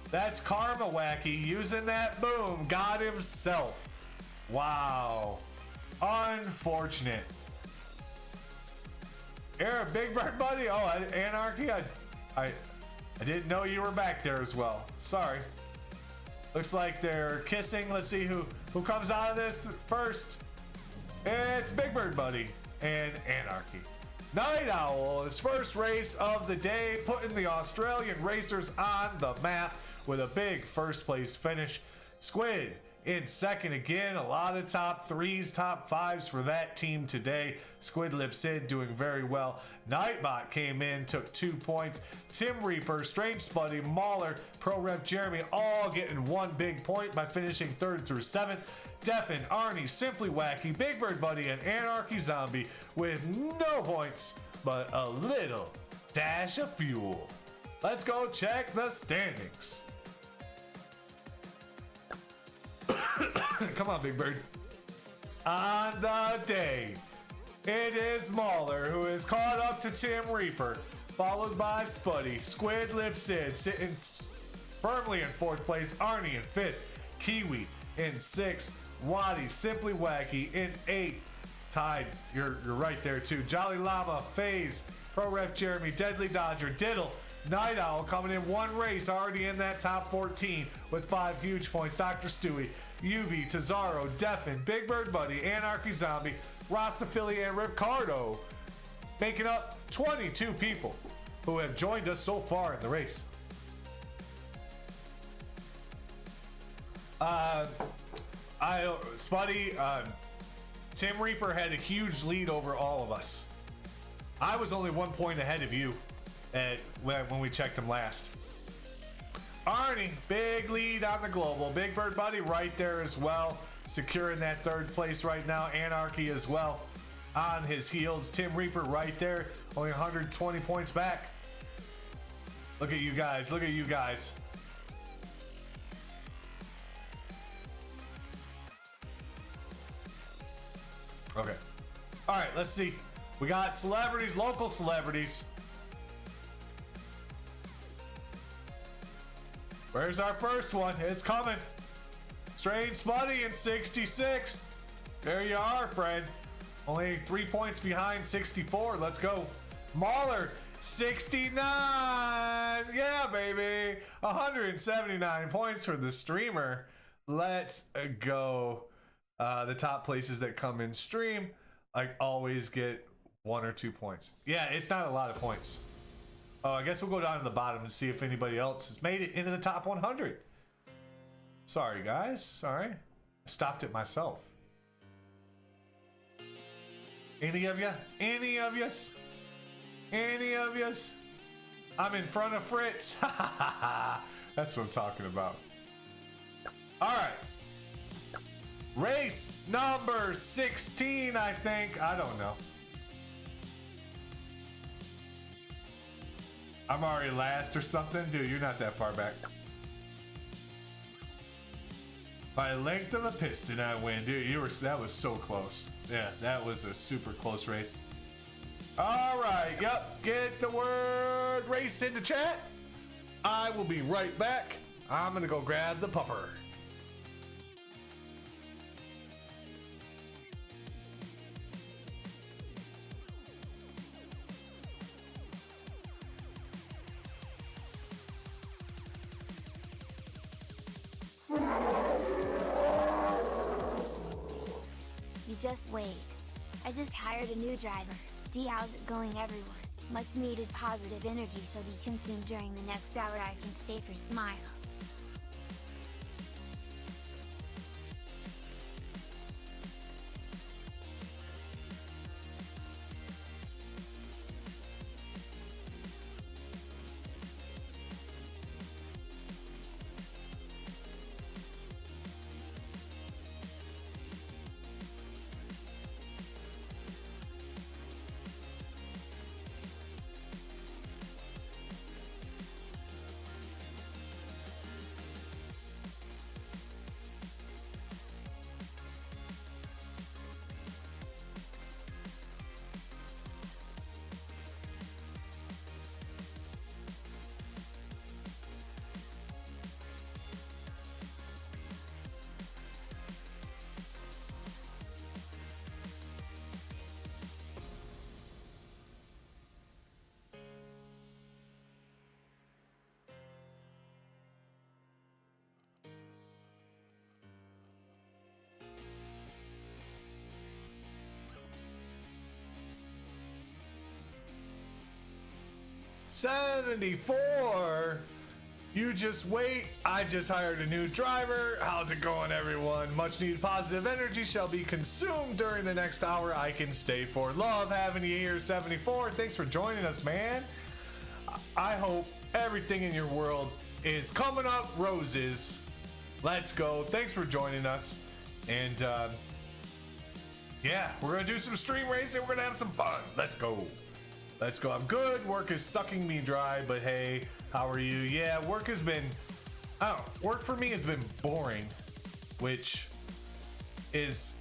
That's karma, Wacky. Using that boom. Got himself. Wow. Unfortunate. Here, Big Bird Buddy. Oh, Anarchy. I didn't know you were back there as well. Sorry. Looks like they're kissing. Let's see who comes out of this first. It's Big Bird Buddy and Anarchy. Night Owl, his first race of the day, putting the Australian racers on the map with a big first place finish. Squid in second again. A lot of top threes, top fives for that team today. Squid Lip Sid doing very well. Nightbot came in, took 2 points. Tim Reaper, Strange Spuddy, Mauler, Pro Ref Jeremy all getting 1 big point by finishing third through seventh. Deafin, Arnie, Simply Wacky, Big Bird Buddy, and Anarchy Zombie with no points, but a little dash of fuel. Let's go check the standings. Come on, Big Bird. On the day, it is Mauler who is caught up to Tim Reaper, followed by Spuddy, Squid Lip Sid sitting firmly in fourth place, Arnie in fifth, Kiwi in sixth, Waddy, Simply Wacky in eighth, tied. You're right there too. Jolly Llama, FaZe, Pro Ref Jeremy, Deadly Dodger, Diddle, Night Owl coming in one race, already in that top 14 with 5 huge points. Dr. Stewie, Yubi, Tazaro, Deafin, Big Bird Buddy, Anarchy Zombie, Rastafili, and Ricardo, making up 22 people who have joined us so far in the race. Spuddy, Tim Reaper had a huge lead over all of us. I was only 1 point ahead of you when we checked him last. Arnie, big lead on the global. Big Bird Buddy right there as well, securing that third place right now. Anarchy as well on his heels. Tim Reaper right there, only 120 points back. Look at you guys. Look at you guys. Okay. All right, let's see. We got celebrities, local celebrities. Where's our first one? It's coming. Strange Spuddy in 66. There you are, friend. Only 3 points behind 64. Let's go. Mauler, 69. Yeah, baby. 179 points for the streamer. Let's go. The top places that come in stream, like, always get 1 or 2 points. Yeah, it's not a lot of points. Oh, I guess we'll go down to the bottom and see if anybody else has made it into the top 100. Sorry, guys. Sorry. I stopped it myself. Any of you? Any of yous? Any of yous? I'm in front of Fritz. That's what I'm talking about. All right. Race number 16, I think. I don't know. I'm already last or something? Dude, you're not that far back. By length of a piston, I win. Dude, that was so close. Yeah, that was a super close race. All right, yep, get the word race into chat. I will be right back. I'm gonna go grab the pupper. You just wait. I just hired a new driver. D, how's it going, everyone? Much needed positive energy shall be consumed during the next hour. I can stay for Smile. $74. You just wait. I just hired a new driver. How's it going, everyone? Much needed positive energy shall be consumed during the next hour. I can stay for love. Having you here, 74. Thanks for joining us, man. I hope everything in your world is coming up roses. Let's go. Thanks for joining us. And yeah, we're gonna do some stream racing. We're gonna have some fun. Let's go. Let's go. I'm good. Work is sucking me dry, but hey, how are you? Yeah, work has been, I don't know, work for me has been boring, which is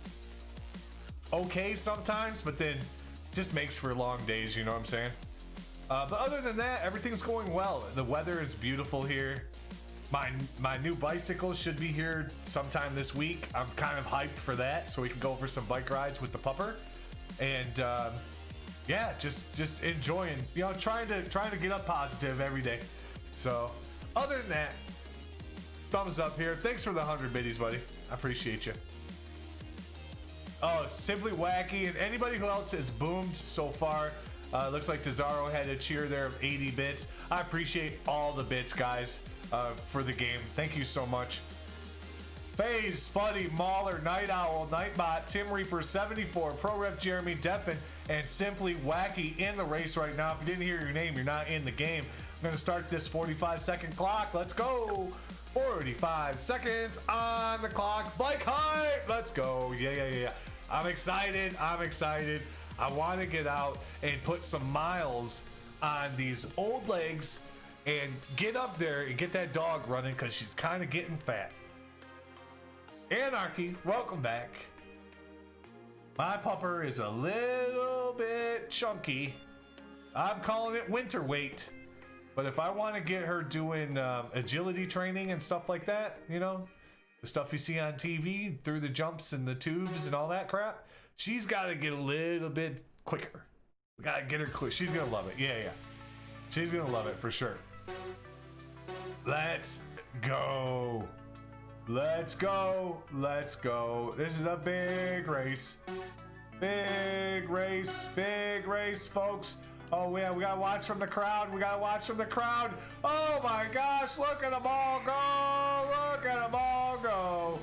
okay sometimes, but then just makes for long days, you know what I'm saying? But other than that, everything's going well. The weather is beautiful here. My new bicycle should be here sometime this week. I'm kind of hyped for that, so we can go for some bike rides with the pupper. And yeah, just enjoying, you know, trying to get up positive every day. So other than that, thumbs up here. Thanks for the 100 biddies, buddy. I appreciate you. Oh, Simply Wacky and anybody who else has boomed so far. Looks like Tazaro had a cheer there of 80 bits. I appreciate all the bits, guys, for the game. Thank you so much. FaZe, Spuddy, Mauler, Night Owl, Nightbot, Tim Reaper, 74, Pro Rep Jeremy, Deffen, and Simply Wacky in the race right now. If you didn't hear your name, you're not in the game. I'm going to start this 45-second clock. Let's go. 45 seconds on the clock. Bike height. Let's go. Yeah. I'm excited. I want to get out and put some miles on these old legs and get up there and get that dog running because she's kind of getting fat. Anarchy, welcome back. My pupper is a little bit chunky. I'm calling it winter weight. But if I want to get her doing agility training and stuff like that, you know, the stuff you see on TV through the jumps and the tubes and all that crap, she's got to get a little bit quicker. We got to get her quick. She's going to love it. Yeah. She's going to love it for sure. Let's go. Let's go. This is a big race. Big race, folks. Oh, yeah, we got to watch from the crowd. Oh, my gosh. Look at them all go.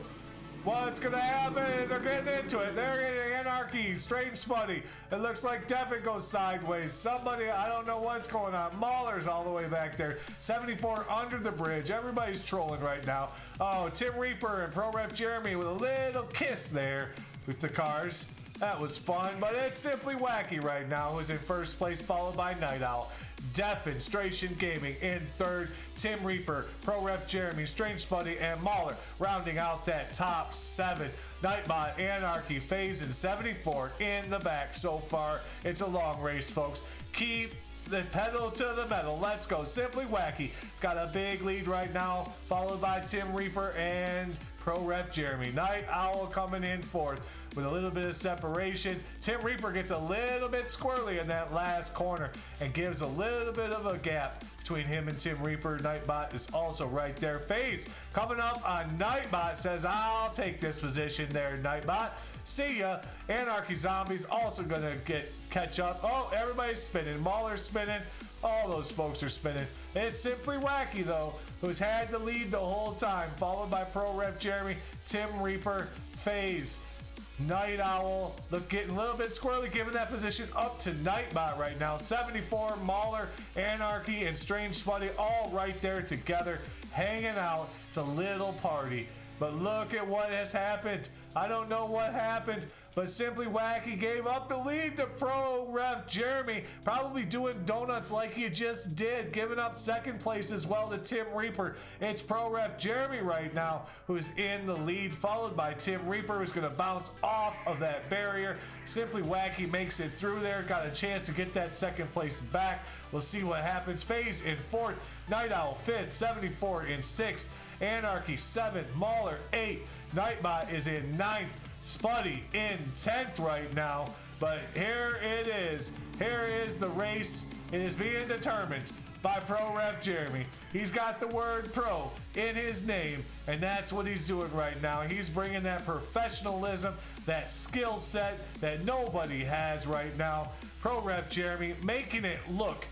What's going to happen? They're getting into it. They're getting Anarchy. Strange Spuddy. It looks like Deffen goes sideways. Somebody, I don't know what's going on. Mauler's all the way back there. 74 under the bridge. Everybody's trolling right now. Oh, Tim Reaper and Pro Rep Jeremy with a little kiss there with the cars. That was fun, but it's Simply Wacky right now, who's in first place, followed by Night Owl. Defenstration Gaming in third, Tim Reaper, Pro Ref Jeremy, Strange Buddy, and Mauler rounding out that top 7. Nightbot, Anarchy, FaZe, and 74 in the back so far. It's a long race, folks. Keep the pedal to the metal. Let's go. Simply Wacky. It's got a big lead right now, followed by Tim Reaper and Pro Ref Jeremy. Night Owl coming in fourth with a little bit of separation. Tim Reaper gets a little bit squirrely in that last corner and gives a little bit of a gap between him and Tim Reaper. Nightbot is also right there. FaZe coming up on Nightbot says, I'll take this position there, Nightbot. See ya. Anarchy Zombies also gonna catch up. Oh, everybody's spinning. Mauler's spinning. All those folks are spinning. It's Simply Wacky, though, who's had the lead the whole time, followed by Pro Ref Jeremy, Tim Reaper, FaZe, Night Owl. Look, getting a little bit squirrely, giving that position up to Nightbot right now. 74, Mauler, Anarchy, and Strange Buddy all right there together, hanging out. It's a little party. But look at what has happened. I don't know what happened, but Simply Wacky gave up the lead to Pro Ref Jeremy, probably doing donuts like he just did, giving up second place as well to Tim Reaper. It's Pro Ref Jeremy right now who's in the lead, followed by Tim Reaper, who's going to bounce off of that barrier. Simply Wacky makes it through there, got a chance to get that second place back. We'll see what happens. FaZe in fourth, Night Owl fifth, 74 in sixth, Anarchy 7th, Mauler 8th, Nightbot is in 9th, Spuddy in 10th right now. But here it is. Here is the race. It is being determined by Pro Ref Jeremy. He's got the word pro in his name, and that's what he's doing right now. He's bringing that professionalism, that skill set that nobody has right now. Pro Ref Jeremy making it look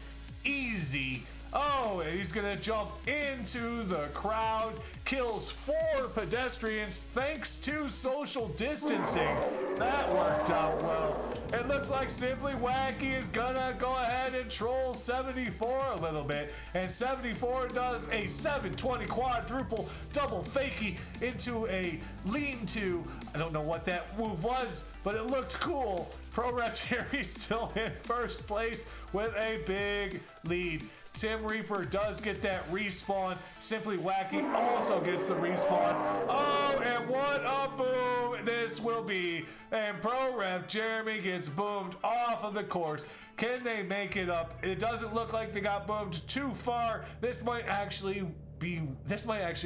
easy. Oh, and he's gonna jump into the crowd, kills 4 pedestrians thanks to social distancing. That worked out well. It looks like Simply Wacky is gonna go ahead and troll 74 a little bit, and 74 does a 720 quadruple double fakie into a lean-to. I don't know what that move was, but it looked cool. Pro Ref Jerry still in first place with a big lead. Tim Reaper does get that respawn. Simply Wacky also gets the respawn. Oh, and what a boom this will be. And Pro Ref Jeremy gets boomed off of the course. Can they make it up? It doesn't look like they got boomed too far. This might actually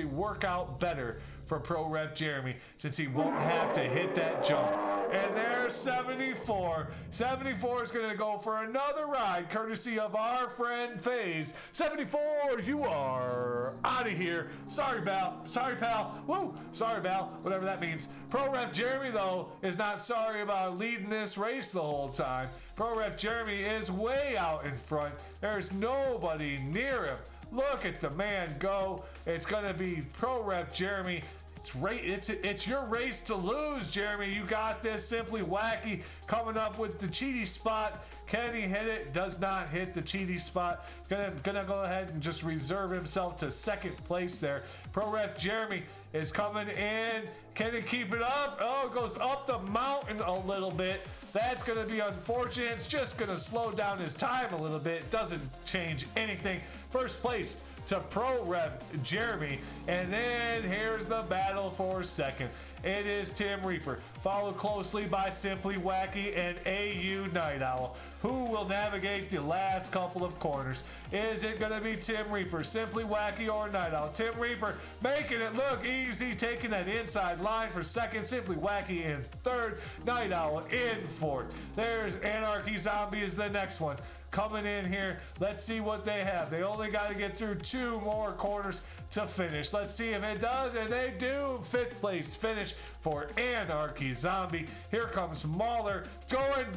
work out better for Pro Ref Jeremy, since he won't have to hit that jump. And there's 74. 74 is going to go for another ride, courtesy of our friend FaZe. 74, you are out of here. Sorry, pal. Sorry, pal. Woo. Sorry, pal. Whatever that means. Pro Ref Jeremy, though, is not sorry about leading this race the whole time. Pro Ref Jeremy is way out in front. There's nobody near him. Look at the man go. It's going to be Pro Ref Jeremy. It's your race to lose, Jeremy. You got this. Simply Wacky coming up with the cheaty spot. Can he hit it? Does not hit the cheaty spot. Gonna go ahead and just reserve himself to second place there. Pro Ref Jeremy is coming in. Can he keep it up? Oh, it goes up the mountain a little bit. That's going to be unfortunate. It's just going to slow down his time a little bit. Doesn't change anything. First place to Pro Ref Jeremy. And then here's the battle for second. It is Tim Reaper, followed closely by Simply Wacky and AU Night Owl. Who will navigate the last couple of corners? Is it going to be Tim Reaper, Simply Wacky, or Night Owl? Tim Reaper making it look easy, taking that inside line for second. Simply Wacky in third. Night Owl in fourth. There's Anarchy Zombie is the next one. Coming in here, let's see what they have. They only got to get through 2 more corners to finish. Let's see if it does, and they do. 5th place finish for Anarchy Zombie. Here comes Mauler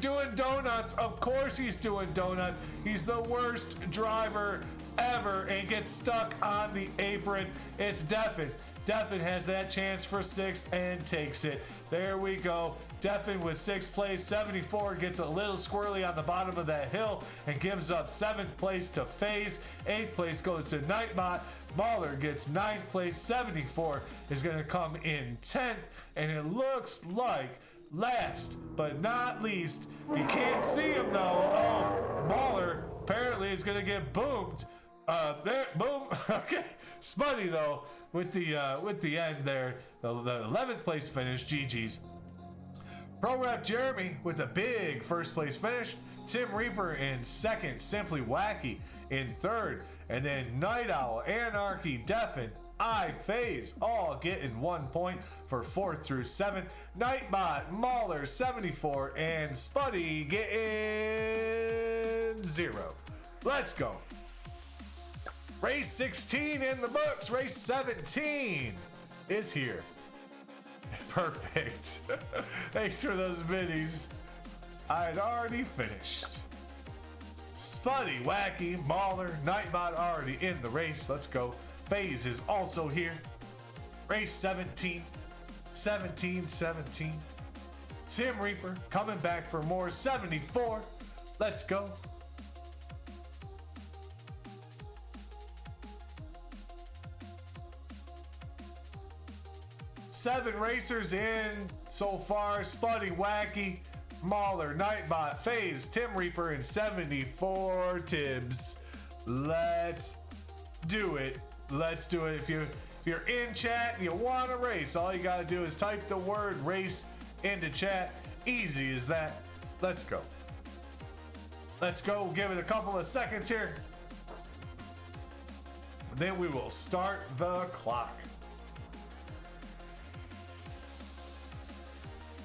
doing donuts. Of course he's doing donuts. He's the worst driver ever and gets stuck on the apron. It's Defin. Defin has that chance for 6th and takes it. There we go. Defin with 6th place. 74 gets a little squirrely on the bottom of that hill and gives up 7th place to FaZe. 8th place goes to Nightbot. Mauler gets 9th place. 74 is going to come in 10th. And it looks like last but not least, you can't see him though. Oh, Mahler apparently is gonna get boomed. There, boom. Okay, Spuddy though with the end there, the 11th place finish. GG's. Pro Rep Jeremy with a big first place finish. Tim Reaper in second. Simply Wacky in third, and then Night Owl, Anarchy, Deafin, FaZe all getting 1 point for 4th through 7th. Nightbot, Mauler 74, and Spuddy getting 0. Let's go. Race 16 in the books. Race 17 is here. Perfect. Thanks for those minis. I had already finished. Spuddy, Wacky, Mauler, Nightbot already in the race. Let's go. FaZe is also here. Race 17. 17. Tim Reaper coming back for more. 74. Let's go. Seven racers in so far. Spuddy, Wacky, Mauler, Nightbot, FaZe, Tim Reaper, and 74 Tibbs. Let's do it. Let's do it. If you're in chat and you want to race, all you got to do is type the word race into chat. Easy as that. Let's go. Let's go. We'll give it a couple of seconds here. Then we will start the clock.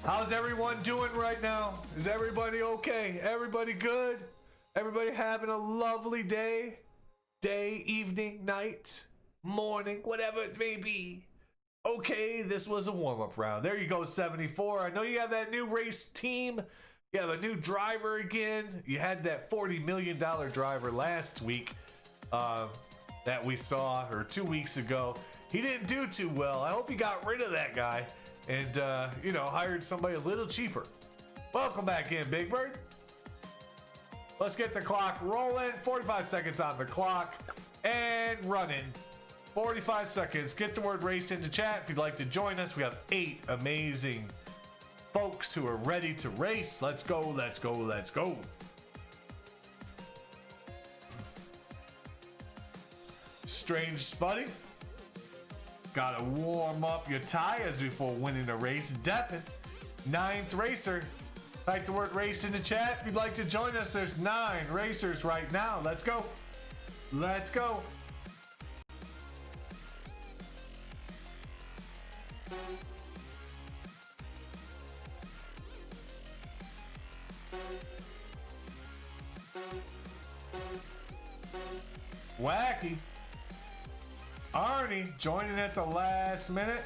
How's everyone doing right now? Is everybody okay? Everybody good? Everybody having a lovely day? Day, evening, night, morning, whatever it may be. Okay, this was a warm-up round. There you go, 74. I know you have that new race team. You have a new driver again. You had that $40 million driver last week that we saw, or 2 weeks ago. He didn't do too well. I hope you got rid of that guy and, hired somebody a little cheaper. Welcome back in, Big Bird. Let's get the clock rolling. 45 seconds on the clock and running. 45 seconds. Get the word race into chat if you'd like to join us. We have 8 amazing folks who are ready to race. Let's go, let's go, let's go. Strange Spuddy. Gotta warm up your tires before winning a race. Deafin, 9th racer. Type the word race in the chat if you'd like to join us. There's 9 racers right now. Let's go. Let's go. Wacky. Arnie joining at the last minute.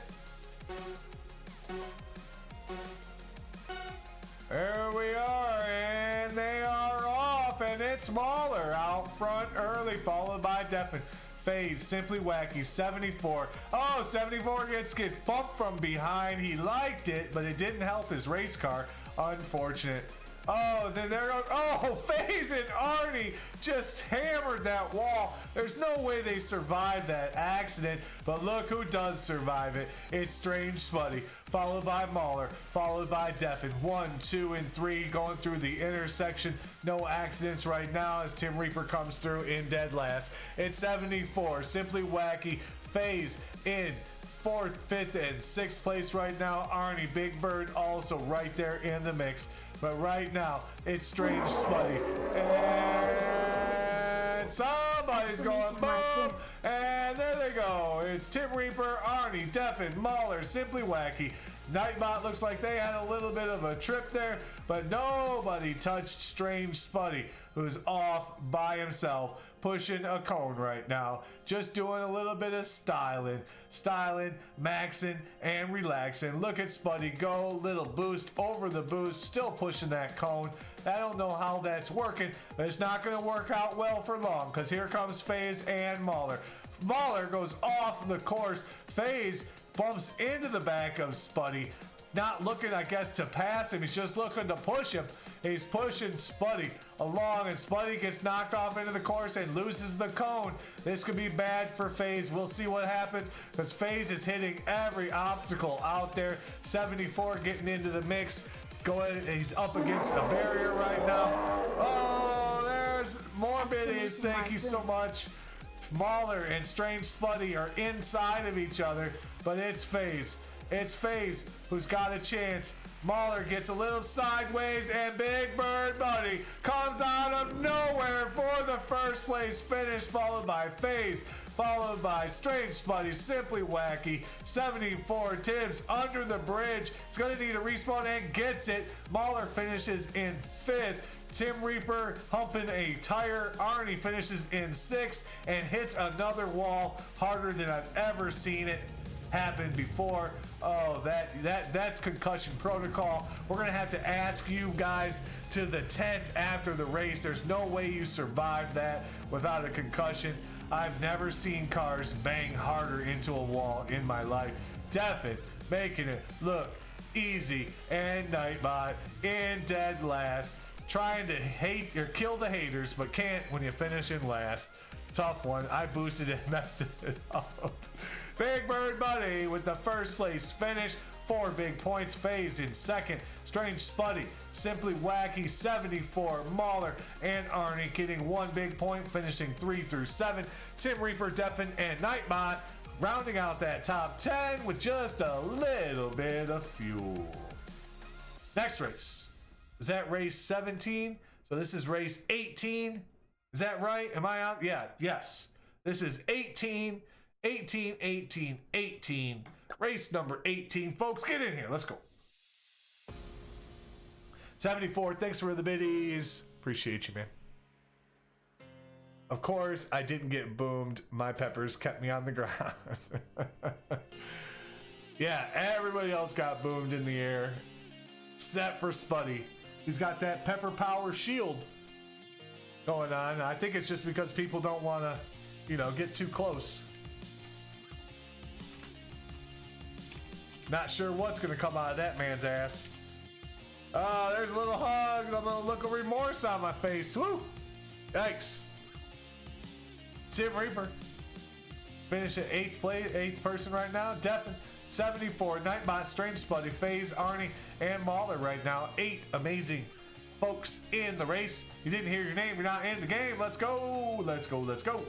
There we are, and they are off, and it's Mauler out front early, followed by Deafin. FaZe, Simply Wacky, 74. Oh, 74 gets bumped from behind. He liked it, but it didn't help his race car. Unfortunate. Oh, then there goes. Oh, FaZe and Arnie just hammered that wall. There's no way they survived that accident, but look who does survive it. It's Strange Spuddy, followed by Mauler, followed by Deafin. 1, 2, and 3 going through the intersection. No accidents right now as Tim Reaper comes through in dead last. It's 74. Simply Wacky, FaZe in 4th, 5th, and 6th place right now. Arnie, Big Bird also right there in the mix. But right now, it's Strange Spuddy. And somebody's going boom. And there they go. It's Tim Reaper, Arnie, Deafin, Mauler, Simply Wacky. Nightbot looks like they had a little bit of a trip there, but nobody touched Strange Spuddy, who's off by himself, pushing a cone right now. Just doing a little bit of styling, maxing, and relaxing. Look at Spuddy go, little boost over the boost, still pushing that cone. I don't know how that's working, but it's not going to work out well for long, because here comes FaZe and Mauler. Mauler goes off the course. FaZe bumps into the back of Spuddy. Not looking, I guess, to pass him. He's just looking to push him. He's pushing Spuddy along, and Spuddy gets knocked off into the course and loses the cone. This could be bad for FaZe. We'll see what happens, because FaZe is hitting every obstacle out there. 74 getting into the mix. He's up against a barrier right now. Oh, there's more biddies. Thank you so much. Mauler and Strange Spuddy are inside of each other, but it's FaZe. It's FaZe who's got a chance. Mauler gets a little sideways, and Big Bird Buddy comes out of nowhere for the first place finish, followed by FaZe, followed by Strange Spuddy, Simply Wacky, 74 Tibbs under the bridge. It's going to need a respawn and gets it. Mauler finishes in 5th. Tim Reaper humping a tire. Arnie finishes in 6th and hits another wall harder than I've ever seen it happen before. Oh, that's concussion protocol. We're gonna have to ask you guys to the tent after the race. There's no way you survived that without a concussion. I've never seen cars bang harder into a wall in my life. Deafin making it look easy, and Nightbot in dead last, trying to hate or kill the haters, but can't when you finish in last. Tough one. I boosted it, messed it up. Big Bird Buddy with the first place finish, 4 big points. FaZe in 2nd. Strange Spuddy, Simply Wacky, 74. Mauler and Arnie getting 1 big point, finishing 3 through 7. Tim Reaper, Deafin, and Nightbot rounding out that top 10 with just a little bit of fuel. Next race. Is that race 17? So this is race 18. Is that right? Am I out? Yeah, yes. This is 18. Race number 18. Folks, get in here. Let's go. 74, thanks for the biddies. Appreciate you, man. Of course, I didn't get boomed. My peppers kept me on the ground. Yeah, everybody else got boomed in the air, except for Spuddy. He's got that pepper power shield going on. I think it's just because people don't want to, get too close. Not sure what's going to come out of that man's ass. Oh, there's a little hug. I'm going to look of remorse on my face. Woo! Yikes. Tim Reaper. Finish at 8th person right now. Deafin, 74. Nightbot, Strange Spuddy, FaZe, Arnie, and Mauler right now. 8 amazing folks in the race. You didn't hear your name. You're not in the game. Let's go. Let's go. Let's go.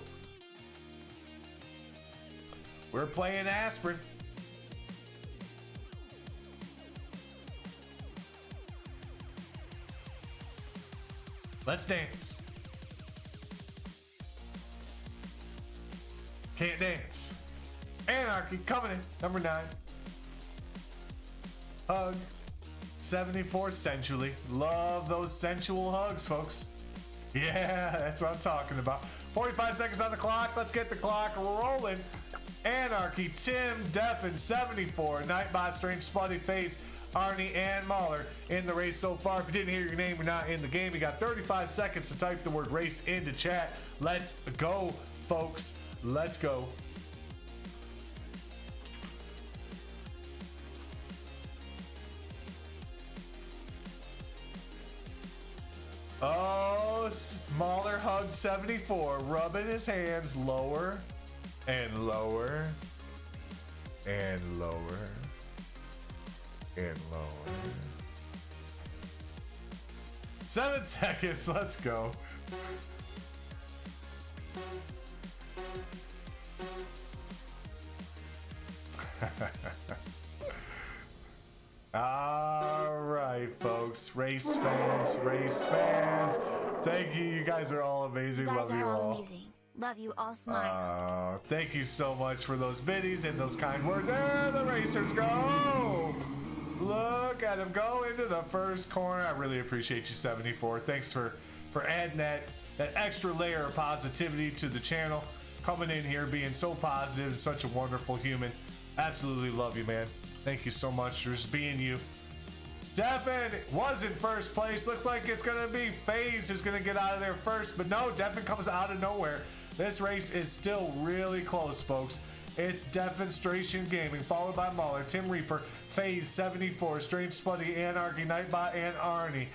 We're playing Aspirin. Let's dance. Can't dance. Anarchy coming in. Number 9. Hug. 74 sensually. Love those sensual hugs, folks. Yeah, that's what I'm talking about. 45 seconds on the clock. Let's get the clock rolling. Anarchy, Tim, Deafin, 74. Nightbot, Strange Spuddy, FaZe, Arnie, and Mauler in the race so far. If you didn't hear your name, you're not in the game. You got 35 seconds to type the word race into chat. Let's go, folks. Let's go. Oh, Mauler hugged 74, rubbing his hands lower and lower and lower and lower. 7 seconds, let's go. All right, folks, race fans. Thank you. You guys are all amazing. Love you all. Amazing. Love you all. Smile. Thank you so much for those biddies and those kind words. There the racers go. Look at them go into the first corner. I really appreciate you, 74. Thanks for adding that extra layer of positivity to the channel. Coming in here, being so positive and such a wonderful human. Absolutely love you, man. Thank you so much for just being you. Deafin was in first place. Looks like it's going to be FaZe who's going to get out of there first. But no, Deafin comes out of nowhere. This race is still really close, folks. It's Definstration Gaming, followed by Mauler, Tim Reaper, FaZe, 74, Strange Spuddy, Anarchy, Nightbot, and Arnie.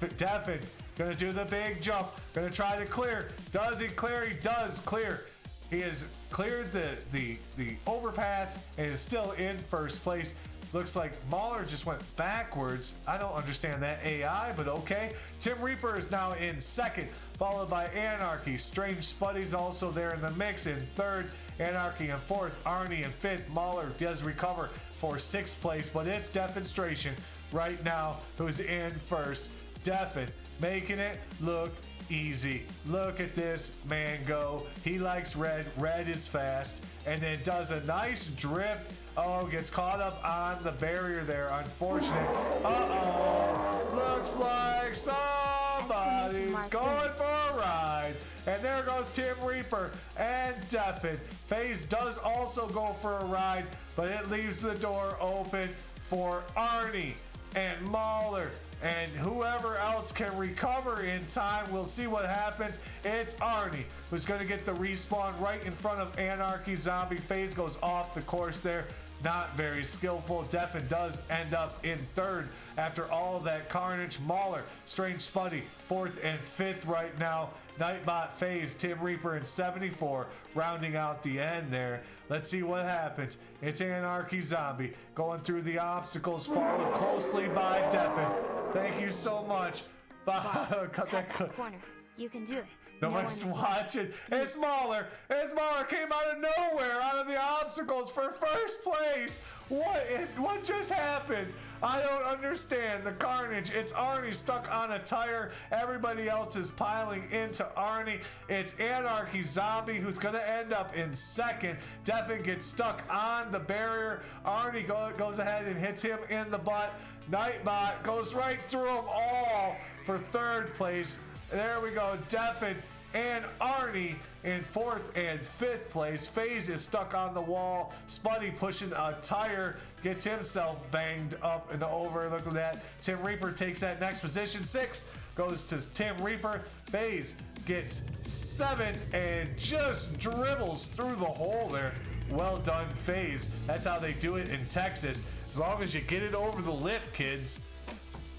Devin gonna do the big jump. Gonna try to clear. Does he clear? He does clear. He has cleared the overpass and is still in first place. Looks like Mahler just went backwards. I don't understand that AI, but okay. Tim Reaper is now in second, followed by Anarchy. Strange Spuddy's also there in the mix in third. Anarchy in fourth. Arnie in fifth. Mahler does recover for sixth place, but it's Demonstration right now who's in first. Defin making it look easy. Look at this man go. He likes red. Red is fast. And then does a nice drift. Oh, gets caught up on the barrier there. Unfortunate. Uh-oh. Looks like somebody's going for a ride. And there goes Tim Reaper and Defin. FaZe does also go for a ride, but it leaves the door open for Arnie and Mahler and whoever else can recover in time. We'll see what happens. It's Arnie who's going to get the respawn right in front of Anarchy Zombie. FaZe goes off the course there. Not very skillful. Defin does end up in third after all of that carnage. Mahler, Strange Spuddy, fourth and fifth right now. Nightbot, FaZe, Tim Reaper, and 74 rounding out the end there. Let's see what happens. It's Anarchy Zombie going through the obstacles, followed closely by Defin. Thank you so much. Cut that corner. You can do it. Nobody's watching. It's Mahler. It's Mahler. Came out of nowhere, out of the obstacles for first place. What just happened? I don't understand the carnage. It's Arnie stuck on a tire. Everybody else is piling into Arnie. It's Anarchy Zombie who's going to end up in second. Defin gets stuck on the barrier. Arnie goes ahead and hits him in the butt. Nightbot goes right through them all for third place. There we go. Defin and Arnie in fourth and fifth place. FaZe is stuck on the wall. Spuddy pushing a tire, gets himself banged up and over. Look at that. Tim Reaper takes that next position. Sixth goes to Tim Reaper. FaZe gets seventh and just dribbles through the hole there. Well done, FaZe. That's how they do it in Texas. As long as you get it over the lip, kids.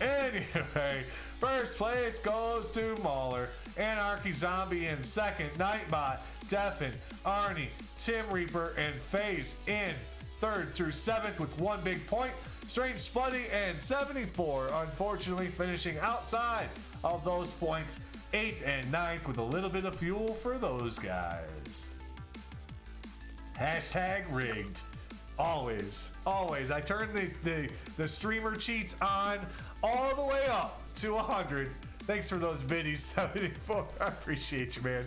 Anyway, first place goes to Mahler. Anarchy Zombie in second. Nightbot, Defin, Arnie, Tim Reaper, and FaZe in third through seventh with one big point. Strange Spuddy and 74 unfortunately finishing outside of those points. 8th and 9th with a little bit of fuel for those guys. Hashtag rigged. Always. I turn the streamer cheats on all the way up to 100. Thanks for those biddies, 74. I appreciate you, man.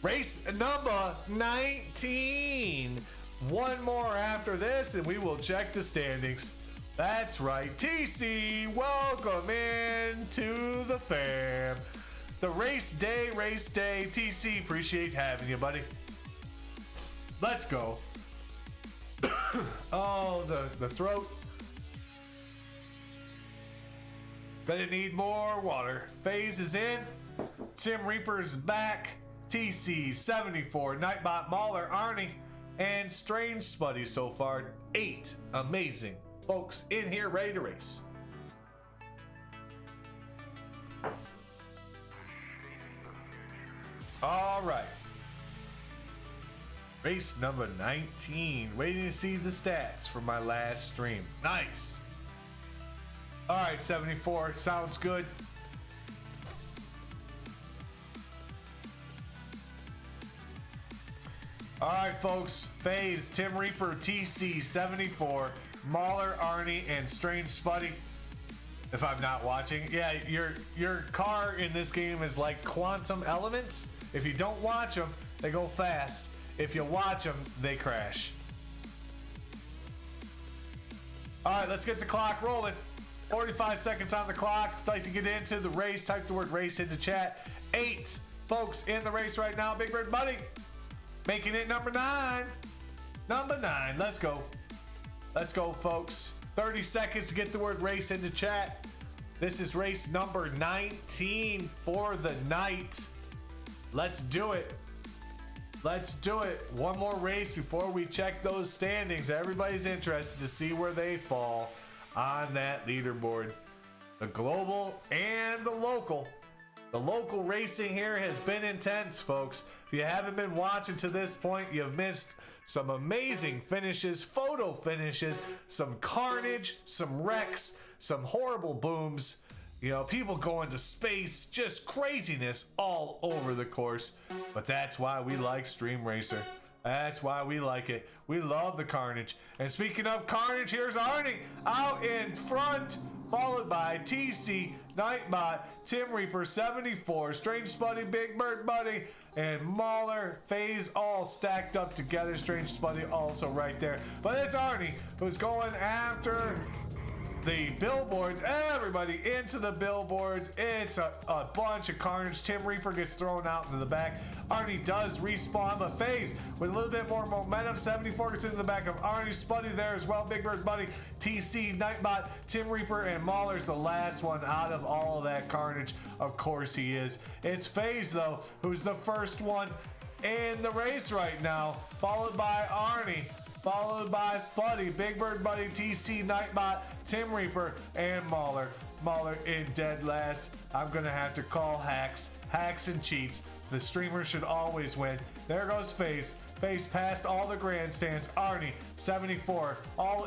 Race number 19. One more after this, and we will check the standings. That's right. TC, welcome in to the fam. The race day. TC, appreciate having you, buddy. Let's go. Oh, the throat. Gonna need more water. FaZe is in. Tim Reaper's back. TC 74. Nightbot, Mahler, Arnie, and Strange Spuddy so far. 8 amazing folks in here ready to race. All right. Race number 19. Waiting to see the stats from my last stream. Nice. All right, 74. Sounds good. All right, folks. FaZe, Tim Reaper, TC, 74, Mahler, Arnie, and Strange Spuddy. If I'm not watching, yeah, your car in this game is like quantum elements. If you don't watch them, they go fast. If you watch them, they crash. All right, let's get the clock rolling. 45 seconds on the clock. If you'd like to get into the race, type the word race into chat. 8 folks in the race right now. Big Bird Buddy making it number 9. Number 9. Let's go. Let's go, folks. 30 seconds to get the word race into chat. This is race number 19 for the night. Let's do it. Let's do it. One more race before we check those standings. Everybody's interested to see where they fall. on that leaderboard. The global and the local. The local racing here has been intense, folks. If you haven't been watching to this point, you've missed some amazing finishes, photo finishes, some carnage, some wrecks, some horrible booms. You know, people going to space, just craziness all over the course. But that's why we like Stream Racer. That's why we like it. We love the carnage. And speaking of carnage, here's Arnie out in front, followed by TC, Nightbot, Tim Reaper 74, Strange Spuddy, Big Bird Buddy, and Mauler, FaZe all stacked up together. Strange Spuddy also right there. But it's Arnie who's going after the billboards. Everybody into the billboards. It's a bunch of carnage. Tim Reaper gets thrown out into the back. Arnie does respawn, but FaZe with a little bit more momentum. 74 gets into the back of Arnie. Spuddy there as well. Big Bird Buddy, TC, Nightbot, Tim Reaper, and Mauler's the last one out of all of that carnage. Of course he is. It's FaZe though, who's the first one in the race right now, followed by Arnie, followed by Spuddy, Big Bird Buddy, TC, Nightbot, Tim Reaper, and Mauler. Mauler in dead last. I'm gonna have to call hacks and cheats. The streamer should always win. There goes FaZe. FaZe past all the grandstands. Arnie, 74.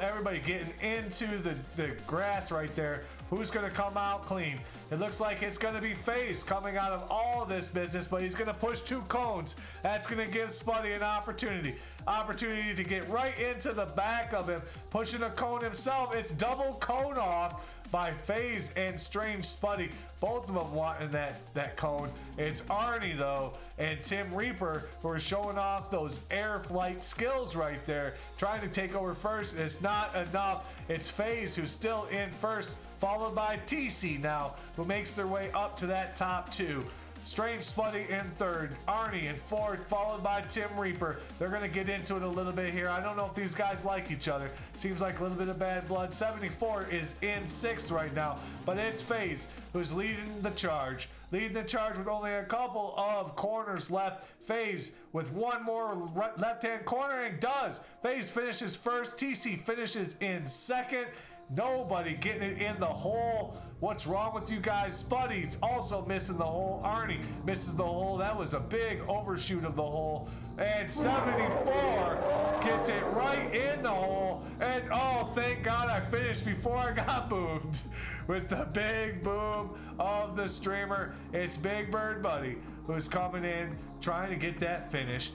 Everybody getting into the grass right there. Who's gonna come out clean? It looks like it's gonna be FaZe coming out of all this business, but he's gonna push 2 cones. That's gonna give Spuddy an opportunity to get right into the back of him, pushing a cone himself. It's double cone off by FaZe and Strange Spuddy, both of them wanting that cone. It's Arnie though and Tim Reaper who are showing off those air flight skills right there, trying to take over first. It's not enough. It's FaZe who's still in first, followed by TC now, who makes their way up to that top 2. Strange Spuddy in third, Arnie in fourth, followed by Tim Reaper. They're going to get into it a little bit here. I don't know if these guys like each other. Seems like a little bit of bad blood. 74 is in sixth right now, but it's FaZe who's leading the charge. Leading the charge with only a couple of corners left. FaZe with one more left-hand cornering does. FaZe finishes first. TC finishes in second. Nobody getting it in the hole. What's wrong with you guys? Spuddy's also missing the hole. Arnie misses the hole. That was a big overshoot of the hole. And 74 gets it right in the hole. And oh, thank God I finished before I got boomed. With the big boom of the streamer, it's Big Bird Buddy who's coming in, trying to get that finish.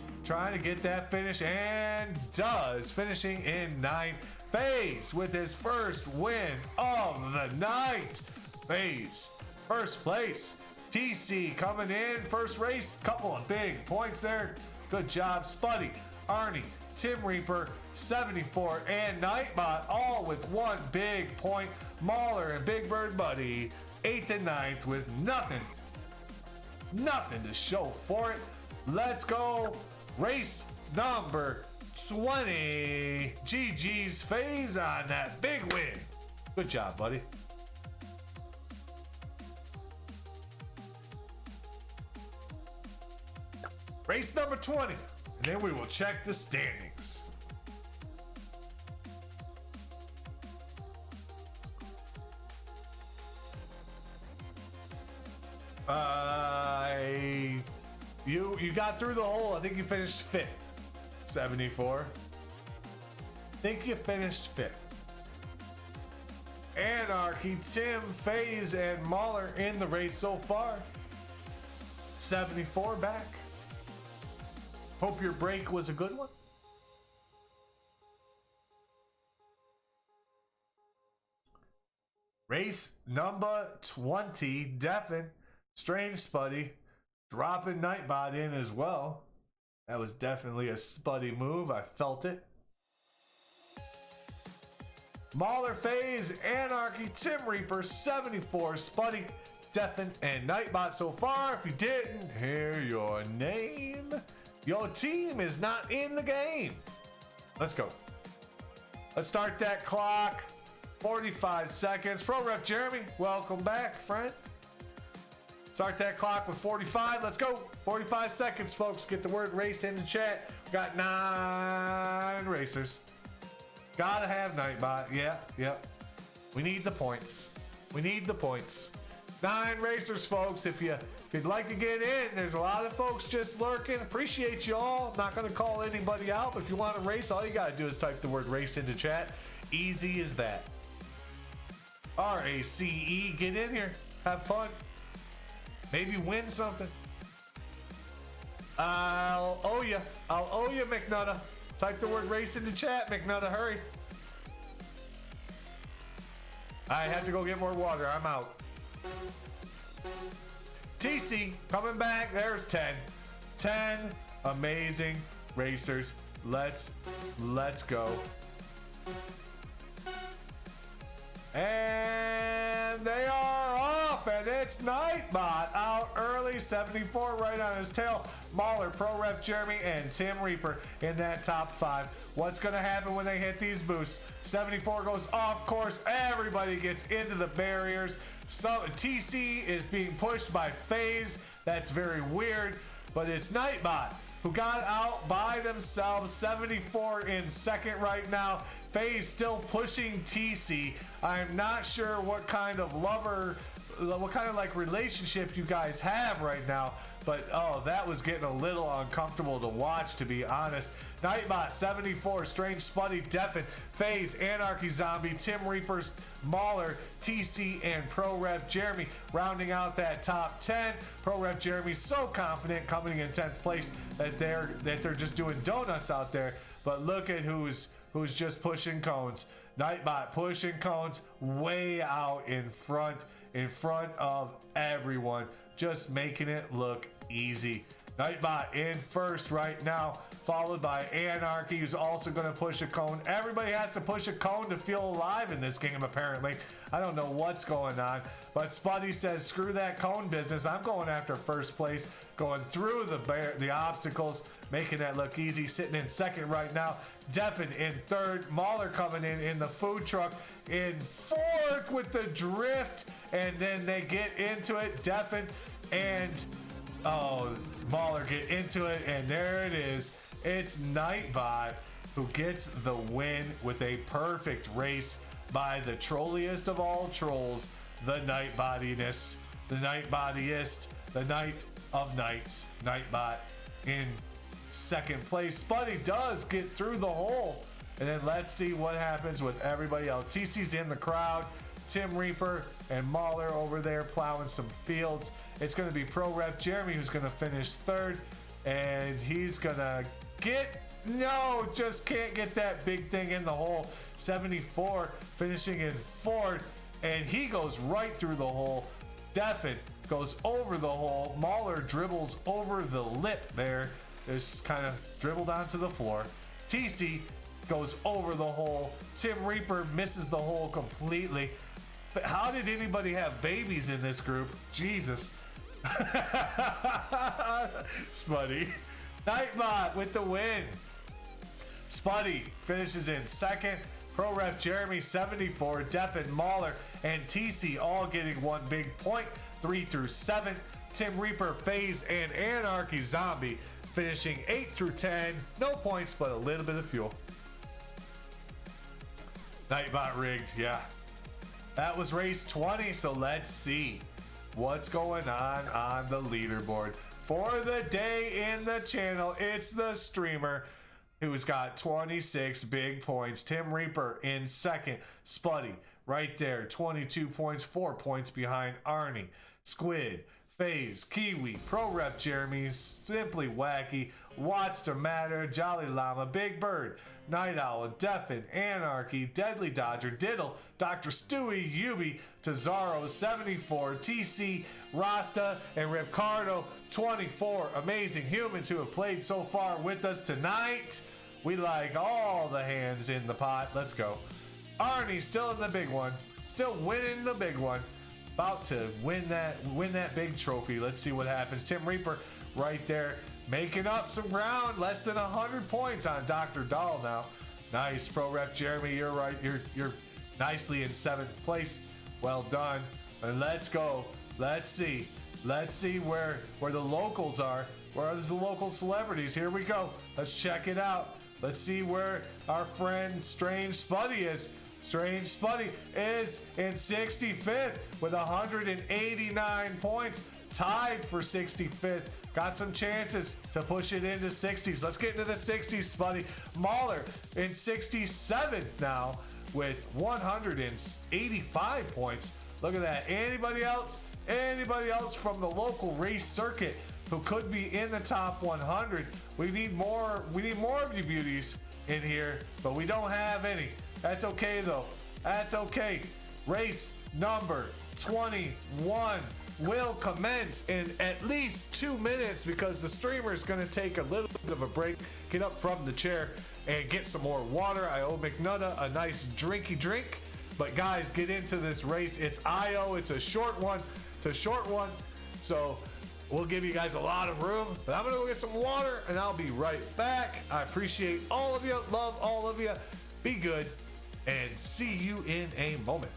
And does, finishing in ninth. FaZe with his first win of the night. FaZe, first place. TC coming in, first race. Couple of big points there. Good job, Spuddy, Arnie, Tim Reaper, 74, and Nightbot, all with one big point. Mauler and Big Bird Buddy, 8th and 9th with nothing to show for it. Let's go. Race number 20. GG's FaZe on that big win. Good job, buddy. Race number 20. And then we will check the standings. You got through the hole. I think you finished 5th. 74. I think you finished 5th. Anarchy, Tim, FaZe, and Mauler in the race so far. 74 back. Hope your break was a good one. Race number 20, Deafin, Strange Spuddy, dropping Nightbot in as well. That was definitely a Spuddy move. I felt it. Mauler, FaZe, Anarchy, Tim Reaper, 74, Spuddy, Deafin, and Nightbot so far. If you didn't hear your name, your team is not in the game. Let's go. Let's start that clock. 45 seconds. Pro Ref Jeremy, welcome back, friend. Start that clock with 45. Let's go. 45 seconds, folks. Get the word race in the chat. We got 9 racers. Gotta have Nightbot. Yeah, yep. We need the points. We need the points. 9 racers, folks. If you'd like to get in, there's a lot of folks just lurking. Appreciate you all. Not going to call anybody out, but if you want to race, all you got to do is type the word race into chat. Easy as that. RACE, get in here. Have fun. Maybe win something. I'll owe you, McNutta. Type the word race into chat, McNutta. Hurry. I have to go get more water. I'm out. TC coming back. There's 10. 10 amazing racers. Let's go. And they are off, and it's Nightbot out early, 74 right on his tail. Mahler, Pro Rep Jeremy, and Tim Reaper in that top 5. What's going to happen when they hit these boosts? 74 goes off course. Everybody gets into the barriers. So TC is being pushed by FaZe. That's very weird, but it's Nightbot who got out by themselves. 74 in second right now. FaZe still pushing TC. I'm not sure what kind of like relationship you guys have right now, but oh, that was getting a little uncomfortable to watch, to be honest. Nightbot, 74, Strange Spuddy, Deafin, FaZe, Anarchy Zombie, Tim Reapers, Mahler, TC, and Pro Rep Jeremy rounding out that top 10. Pro Rep Jeremy so confident coming in 10th place that they're just doing donuts out there. But look at who's just pushing cones. Nightbot pushing cones way out in front of everyone, just making it look easy. Nightbot in first right now, followed by Anarchy, who's also going to push a cone. Everybody has to push a cone to feel alive in this game, apparently. I don't know what's going on, but Spuddy says, screw that cone business. I'm going after first place, going through the obstacles, making that look easy. Sitting in second right now. Deafin in third. Mahler coming in the food truck. In fourth with the drift, and then they get into it. Deafin and Mahler get into it, and there it is. It's Nightbot who gets the win with a perfect race by the trolliest of all trolls, the Nightbottiness, the Nightbottiest, the Night of Nights. Nightbot in second place. Spuddy does get through the hole, and then let's see what happens with everybody else. TC's in the crowd. Tim Reaper and Mahler over there plowing some fields. It's going to be Pro Rep Jeremy who's going to finish third, and he's going to just can't get that big thing in the hole. 74 finishing in fourth, and he goes right through the hole. Deafin goes over the hole. Mahler dribbles over the lip there. Just kind of dribbled onto the floor. TC goes over the hole. Tim Reaper misses the hole completely. How did anybody have babies in this group? Jesus. Spuddy. Nightbot with the win. Spuddy finishes in second. Pro Rep Jeremy 74, Deafin, Mahler, and TC all getting one big point. 3 through 7. Tim Reaper, FaZe, and Anarchy Zombie finishing 8 through 10. No points, but a little bit of fuel. Nightbot rigged, yeah. That was race 20, so let's see what's going on the leaderboard. For the day in the channel, it's the streamer who's got 26 big points. Tim Reaper in second. Spuddy right there, 22 points, 4 points behind Arnie. Squid, FaZe, Kiwi, Pro Rep Jeremy, Simply Wacky, Watts to Matter, Jolly Llama, Big Bird, Night Owl, Deafin, Anarchy, Deadly Dodger, Diddle, Dr. Stewie, Yubi, Tazaro, 74, TC, Rasta, and Ricardo, 24 amazing humans who have played so far with us tonight. We like all the hands in the pot. Let's go. Arnie still in the big one, still winning the big one. About to win that big trophy. Let's see what happens. Tim Reaper right there, making up some ground. Less than 100 points on Dr. Dahl now. Nice, Pro Rep Jeremy. You're right. You're nicely in 7th place. Well done. And let's go. Let's see where the locals are. Where are the local celebrities? Here we go. Let's check it out. Let's see where our friend Strange Spuddy is. Strange Spuddy is in 65th with 189 points, tied for 65th. Got some chances to push it into 60s. Let's get into the 60s, Spuddy. Mahler in 67th now with 185 points. Look at that. Anybody else? Anybody else from the local race circuit who could be in the top 100? We need more of you beauties in here, but we don't have any. That's okay though. That's okay. Race number 21 will commence in at least 2 minutes because the streamer is going to take a little bit of a break, get up from the chair and get some more water. I owe McNutta a nice drinky drink. But guys, get into this race. It's IO. It's a short one. So we'll give you guys a lot of room. But I'm gonna go get some water and I'll be right back. I appreciate all of you. Love all of you. Be good and see you in a moment.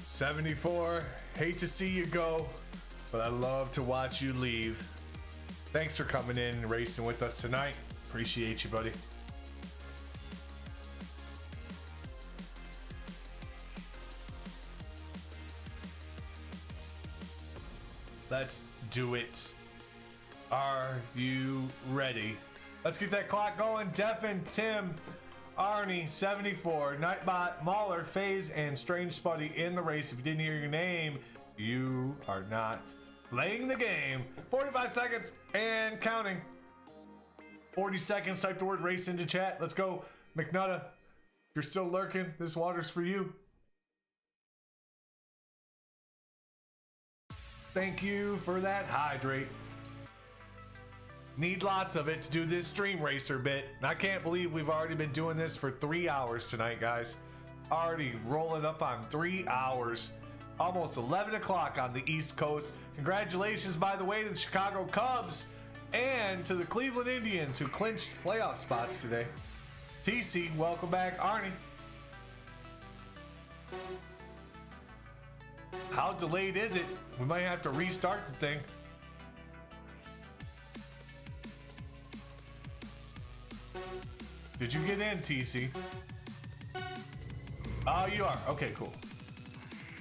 $74. Hate to see you go, but I love to watch you leave. Thanks for coming in and racing with us tonight. Appreciate you, buddy. Let's do it. Are you ready? Let's get that clock going. Devin, Tim, Arnie, 74, Nightbot, Mahler, FaZe, and Strange Spuddy in the race. If you didn't hear your name, you are not playing the game. 45 seconds and counting. 40 seconds, type the word race into chat. Let's go. McNutta, if you're still lurking, this water's for you. Thank you for that hydrate. Need lots of it to do this stream racer bit. I can't believe we've already been doing this for 3 hours tonight, guys. Already rolling up on 3 hours. Almost 11 o'clock on the East Coast. Congratulations, by the way, to the Chicago Cubs and to the Cleveland Indians who clinched playoff spots today. TC, welcome back. Arnie. How delayed is it? We might have to restart the thing. Did you get in, TC? Oh, you are. Okay, cool.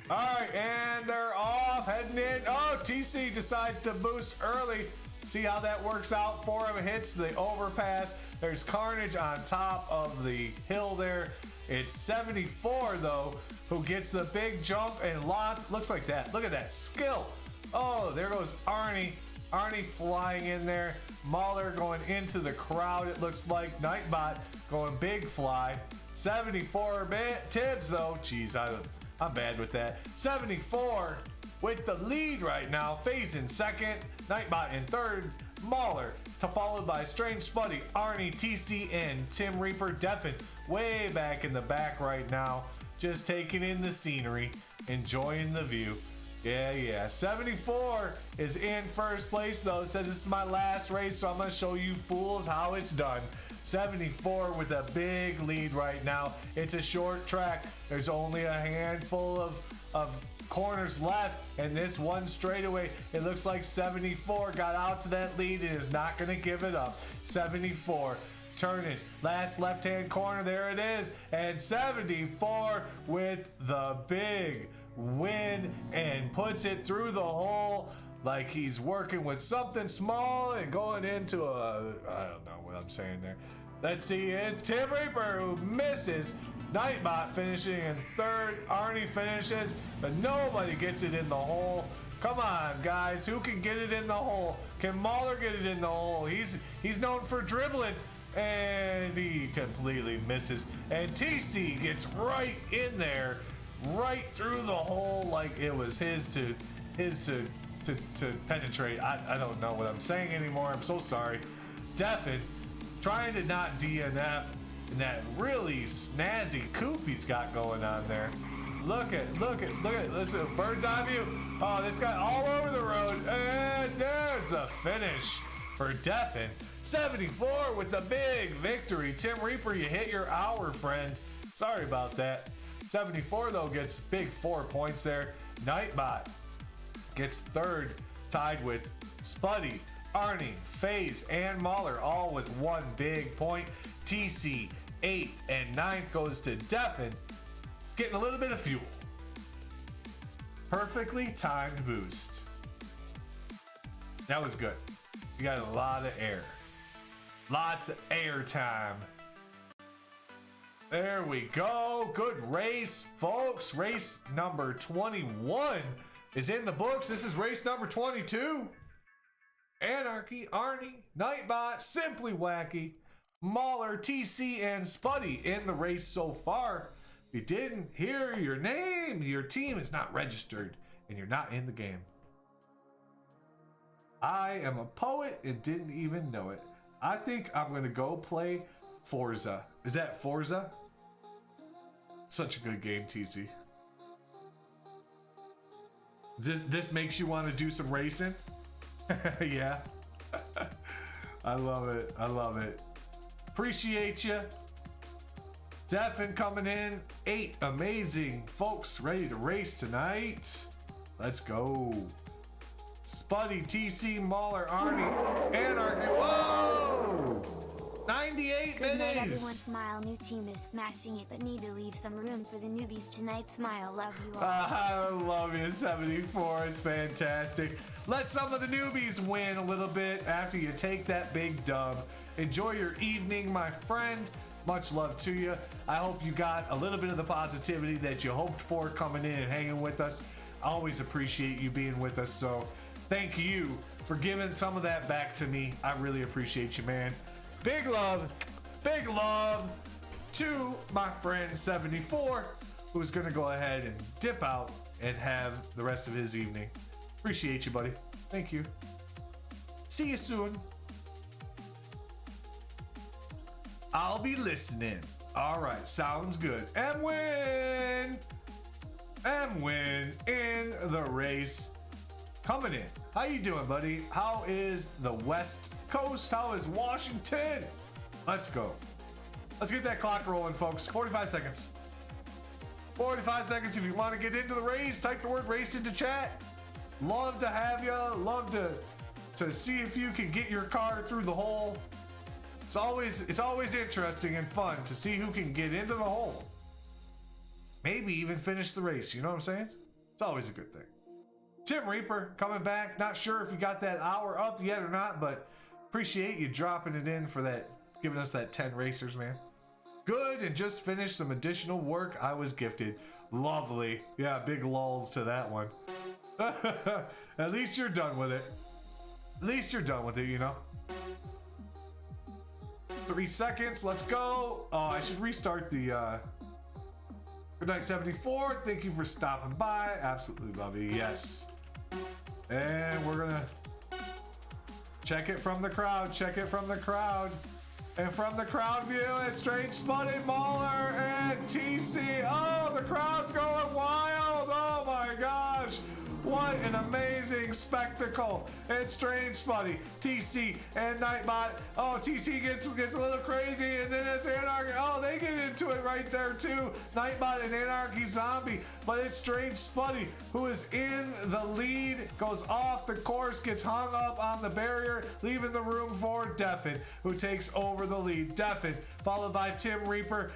All right, and they're off, heading in. Oh, TC decides to boost early. See how that works out for him. Hits the overpass. There's Carnage on top of the hill there. It's 74, though, who gets the big jump and lots. Looks like that. Look at that skill. Oh, there goes Arnie. Arnie flying in there. Mahler going into the crowd. It looks like Nightbot going big fly. 74 Tibbs though. Jeez, I'm bad with that. 74 with the lead right now. FaZe in second. Nightbot in third. Mahler followed by Strange Spuddy, Arnie, TC, and Tim Reaper. Deafin way back in the back right now. Just taking in the scenery. Enjoying the view. Yeah. 74 is in first place though. Says this is my last race, so I'm gonna show you fools how it's done. 74 with a big lead right now. It's a short track. There's only a handful of corners left, and this one straightaway, it looks like 74 got out to that lead and is not gonna give it up. 74 turning last left hand corner, there it is, and 74 with the big win and puts it through the hole like he's working with something small and going into a, I don't know what I'm saying there. Let's see, it's Tim Reaper who misses. Nightbot finishing in third. Arnie finishes, but nobody gets it in the hole. Come on, guys, who can get it in the hole? Can Mahler get it in the hole? He's known for dribbling, and he completely misses. And TC gets right in there, right through the hole, like it was his to penetrate. I don't know what I'm saying anymore. I'm so sorry. Deafin trying to not DNF in that really snazzy coupe he's got going on there. Look at, listen, bird's eye view. Oh, this guy all over the road. And there's the finish for Deafin. 74 with the big victory. Tim Reaper, you hit your hour, friend. Sorry about that. 74 though gets big 4 points there. Nightbot gets third, tied with Spuddy, Arnie, FaZe, and Mahler, all with one big point. TC 8th and 9th goes to Deafin, getting a little bit of fuel. Perfectly timed boost. That was good. You got a lot of air. Lots of air time. There we go. Good race, folks. Race number 21 is in the books. This is race number 22. Anarchy, Arnie, Nightbot, Simply Wacky, Mahler, TC, and Spuddy in the race so far. If you didn't hear your name, your team is not registered, and you're not in the game. I am a poet and didn't even know it. I think I'm going to go play Forza. Is that Forza? Such a good game, TC. This makes you want to do some racing? Yeah. I love it. I love it. Appreciate you. Deafin coming in. 8 amazing folks ready to race tonight. Let's go. Spuddy, TC, Mahler, Arnie, Anarchy. Whoa! 98 Good night, minutes. everyone. Smile. New team is smashing it, but need to leave some room for the newbies tonight. Smile. Love you all. I love you, 74. It's fantastic. Let some of the newbies win a little bit after you take that big dub. Enjoy your evening, my friend. Much love to you. I hope you got a little bit of the positivity that you hoped for coming in and hanging with us. I always appreciate you being with us, so thank you for giving some of that back to me. I really appreciate you, man. Big love to my friend 74, who's gonna go ahead and dip out and have the rest of his evening. Appreciate you, buddy. Thank you. See you soon. I'll be listening. All right, sounds good. Emwin in the race. Coming in. How you doing, buddy? How is the West Coast? How is Washington? Let's go. Let's get that clock rolling, folks. 45 seconds. 45 seconds. If you want to get into the race, type the word race into chat. Love to have you. Love to see if you can get your car through the hole. It's always interesting and fun to see who can get into the hole. Maybe even finish the race. You know what I'm saying? It's always a good thing. Tim Reaper coming back. Not sure if you got that hour up yet or not, but appreciate you dropping it in for that, giving us that 10 racers, man. Good, and just finished some additional work I was gifted. Lovely. Yeah, big lulls to that one. At least you're done with it. At least you're done with it, you know? 3 seconds, let's go. Oh, I should restart the, Good night, 74. Thank you for stopping by. Absolutely love you, yes. And we're gonna check it from the crowd, check it from the crowd. And from the crowd view, it's Strange Spotted Mauler and TC. Oh, the crowd's going wild. Oh my gosh. What an amazing spectacle. It's Strange Spuddy, TC, and Nightbot. Oh, TC gets a little crazy, and then it's Anarchy. Oh, they get into it right there too. Nightbot and Anarchy Zombie. But it's Strange Spuddy who is in the lead, goes off the course, gets hung up on the barrier, leaving the room for Deafin, who takes over the lead. Deafin, followed by Tim Reaper,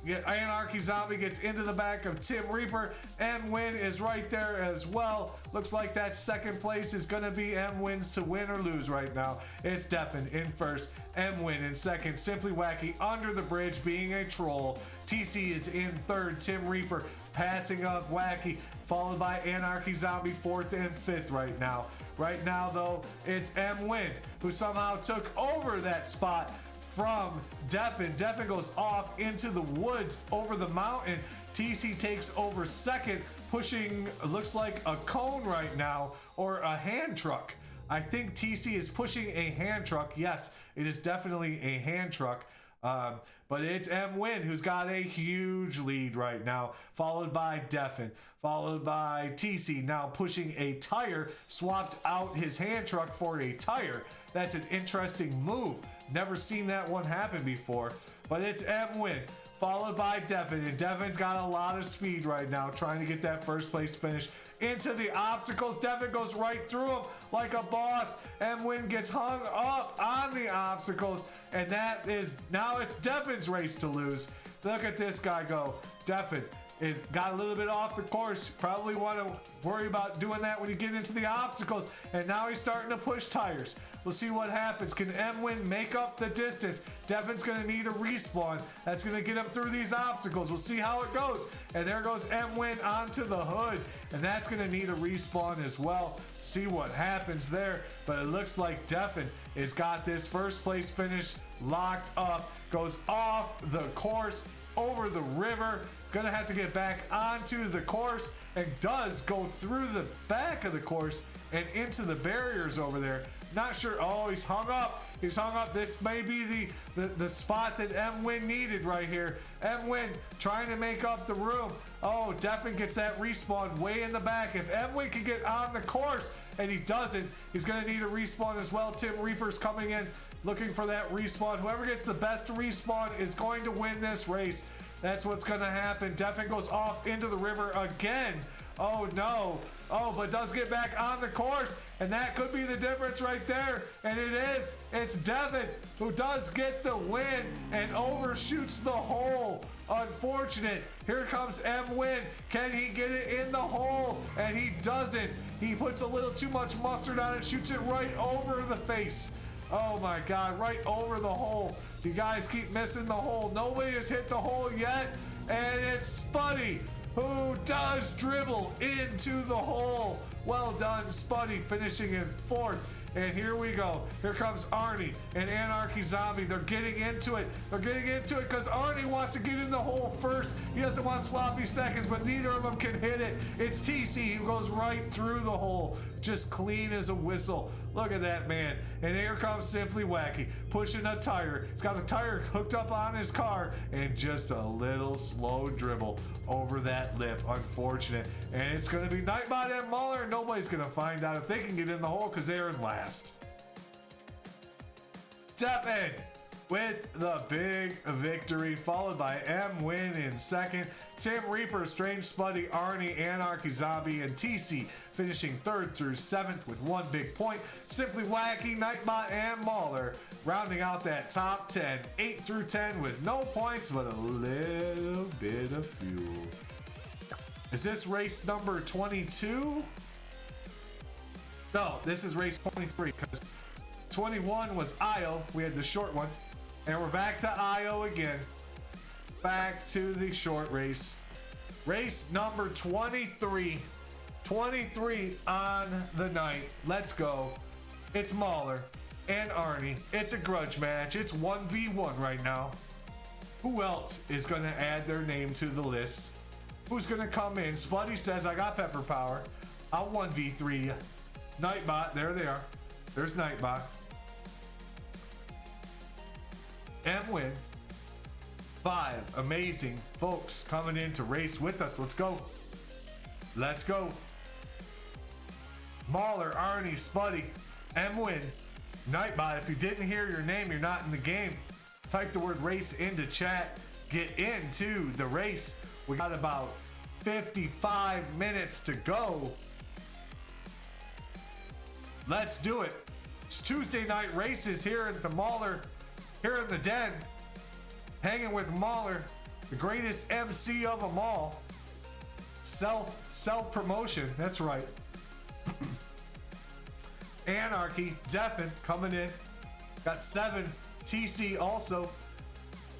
Anarchy Zombie gets into the back of Tim Reaper. M-Win is right there as well. Looks like that second place is going to be M-Win's to win or lose right now. It's Deafin in first, M-Win in second, Simply Wacky under the bridge being a troll. TC is in third, Tim Reaper passing up Wacky, followed by Anarchy Zombie fourth and fifth right now. Right now though, it's M-Win who somehow took over that spot from Deafin. Deafin goes off into the woods over the mountain. TC takes over second, pushing, looks like a cone right now, or a hand truck. I think TC is pushing a hand truck. Yes, it is definitely a hand truck. But it's M-Win who's got a huge lead right now, followed by Deafin, followed by TC, now pushing a tire, swapped out his hand truck for a tire. That's an interesting move. Never seen that one happen before. But it's M-Win, followed by Deafin, and Deafin's got a lot of speed right now, trying to get that first place finish into the obstacles. Deafin goes right through them like a boss. M-Win gets hung up on the obstacles, and that is, now it's Deafin's race to lose. Look at this guy go. Deafin is got a little bit off the course. Probably want to worry about doing that when you get into the obstacles, and now he's starting to push tires. We'll see what happens. Can M-Win make up the distance? Deafin's going to need a respawn. That's going to get him through these obstacles. We'll see how it goes. And there goes M-Win onto the hood, and that's going to need a respawn as well. See what happens there. But it looks like Deafin has got this first place finish locked up. Goes off the course, over the river. Gonna have to get back onto the course, and does go through the back of the course and into the barriers over there. Not sure. Oh, he's hung up. He's hung up. This may be the spot that M-Win needed right here. M-Win trying to make up the room. Oh, Deafin gets that respawn way in the back. If M-Win can get on the course, and he doesn't, he's gonna need a respawn as well. Tim Reaper's coming in looking for that respawn. Whoever gets the best respawn is going to win this race. That's what's gonna happen. Deafin goes off into the river again. Oh no. Oh, but does get back on the course, and that could be the difference right there. And it is. It's Deafin who does get the win and overshoots the hole. Unfortunate. Here comes M-Win. Can he get it in the hole? And he doesn't. He puts a little too much mustard on it, shoots it right over the face. Oh my God, right over the hole. You guys keep missing the hole. Nobody has hit the hole yet, and it's Spuddy who does dribble into the hole. Well done, Spuddy, finishing in fourth. And here we go. Here comes Arnie and Anarchy Zombie. They're getting into it. They're getting into it because Arnie wants to get in the hole first. He doesn't want sloppy seconds, but neither of them can hit it. It's TC who goes right through the hole, just clean as a whistle. Look at that, man. And here comes Simply Wacky, pushing a tire. He's got a tire hooked up on his car, and just a little slow dribble over that lip. Unfortunate. And it's going to be Nightbot and Mauler. Nobody's going to find out if they can get in the hole because they're in last. Deafin with the big victory, followed by M-Win in second. Tim Reaper, Strange Spuddy, Arnie, Anarchy Zombie, and TC finishing third through seventh with 1 big point. Simply Wacky, Nightbot, and Mauler rounding out that top 10, 8 through 10 with no points but a little bit of fuel. Is this race number 22? No, this is race 23 because 21 was Io. We had the short one. And we're back to Io again. Back to the short race. Race number 23. 23 on the night. Let's go. It's Mahler and Arnie. It's a grudge match. It's 1v1 right now. Who else is going to add their name to the list? Who's going to come in? Spuddy says, I got pepper power. I'll 1v3 you. Nightbot, there they are. There's Nightbot. M-Win. 5 amazing folks coming in to race with us. Let's go. Let's go. Mahler, Arnie, Spuddy, M-Win, Nightbot. If you didn't hear your name, you're not in the game. Type the word race into chat. Get into the race. We got about 55 minutes to go. Let's do it. It's Tuesday night races here at the Mahler, here in the den. Hanging with Mahler, the greatest MC of them all. Self promotion, that's right. Anarchy, Deafin coming in. Got 7. TC also.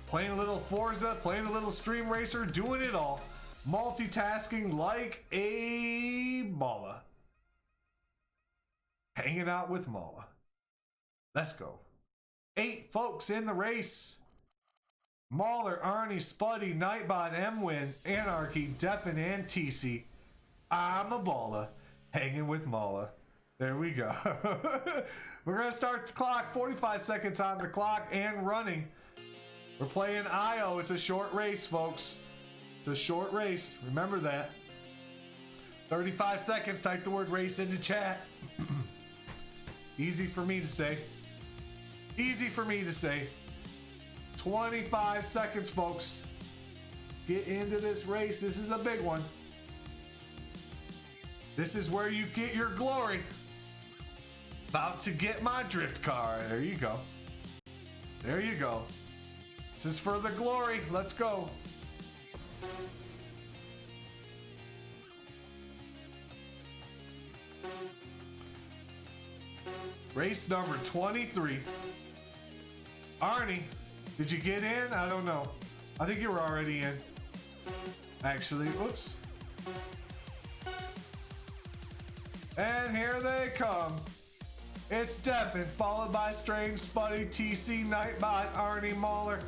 Playing a little Forza, playing a little Stream Racer, doing it all. Multitasking like a Mala. Hanging out with Mala. Let's go. 8 folks in the race. Mahler, Arnie, Spuddy, Nightbot, M-Win, Anarchy, Deafin, and TC. I'm a Balla. Hanging with Mala. There we go. We're going to start the clock. 45 seconds on the clock and running. We're playing IO. It's a short race, folks. It's a short race. Remember that. 35 seconds. Type the word race into chat. Easy for me to say. Easy for me to say. 25 seconds, folks. Get into this race. This is a big one. This is where you get your glory. About to get my drift car. There you go. There you go. This is for the glory. Let's go. Race number 23. Arnie, did you get in? I don't know. I think you were already in. Actually, oops. And here they come. It's Deafin, followed by Strange, Spuddy, TC, Nightbot, Arnie, Mahler,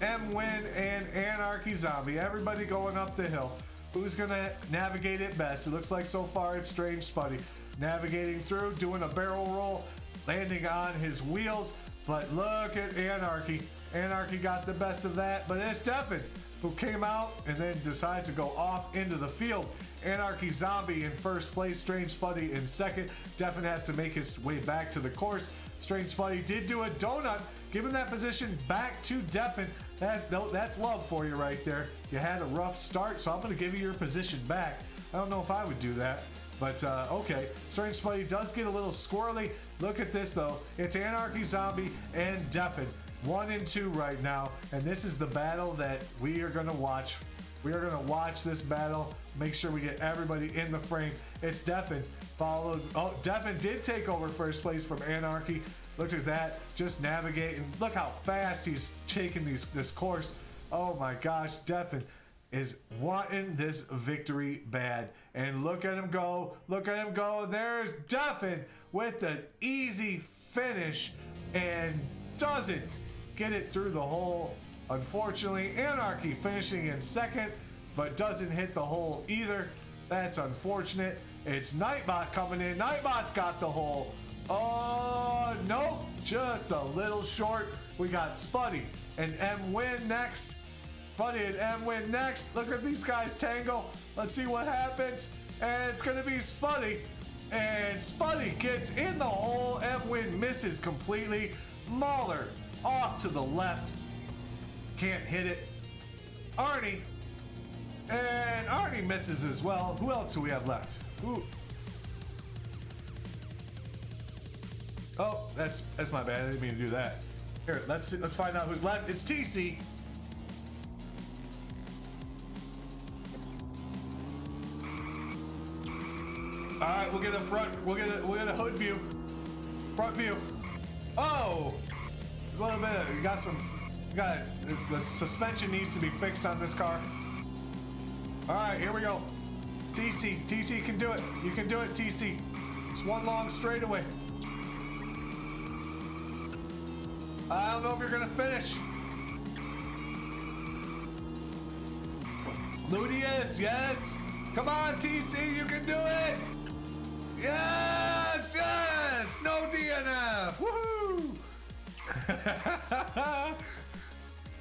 M-Win, and Anarchy Zombie. Everybody going up the hill. Who's gonna navigate it best? It looks like so far it's Strange Spuddy. Navigating through, doing a barrel roll, landing on his wheels. But look at Anarchy. Anarchy got the best of that, but it's Deafin who came out and then decides to go off into the field. Anarchy Zombie in first place, Strange Spuddy in second. Deafin has to make his way back to the course. Strange Spuddy did do a donut, giving that position back to Deafin. That's love for you right there. You had a rough start, so I'm going to give you your position back. I don't know if I would do that. But, okay. Strange Spuddy does get a little squirrely. Look at this, though. It's Anarchy Zombie and Deafin. 1 and 2 right now. And this is the battle that we are going to watch. We are going to watch this battle. Make sure we get everybody in the frame. It's Deafin. Followed. Oh, Deafin did take over first place from Anarchy. Look at that. Just navigating. Look how fast he's taking this course. Oh, my gosh. Deafin is wanting this victory bad. And look at him go. Look at him go. There's Deafin with the easy finish and doesn't get it through the hole. Unfortunately, Anarchy finishing in second, but doesn't hit the hole either. That's unfortunate. It's Nightbot coming in. Nightbot's got the hole. Oh, nope. Just a little short. We got Spuddy and M-Win next. Spuddy and M-Win next. Look at these guys tangle. Let's see what happens. And it's going to be Spuddy. And Spuddy gets in the hole. M-Win misses completely. Mahler off to the left. Can't hit it. Arnie. And Arnie misses as well. Who else do we have left? Ooh. Oh, that's my bad. I didn't mean to do that. Here, let's find out who's left. It's TC. All right, we'll get a front. We'll get a hood view. Front view. Oh, a little bit. We got the suspension needs to be fixed on this car. All right, here we go. TC can do it. You can do it, TC. It's one long straightaway. I don't know if you're gonna finish. Ludius, yes. Come on, TC, you can do it. Yes, yes. No DNF. Woohoo.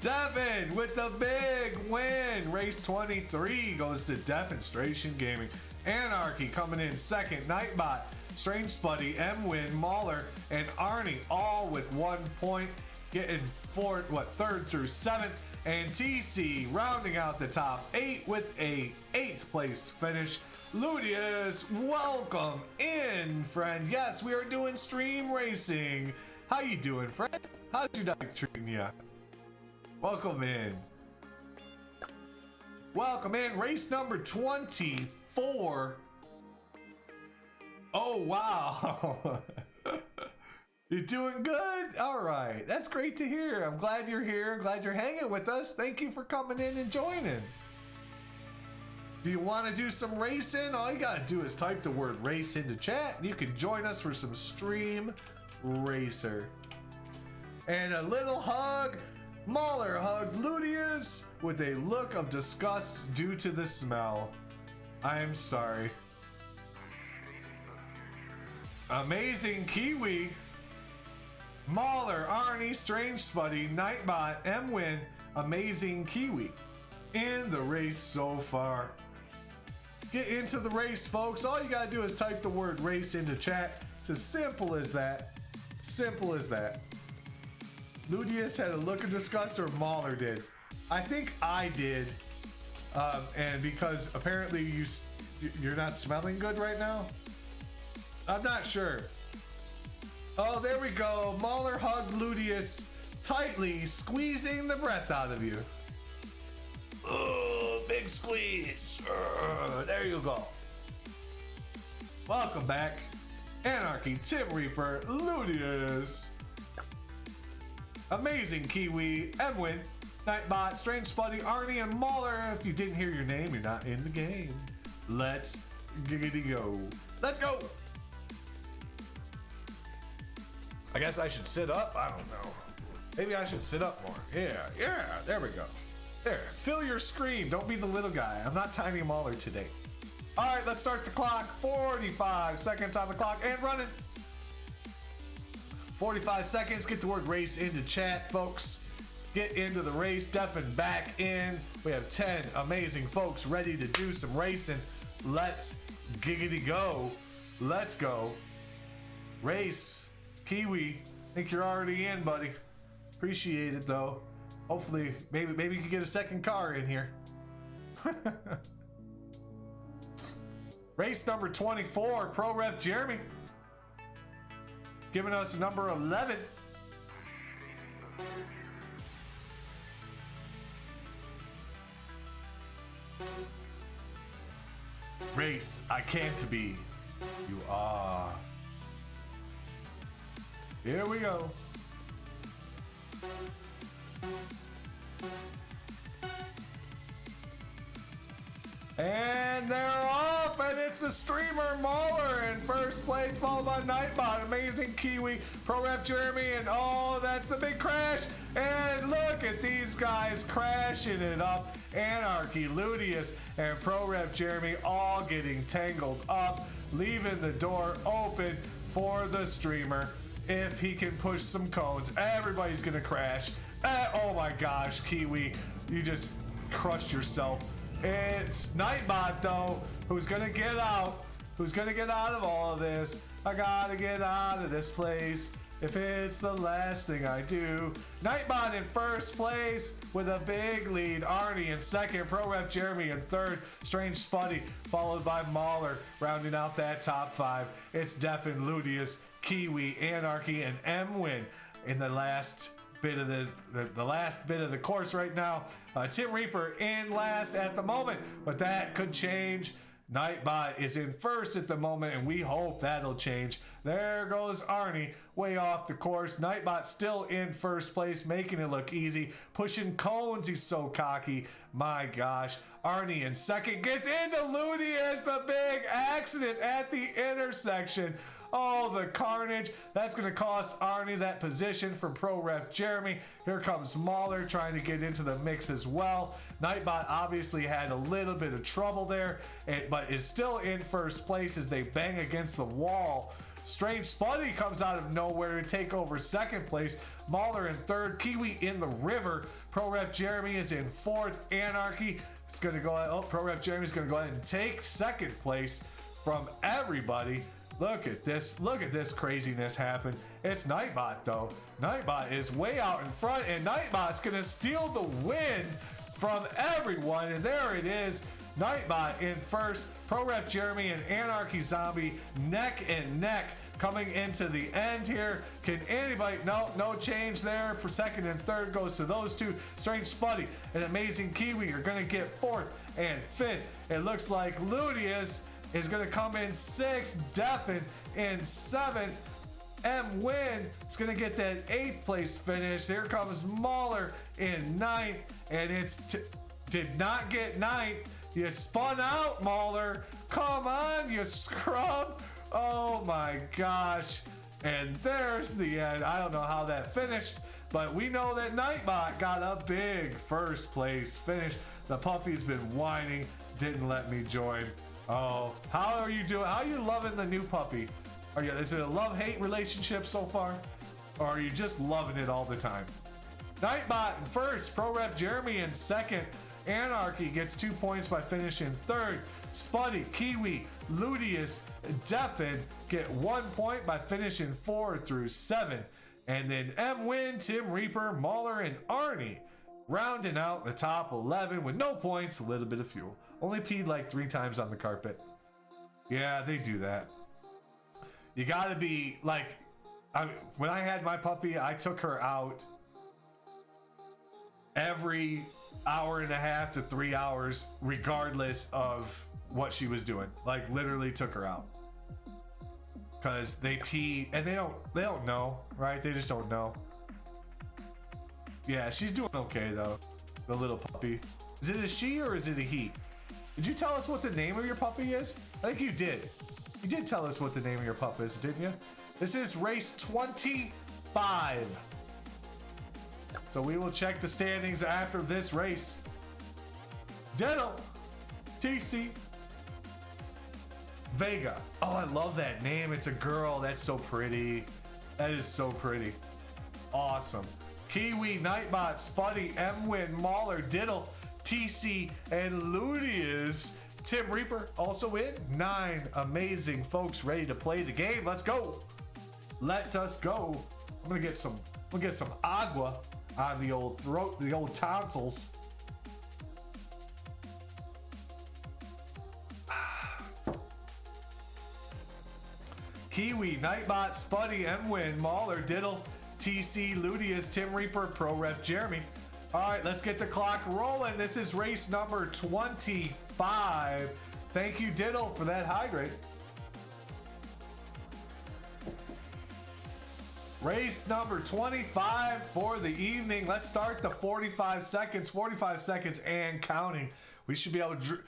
Devin with the big win. Race 23 goes to Demonstration Gaming. Anarchy coming in second. Nightbot, Strange Spuddy, M-Win, Mauler, and Arnie all with 1 point. Getting third through seventh. And TC rounding out the top 8 with a 8th place finish. Ludius, welcome in, friend. Yes, we are doing stream racing. How you doing, friend? How's your night treating ya? Welcome in. Welcome in. Race number 24. Oh, wow. You're doing good? All right. That's great to hear. I'm glad you're here. I'm glad you're hanging with us. Thank you for coming in and joining. Do you want to do some racing? All you got to do is type the word race into chat and you can join us for some stream racer. And a little hug. Mauler hugged Ludius with a look of disgust due to the smell. I am sorry. Amazing Kiwi. Mauler, Arnie, Strange Spuddy, Nightbot, M-Win, Amazing Kiwi in the race so far. Get into the race, folks. All you gotta do is type the word race into chat. It's as simple as that. Simple as that. Ludius had a look of disgust, or Mauler did. I think I did. And because apparently you're not smelling good right now. I'm not sure. Oh, there we go. Mauler hugged Ludius tightly, squeezing the breath out of you. Oh, big squeeze. There you go. Welcome back. Anarchy, Tim Reaper, Ludius. Amazing Kiwi, M-Win, Nightbot, Strange Spuddy, Arnie, and Mauler. If you didn't hear your name, you're not in the game. Let's giggity go. Let's go. I guess I should sit up. I don't know. Maybe I should sit up more. Yeah, there we go. There, fill your screen. Don't be the little guy. I'm not Tiny Mauler today. All right, let's start the clock. 45 seconds on the clock and running. 45 seconds. Get the word race into chat, folks. Get into the race. Deafin back in. We have 10 amazing folks ready to do some racing. Let's giggity go. Let's go. Race. Kiwi, think you're already in, buddy. Appreciate it though. Hopefully, maybe you can get a second car in here. Race number 24, Pro Rep Jeremy. Giving us number 11. Race, I can't be. You are. Here we go. And they're off, and it's the streamer Mauler in first place, followed by Nightbot, Amazing Kiwi, Pro Rep Jeremy, and oh, that's the big crash. And look at these guys crashing it up. Anarchy, Ludius, and Pro Rep Jeremy all getting tangled up, leaving the door open for the streamer. If he can push some cones, everybody's gonna crash. Oh my gosh, Kiwi, you just crushed yourself. It's Nightbot though, who's gonna get out. Who's gonna get out of all of this? I gotta get out of this place if it's the last thing I do. Nightbot in first place with a big lead. Arnie in second. Pro Rep Jeremy in third. Strange Spuddy followed by Mauler rounding out that top 5. It's Deafin, Ludius, Kiwi, Anarchy, and M-Win in the last bit of the last bit of the course right now. Tim Reaper in last at the moment, but that could change. Nightbot is in first at the moment, and we hope that'll change. There goes Arnie, way off the course. Nightbot still in first place, making it look easy. Pushing cones, he's so cocky. My gosh. Arnie in second, gets into Ludius, the big accident at the intersection. Oh, the carnage. That's going to cost Arnie that position from Pro Ref Jeremy. Here comes Mahler trying to get into the mix as well. Nightbot obviously had a little bit of trouble there, but is still in first place as they bang against the wall. Strange Spuddy comes out of nowhere to take over second place. Mahler in third. Kiwi in the river. Pro Ref Jeremy is in fourth. Anarchy is going to go ahead. Oh, Pro Ref Jeremy is going to go ahead and take second place from everybody. Look at this. Look at this craziness happen. It's Nightbot though. Nightbot is way out in front, and Nightbot's going to steal the win from everyone. And there it is. Nightbot in first, Pro Ref Jeremy and Anarchy Zombie neck and neck coming into the end here. Can anybody, no change there. For second and third goes to those two. Strange Spuddy and Amazing Kiwi are gonna get fourth and fifth. It looks like Ludius is gonna come in sixth, Deafin in seventh. M-Win is going to get that 8th place finish. Here comes Mahler in 9th, and did not get 9th. You spun out, Mahler. Come on, you scrub. Oh my gosh. And there's the end. I don't know how that finished, but we know that Nightbot got a big first place finish. The puppy's been whining, didn't let me join. Oh, how are you doing? How are you loving the new puppy? Is it a love-hate relationship so far? Or are you just loving it all the time? Nightbot in first, Pro Ref Jeremy in second. Anarchy gets 2 points by finishing third. Spuddy, Kiwi, Ludius, Deafin get 1 point by finishing 4 through 7. And then M-Win, Tim Reaper, Mahler, and Arnie rounding out the top 11 with no points, a little bit of fuel. Only peed like 3 times on the carpet. Yeah, they do that. You gotta be like, when I had my puppy, I took her out every hour and a half to 3 hours, regardless of what she was doing. Like, literally took her out because they pee and they don't know, right? They just don't know. Yeah, she's doing okay though, the little puppy. Is it a she or is it a he? Did you tell us what the name of your puppy is? I think you did. You did tell us what the name of your pup is, didn't you? This is race 25. So we will check the standings after this race. Diddle, TC, Vega. Oh, I love that name. It's a girl. That's so pretty. That is so pretty. Awesome. Kiwi, Nightbot, Spuddy, M-Win, Mahler, Diddle, TC, and Ludius. Tim Reaper also in 9 amazing folks ready to play the game. Let's go. Let us go. I'm gonna get some agua on the old throat, the old tonsils. Kiwi, Nightbot, Spuddy, M-Win, Mahler, Diddle, TC, Ludius, Tim Reaper, Pro Ref Jeremy. All right, let's get the clock rolling. This is race number 25. Thank you, Diddle, for that hydrate. Race number 25 for the evening. Let's start the 45 seconds. 45 seconds and counting. We should be able to...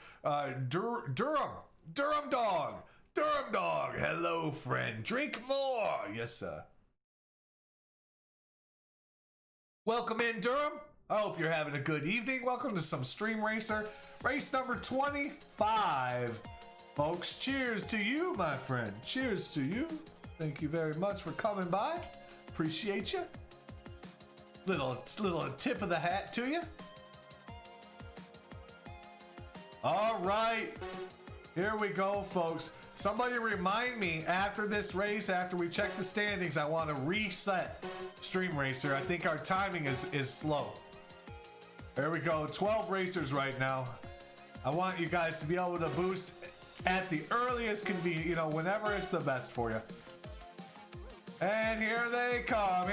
Durham Dog. Durham Dog. Hello, friend. Drink more. Yes, sir. Welcome in, Durham. I hope you're having a good evening. Welcome to some Stream Racer. Race number 25. Folks, cheers to you, my friend. Cheers to you. Thank you very much for coming by. Appreciate you. Little tip of the hat to you. All right. Here we go, folks. Somebody remind me after this race, after we check the standings, I want to reset Stream Racer. I think our timing is slow. There we go, 12 racers right now. I want you guys to be able to boost at the earliest convenience, whenever it's the best for you. And here they come,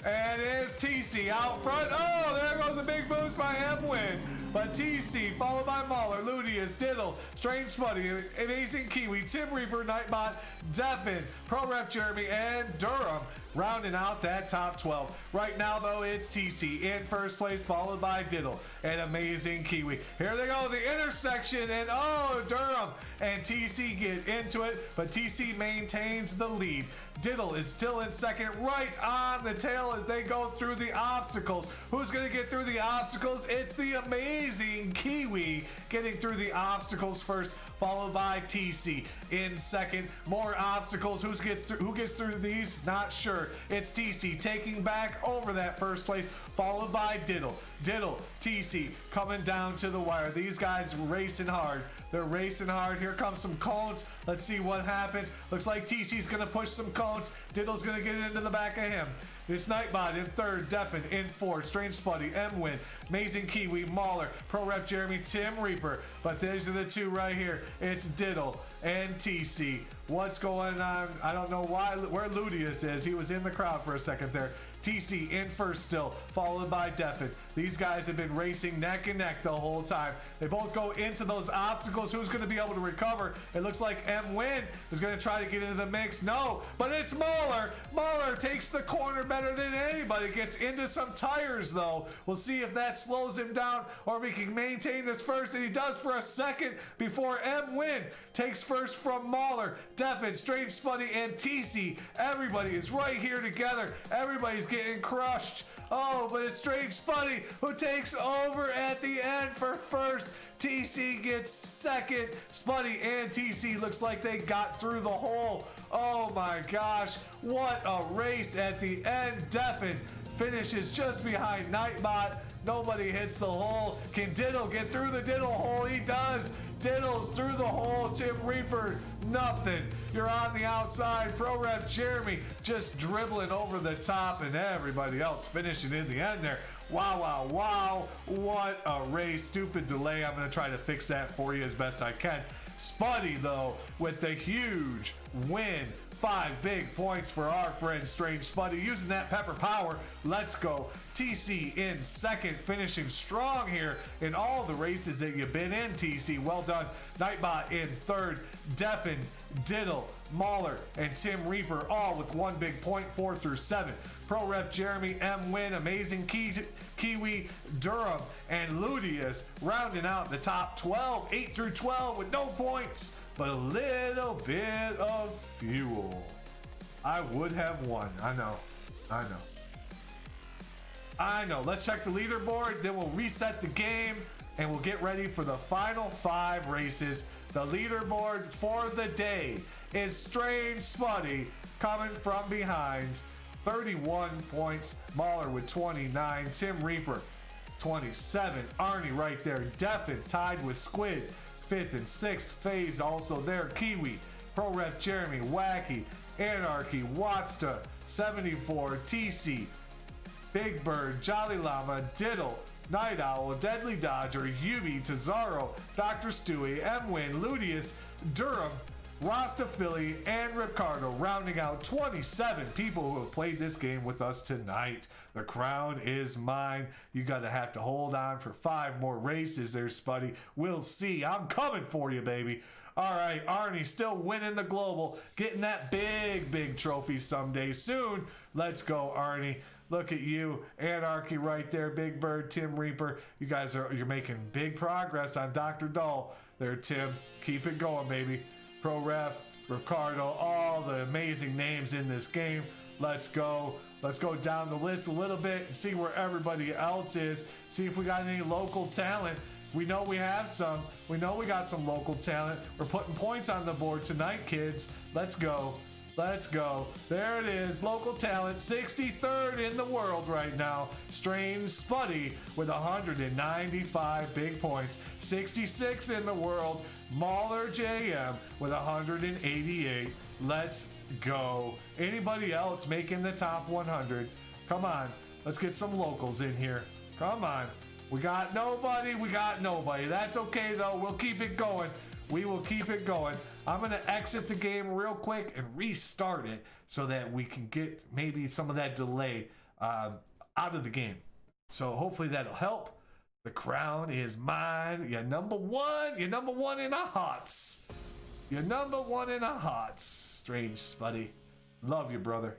And it's TC out front. Oh, there goes a big boost by M-Win. But TC, followed by Mahler, Ludius, Diddle, Strange Spuddy, Amazing Kiwi, Tim Reaper, Nightbot, Devin, Pro Ref Jeremy, and Durham rounding out that top 12. Right now, though, it's TC in first place, followed by Diddle and Amazing Kiwi. Here they go, the intersection, and oh, Durham and TC get into it, but TC maintains the lead. Diddle is still in second, right on the tail as they go through the obstacles. Who's going to get through the obstacles? It's the Amazing Kiwi getting through the obstacles first, followed by TC in second. More obstacles. Who gets through these? Not sure. It's TC taking back over that first place, followed by Diddle. Diddle, TC coming down to the wire. These guys racing hard. They're racing hard. Here comes some cones. Let's see what happens. Looks like TC's going to push some cones. Diddle's going to get into the back of him. It's Nightbot in third, Deafin in fourth, Strange Spuddy, M-Win, Amazing Kiwi, Mahler, Pro Rep Jeremy, Tim Reaper. But these are the two right here. It's Diddle and TC. What's going on? I don't know where Ludius is. He was in the crowd for a second there. TC in first still, followed by Deafin. These guys have been racing neck and neck the whole time. They both go into those obstacles. Who's going to be able to recover? It looks like M-Win is going to try to get into the mix. No, but it's Mahler. Mahler takes the corner better than anybody. Gets into some tires, though. We'll see if that slows him down or if he can maintain this first, and he does for a second before M-Win takes first from Mahler, Deafin, Strange Spuddy, and TC. Everybody is right here together. Everybody's getting crushed. Oh, but it's Strange Spuddy who takes over at the end for first. TC gets second. Spuddy and TC looks like they got through the hole. Oh my gosh, what a race at the end. Deafin finishes just behind Nightbot. Nobody hits the hole. Can Diddle get through the Diddle hole? He does. Diddle's through the hole. Tim Reaper, nothing. You're on the outside. Pro Rep Jeremy just dribbling over the top, and everybody else finishing in the end there. Wow, wow, wow. What a race. Stupid delay. I'm going to try to fix that for you as best I can. Spuddy, though, with the huge win. 5 big points for our friend Strange Spuddy using that pepper power. Let's go. TC in second, finishing strong here in all the races that you've been in, TC. Well done. Nightbot in third. Deafin, Diddle, Mahler, and Tim Reaper all with 1 big point, 4 through 7. Pro Rep Jeremy, M-Win, Amazing Kiwi, Durham, and Ludius rounding out the top 12, 8 through 12 with no points, but a little bit of fuel. I would have won. I know. Let's check the leaderboard, then we'll reset the game, and we'll get ready for the final 5 races. The leaderboard for the day is Strange Spuddy coming from behind. 31 points. Mahler with 29. Tim Reaper, 27. Arnie right there. Deafin tied with Squid. 5th and 6th. FaZe also there. Kiwi. Pro Ref Jeremy. Wacky. Anarchy. Watsta. 74. TC. Big Bird. Jolly Llama. Diddle. Night Owl. Deadly Dodger. Yubi. Tazaro. Dr. Stewie. M-Win. Ludius. Durham. Rasta Philly and Ricardo rounding out 27 people who have played this game with us tonight. The crown is mine. You gotta have to hold on for 5 more races there, Spuddy. We'll see. I'm coming for you, baby. All right, Arnie still winning the global, getting that big trophy someday soon. Let's go, Arnie. Look at you, Anarchy right there, Big Bird, Tim Reaper. You guys you're making big progress on Dr. Dull. There, Tim. Keep it going, baby. Pro Ref, Ricardo, all the amazing names in this game. Let's go. Let's go down the list a little bit and see where everybody else is. See if we got any local talent. We know we have some. We know we got some local talent. We're putting points on the board tonight, kids. Let's go. Let's go. There it is. Local talent, 63rd in the world right now. Strange Spuddy with 195 big points. 66 in the world. Mahler JM with 188. Let's go. Anybody else making the top 100? Come on. Let's get some locals in here. Come on. We got nobody. That's okay, though. We'll keep it going. We will keep it going. I'm going to exit the game real quick and restart it so that we can get maybe some of that delay out of the game. So hopefully that'll help. The crown is mine. You're number one. You're number one in our hearts. You're number one in our hearts. Strange Spuddy. Love you, brother.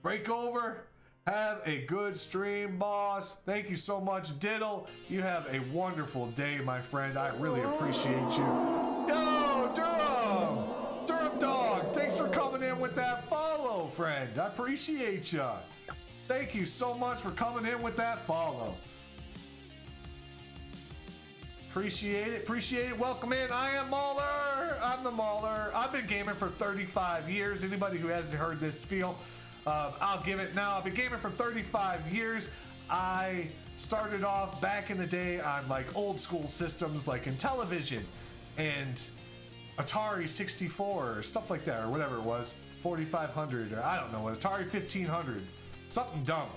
Break over. Have a good stream, boss. Thank you so much, Diddle. You have a wonderful day, my friend. I really appreciate you. Yo, Durham! Durham Dog, thanks for coming in with that follow, friend. I appreciate ya. Thank you so much for coming in with that follow. Appreciate it, appreciate it. Welcome in. I am Mauler. I'm the Mauler. I've been gaming for 35 years. Anybody who hasn't heard this spiel, I'll give it now. I've been gaming for 35 years. I started off back in the day on like old school systems like Intellivision and Atari 64 or stuff like that, or whatever it was, 4500, or I don't know, Atari 1500, something dumb.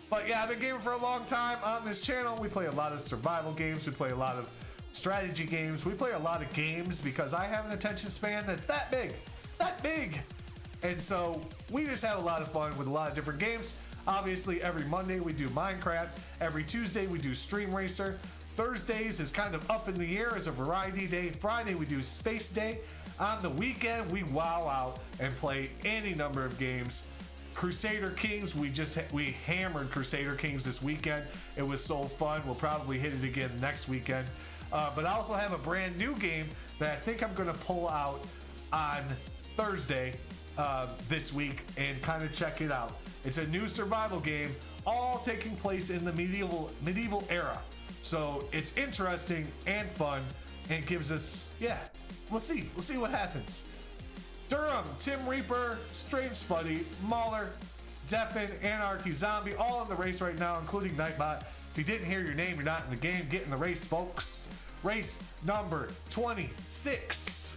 But yeah, I've been gaming for a long time on this channel. We play a lot of survival games. We play a lot of strategy games. We play a lot of games because I have an attention span that's that big. And so we just have a lot of fun with a lot of different games. Obviously, every Monday we do Minecraft. Every Tuesday we do Stream Racer. Thursdays is kind of up in the air as a variety day. Friday we do Space Day. On the weekend we wow out and play any number of games. Crusader Kings, we hammered Crusader Kings this weekend. It was so fun. We'll probably hit it again next weekend. But I also have a brand new game that I think I'm going to pull out on Thursday this week and kind of check it out. It's a new survival game, all taking place in the medieval era. So it's interesting and fun and gives us, yeah, we'll see what happens. Durham, Tim Reaper, Strange Spuddy, Mauler, Deafin, Anarchy, Zombie, all in the race right now, including Nightbot. If you didn't hear your name, you're not in the game. Get in the race, folks. Race number 26.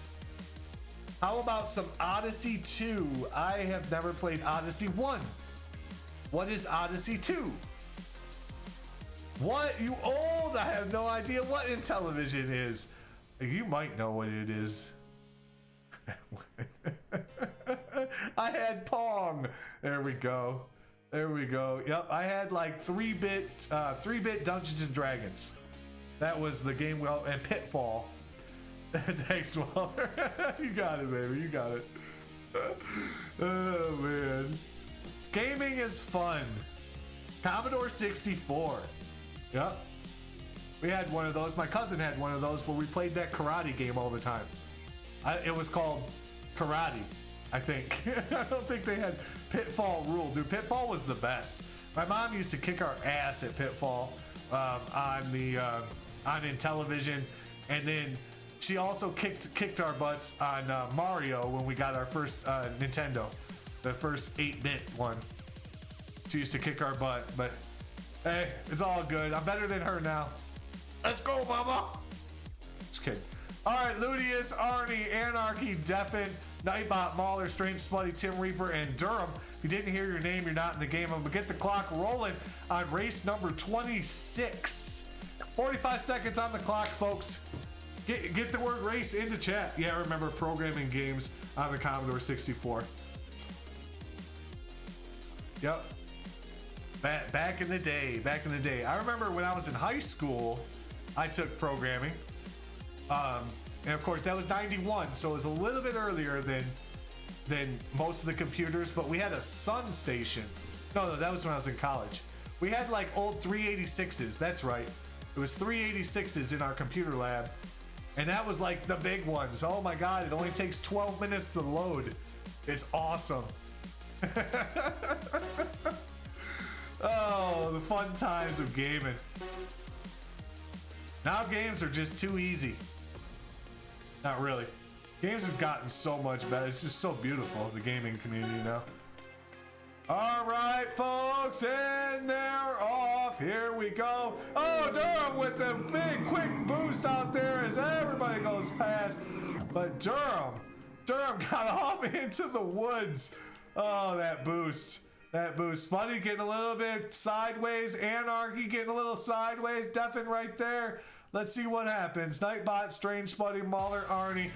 How about some Odyssey 2? I have never played Odyssey 1. What is Odyssey 2? What? You old? I have no idea what Intellivision is. You might know what it is. I had Pong. There we go. Yep, I had like 3-bit Dungeons and Dragons. That was the game. Well, and Pitfall. Thanks, Waller. You got it, baby. You got it. Oh man, gaming is fun. Commodore 64. Yep. We had one of those. My cousin had one of those where we played that karate game all the time. It was called Karate, I think. I don't think they had Pitfall rule. Dude, Pitfall was the best. My mom used to kick our ass at Pitfall on Intellivision, and then she also kicked our butts on Mario when we got our first Nintendo, the first 8-bit one. She used to kick our butt, but hey, it's all good. I'm better than her now. Let's go, mama. Just kidding. All right, Ludius, Arnie, Anarchy, Deafin, Nightbot, Mauler, Strange Spuddy, Tim Reaper, and Durham. If you didn't hear your name, you're not in the game. I'm gonna get the clock rolling on race number 26. 45 seconds on the clock, folks. Get the word race into chat. Yeah, remember programming games on the Commodore 64. Yep. Back in the day. I remember when I was in high school, I took programming. And of course that was 91, so it was a little bit earlier than most of the computers, but we had a Sun station. No, that was when I was in college. We had like old 386s, that's right. It was 386s in our computer lab, and that was like the big ones. Oh my god, it only takes 12 minutes to load. It's awesome. Oh, the fun times of gaming. Now games are just too easy. Not really. Games have gotten so much better. It's just so beautiful, the gaming community now. All right, folks, and they're off. Here we go. Oh, Durham with the big quick boost out there as everybody goes past. But Durham got off into the woods. Oh, that boost. Spuddy getting a little bit sideways. Anarchy getting a little sideways. Deafin right there. Let's see what happens. Nightbot, Strange Spuddy, Mauler, Arnie,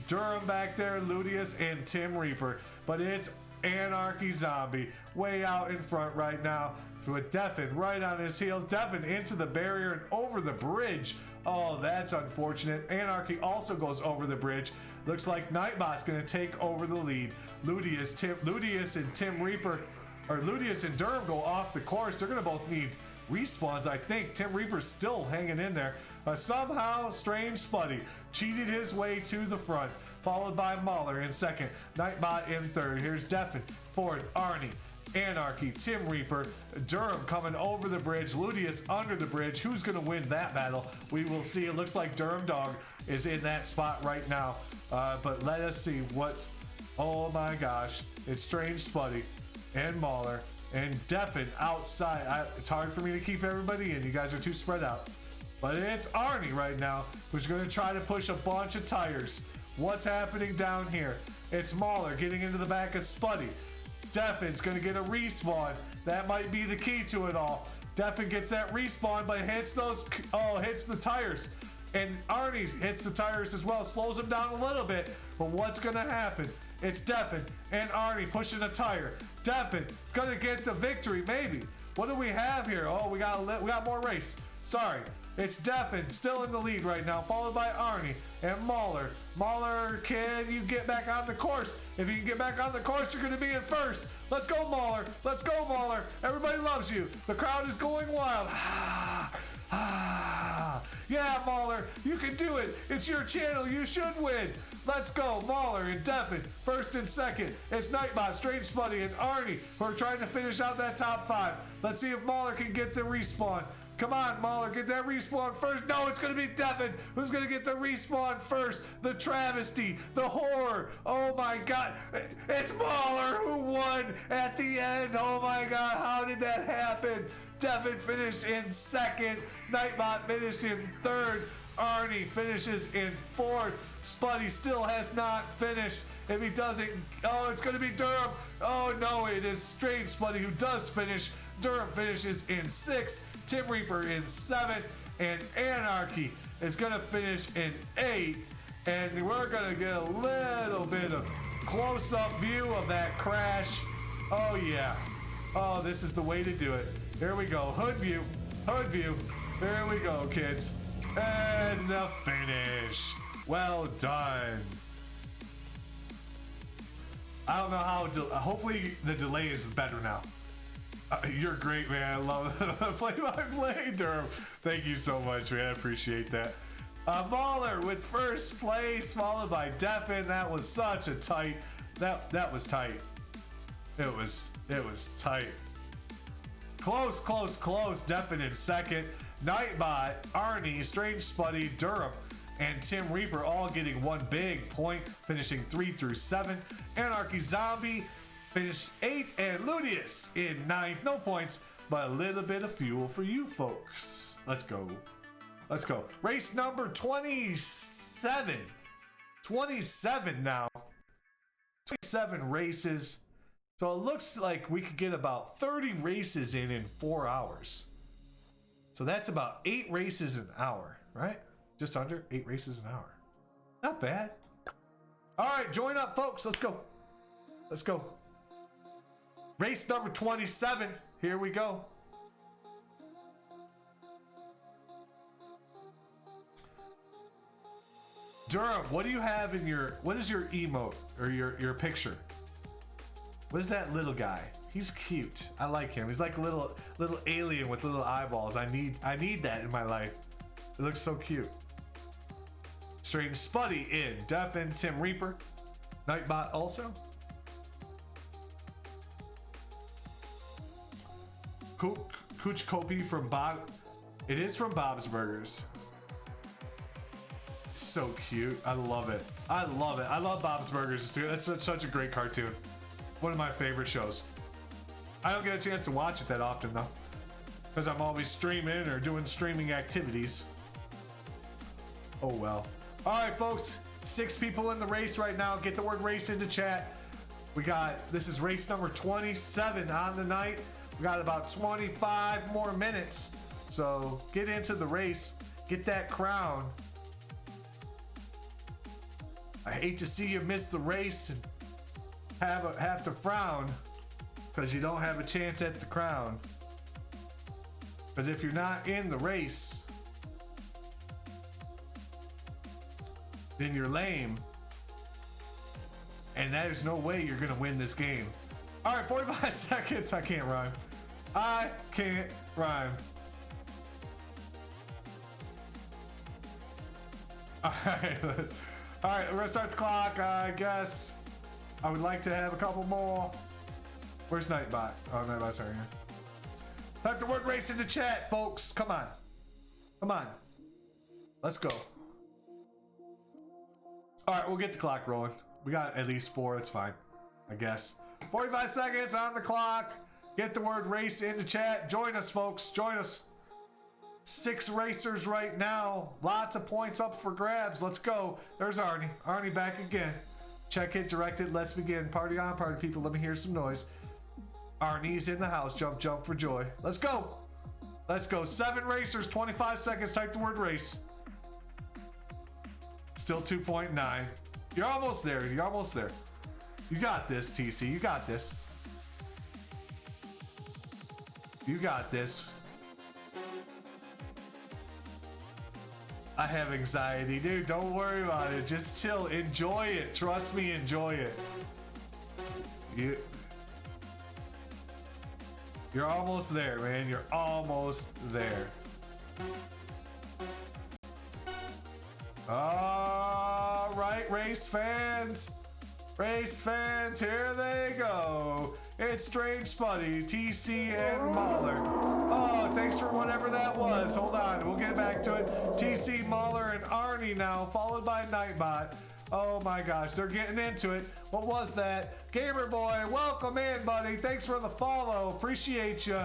Durham back there, Ludius, and Tim Reaper. But it's Anarchy Zombie way out in front right now with Devin right on his heels. Devin into the barrier and over the bridge. Oh, that's unfortunate. Anarchy also goes over the bridge. Looks like Nightbot's going to take over the lead. Ludius and Tim Reaper, or Ludius and Durham go off the course. They're going to both need respawns, I think. Tim Reaper's still hanging in there. Somehow, Strange Spuddy cheated his way to the front, followed by Mahler in second, Nightbot in third. Here's Devin, fourth, Arnie, Anarchy, Tim Reaper, Durham coming over the bridge, Ludius under the bridge. Who's going to win that battle? We will see. It looks like Durham Dog is in that spot right now. But let us see what... Oh my gosh. It's Strange Spuddy and Mahler and Devin outside. It's hard for me to keep everybody in. You guys are too spread out. But it's Arnie right now who's going to try to push a bunch of tires. What's happening down here? It's Mahler getting into the back of Spuddy. Defin's going to get a respawn. That might be the key to it all. Defin gets that respawn, but hits the tires. And Arnie hits the tires as well, slows him down a little bit. But what's going to happen? It's Devin and Arnie pushing a tire. Devin going to get the victory, maybe. What do we have here? Oh, we got more race. Sorry. It's Devin still in the lead right now, followed by Arnie and Mahler. Mahler, can you get back on the course? If you can get back on the course, you're going to be in first. Let's go, Mahler. Let's go, Mahler. Everybody loves you. The crowd is going wild. Yeah, Mahler, you can do it. It's your channel. You should win. Let's go, Mahler and Devin, first and second. It's Nightbot, Strange Spuddy, and Arnie who are trying to finish out that top five. Let's see if Mahler can get the respawn. Come on, Mahler, get that respawn first. No, it's going to be Devin who's going to get the respawn first. The travesty, the horror. Oh my God. It's Mahler who won at the end. Oh my God, how did that happen? Devin finished in second. Nightbot finished in third. Arnie finishes in fourth. Spuddy still has not finished. If he doesn't, oh, it's going to be Durham. Oh no, it is Strange Spuddy who does finish. Durham finishes in sixth. Tim Reaper in seventh, and Anarchy is going to finish in eighth. And we're going to get a little bit of close-up view of that crash. Oh yeah. Oh, this is the way to do it. Here we go. Hood view. Hood view. There we go, kids. And the finish. Well done. I don't know how. Hopefully the delay is better now. You're great, man. I love play-by-play, Durham. Thank you so much, man. I appreciate that. Mahler with first place, followed by Devin. That was such a tight. That was tight. It was tight. Close. Devin in second. Nightbot, Arnie, Strange Spuddy, Durham, and Tim Reaper all getting one big point, finishing 3 through 7. Anarchy Zombie finished 8th, and Ludius in 9th. No points, but a little bit of fuel for you folks. Let's go. Race number 27. 27 now. 27 races. So it looks like we could get about 30 races in 4 hours. So that's about 8 races an hour, right? Just under 8 races an hour. Not bad. All right, join up, folks. Let's go. Race number 27. Here we go. Durham, what do you have in what is your emote or your picture? What is that little guy? He's cute. I like him. He's like a little alien with little eyeballs. I need that in my life. It looks so cute. Strange Spuddy in. Devin, Tim Reaper. Nightbot also. Cooch Kopi from Bob. It is from Bob's Burgers. So cute. I love it. I love Bob's Burgers. That's such a great cartoon. One of my favorite shows. I don't get a chance to watch it that often though, because I'm always streaming or doing streaming activities. Oh well. All right, folks. 6 people in the race right now. Get the word race into chat. This is race number 27 on the night. We got about 25 more minutes. So get into the race. Get that crown. I hate to see you miss the race and have to frown because you don't have a chance at the crown. Because if you're not in the race, then you're lame. And there's no way you're gonna win this game. All right, 45 seconds. I can't rhyme. I can't rhyme. All right, all right. We're gonna start the clock. I guess I would like to have a couple more. Where's Nightbot? Oh, Nightbot's right here. Type the word race in the chat, folks. Come on, come on. Let's go. All right, we'll get the clock rolling. We got at least 4. It's fine, I guess. 45 seconds on the clock. Get the word race in the chat. Join us, folks. Join us. 6 racers right now. Lots of points up for grabs. Let's go. There's Arnie. Arnie back again. Check it directed. Let's begin. Party on, party people. Let me hear some noise. Arnie's in the house. Jump, jump for joy. Let's go. Let's go. 7 racers, 25 seconds. Type the word race. Still 2.9. You're almost there. You're almost there. You got this, TC. You got this. You got this. I have anxiety, dude. Don't worry about it. Just chill. Enjoy it. Trust me, enjoy it. You're almost there, man. You're almost there. All right, race fans. Race fans, here they go. It's Strange Spuddy, TC, and Mauler. Oh, thanks for whatever that was. Hold on, we'll get back to it. TC, Mauler, and Arnie now, followed by Nightbot. Oh my gosh, they're getting into it. What was that? Gamer Boy, welcome in, buddy. Thanks for the follow. Appreciate you.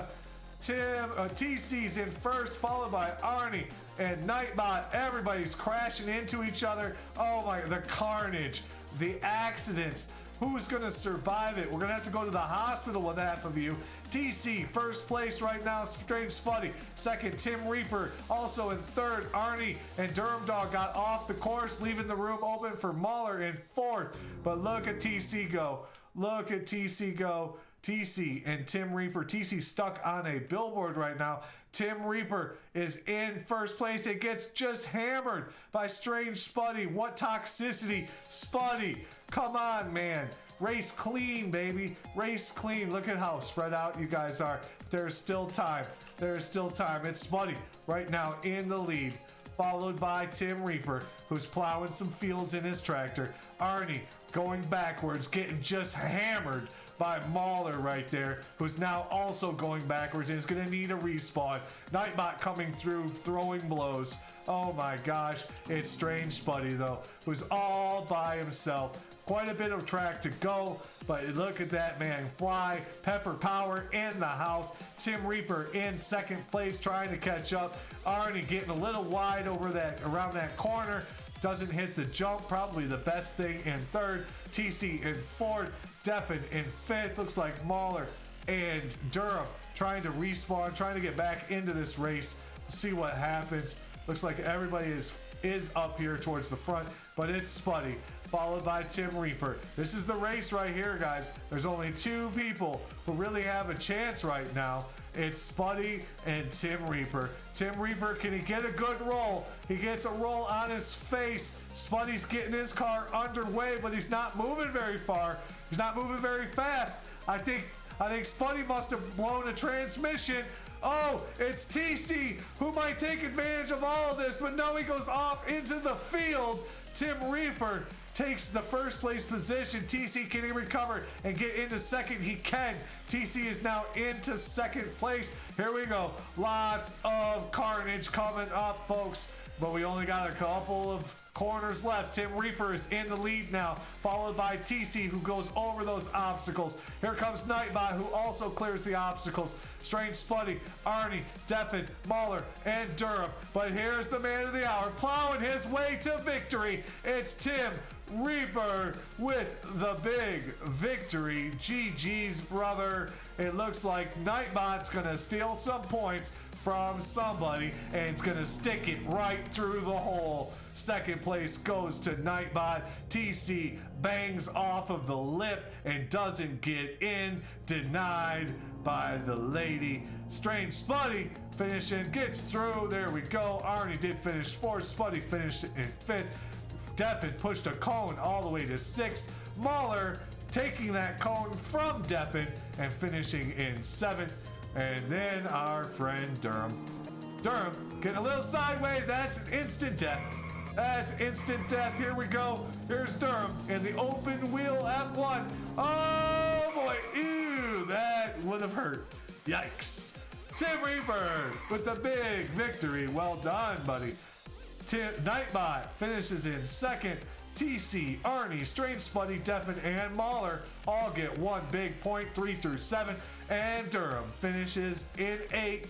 TC's in first, followed by Arnie and Nightbot. Everybody's crashing into each other. Oh my, the carnage, the accidents. Who's gonna survive it? We're gonna have to go to the hospital with half of you. TC, first place right now, Strange Spuddy. Second, Tim Reaper. Also in third, Arnie and Durham Dog got off the course, leaving the room open for Mauler in fourth. But look at TC go. Look at TC go. TC and Tim Reaper. TC stuck on a billboard right now. Tim Reaper is in first place. It gets just hammered by Strange Spuddy. What toxicity. Spuddy, come on, man. Race clean, baby. Race clean. Look at how spread out you guys are. There's still time. There's still time. It's Spuddy right now in the lead, followed by Tim Reaper, who's plowing some fields in his tractor. Arnie going backwards, getting just hammered by Mauler right there, who's now also going backwards and is going to need a respawn. Nightbot coming through, throwing blows. Oh my gosh, it's Strange Spuddy though, who's all by himself. Quite a bit of track to go, but look at that man fly. Pepper Power in the house. Tim Reaper in second place, trying to catch up. Arnie getting a little wide over that, around that corner. Doesn't hit the jump, probably the best thing in third. TC in fourth. Deffen in fifth. Looks like Mauler and Durham trying to respawn, trying to get back into this race. See what happens. Looks like everybody is up here towards the front, but it's Spuddy, followed by Tim Reaper. This is the race right here, guys. There's only 2 people who really have a chance right now. It's Spuddy and Tim Reaper. Tim Reaper, can he get a good roll? He gets a roll on his face. Spuddy's getting his car underway, but he's not moving very far. He's not moving very fast. I think Spuddy must have blown a transmission. Oh, it's TC who might take advantage of all of this, but no, he goes off into the field. Tim Reaper takes the first place position. TC, can he recover and get into second? He can. TC is now into second place. Here we go. Lots of carnage coming up, folks, but we only got a couple of corners left. Tim Reaper is in the lead now, followed by TC, who goes over those obstacles. Here comes Nightbot, who also clears the obstacles. Strange Spuddy, Arnie, Deffen, Mauler, and Durham. But here's the man of the hour, plowing his way to victory. It's Tim Reaper with the big victory. GG's, brother. It looks like Nightbot's gonna steal some points from somebody, and it's gonna stick it right through the hole. Second place goes to Nightbot. TC bangs off of the lip and doesn't get in. Denied by the lady. Strange Spuddy finishing, gets through. There we go. Arnie did finish fourth. Spuddy finished in fifth. Deffen pushed a cone all the way to sixth. Mahler taking that cone from Deffen and finishing in seventh. And then our friend Durham. Durham getting a little sideways. That's an instant death. That's instant death. Here we go. Here's Durham in the open wheel F1. Oh boy. Ew, that would have hurt. Yikes. Tim Reaper with the big victory. Well done, buddy. Nightbot finishes in second. TC, Arnie, Strange Spuddy, Deffen, and Mahler all get one big point, 3 through 7. And Durham finishes in 8th.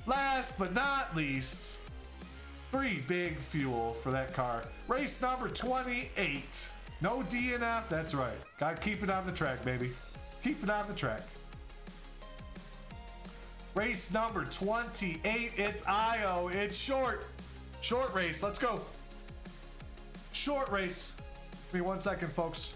Last but not least, 3 big fuel for that car. Race number 28. No DNF, that's right. Gotta keep it on the track, baby. Keep it on the track. Race number 28, it's IO. It's short. Short race, let's go. Short race. Give me 1 second, folks.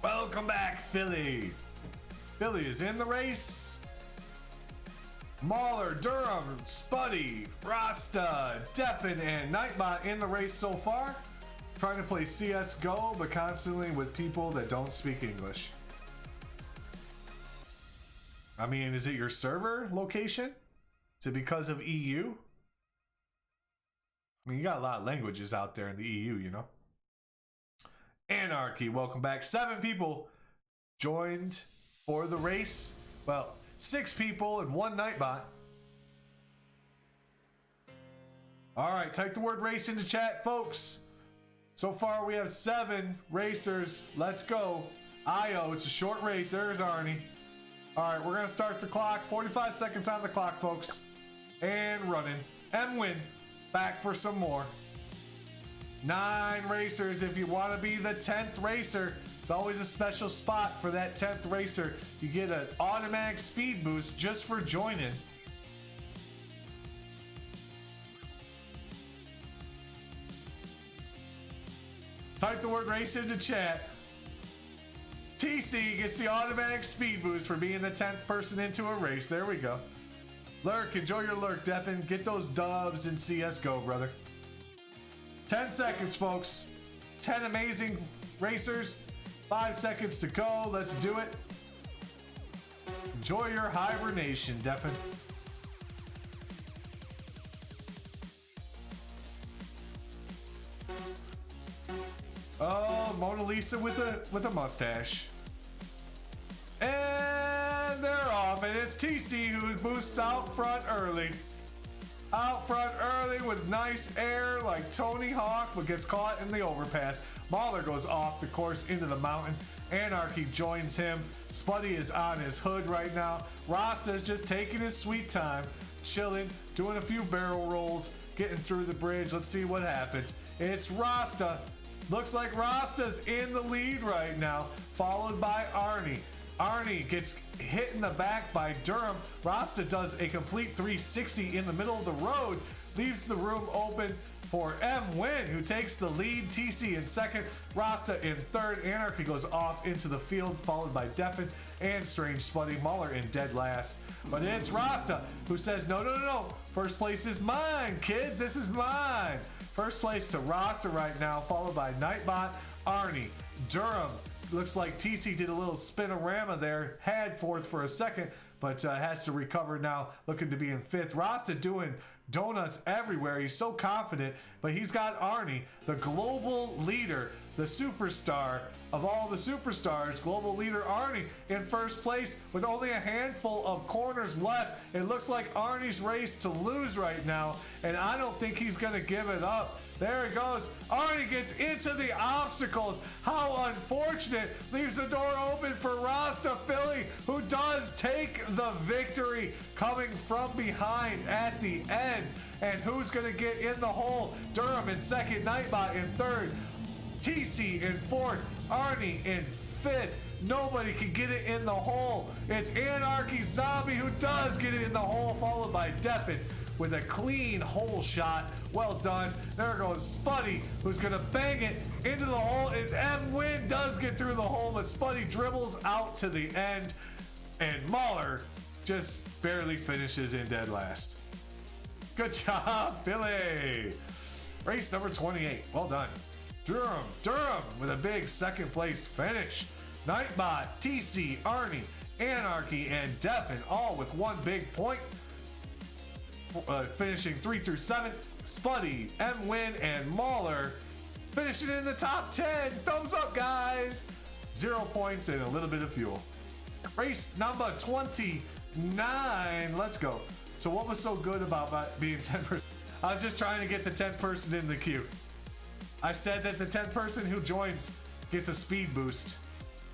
Welcome back, Philly. Philly is in the race. Mahler, Durham, Spuddy, Rasta, Deffen, and Nightbot in the race so far. Trying to play CSGO, but constantly with people that don't speak English. I mean, is it your server location? Is it because of EU? I mean, you got a lot of languages out there in the EU, you know? Anarchy, welcome back. 7 people joined for the race. Well, 6 people and 1 Nightbot. All right, type the word race into chat, folks. So far, we have 7 racers. Let's go. IO, it's a short race. There's Arnie. All right, we're going to start the clock. 45 seconds on the clock, folks. And running. M-Win, back for some more. 9 racers. If you want to be the 10th racer, it's always a special spot for that 10th racer. You get an automatic speed boost just for joining. Type the word race into chat. TC gets the automatic speed boost for being the 10th person into a race. There we go. Lurk, enjoy your lurk, Deffen. Get those dubs in CSGO, brother. 10 seconds, folks. 10 amazing racers. 5 seconds to go. Let's do it. Enjoy your hibernation, Deffen. Oh, Mona Lisa with a mustache. And they're off, and it's TC who boosts out front early. Out front early with nice air like Tony Hawk, but gets caught in the overpass. Mahler goes off the course into the mountain. Anarchy joins him. Spuddy is on his hood right now. Rasta's just taking his sweet time, chilling, doing a few barrel rolls, getting through the bridge. Let's see what happens. It's Rasta. Looks like Rasta's in the lead right now, followed by Arnie. Arnie gets hit in the back by Durham. Rasta does a complete 360 in the middle of the road, leaves the room open for M-Win, who takes the lead. TC in second, Rasta in third. Anarchy goes off into the field, followed by Deffen and Strange Spuddy. Mahler in dead last. But it's Rasta who says, no, no, no, no. First place is mine, kids. This is mine. First place to Rasta right now, followed by Nightbot, Arnie, Durham. Looks like TC did a little spinorama there, had fourth for a second, but has to recover now, looking to be in fifth. Rasta doing donuts everywhere. He's so confident, but he's got Arnie, the global leader, the superstar of all the superstars, global leader Arnie, in first place with only a handful of corners left. It looks like Arnie's race to lose right now, and I don't think he's gonna give it up. There it goes. Arnie gets into the obstacles. How unfortunate. Leaves the door open for Rasta Philly, who does take the victory, coming from behind at the end. And who's going to get in the hole? Durham in second, Nightbot in third, TC in fourth, Arnie in fifth. Nobody can get it in the hole. It's Anarchy Zombie who does get it in the hole, followed by Deafin with a clean hole shot. Well done. There goes Spuddy, who's gonna bang it into the hole. And M-Win does get through the hole, but Spuddy dribbles out to the end. And Mahler just barely finishes in dead last. Good job, Billy. Race number 28. Well done. Durham with a big second place finish. Nightbot, TC, Arnie, Anarchy, and Deafin all with one big point. Finishing 3 through 7. Spuddy, M-Win, and Mahler finishing in the top 10. Thumbs up, guys. 0 points and a little bit of fuel. Race number 29. Let's go. So what was so good about being 10%? I was just trying to get the 10th person in the queue. I said that the 10th person who joins gets a speed boost.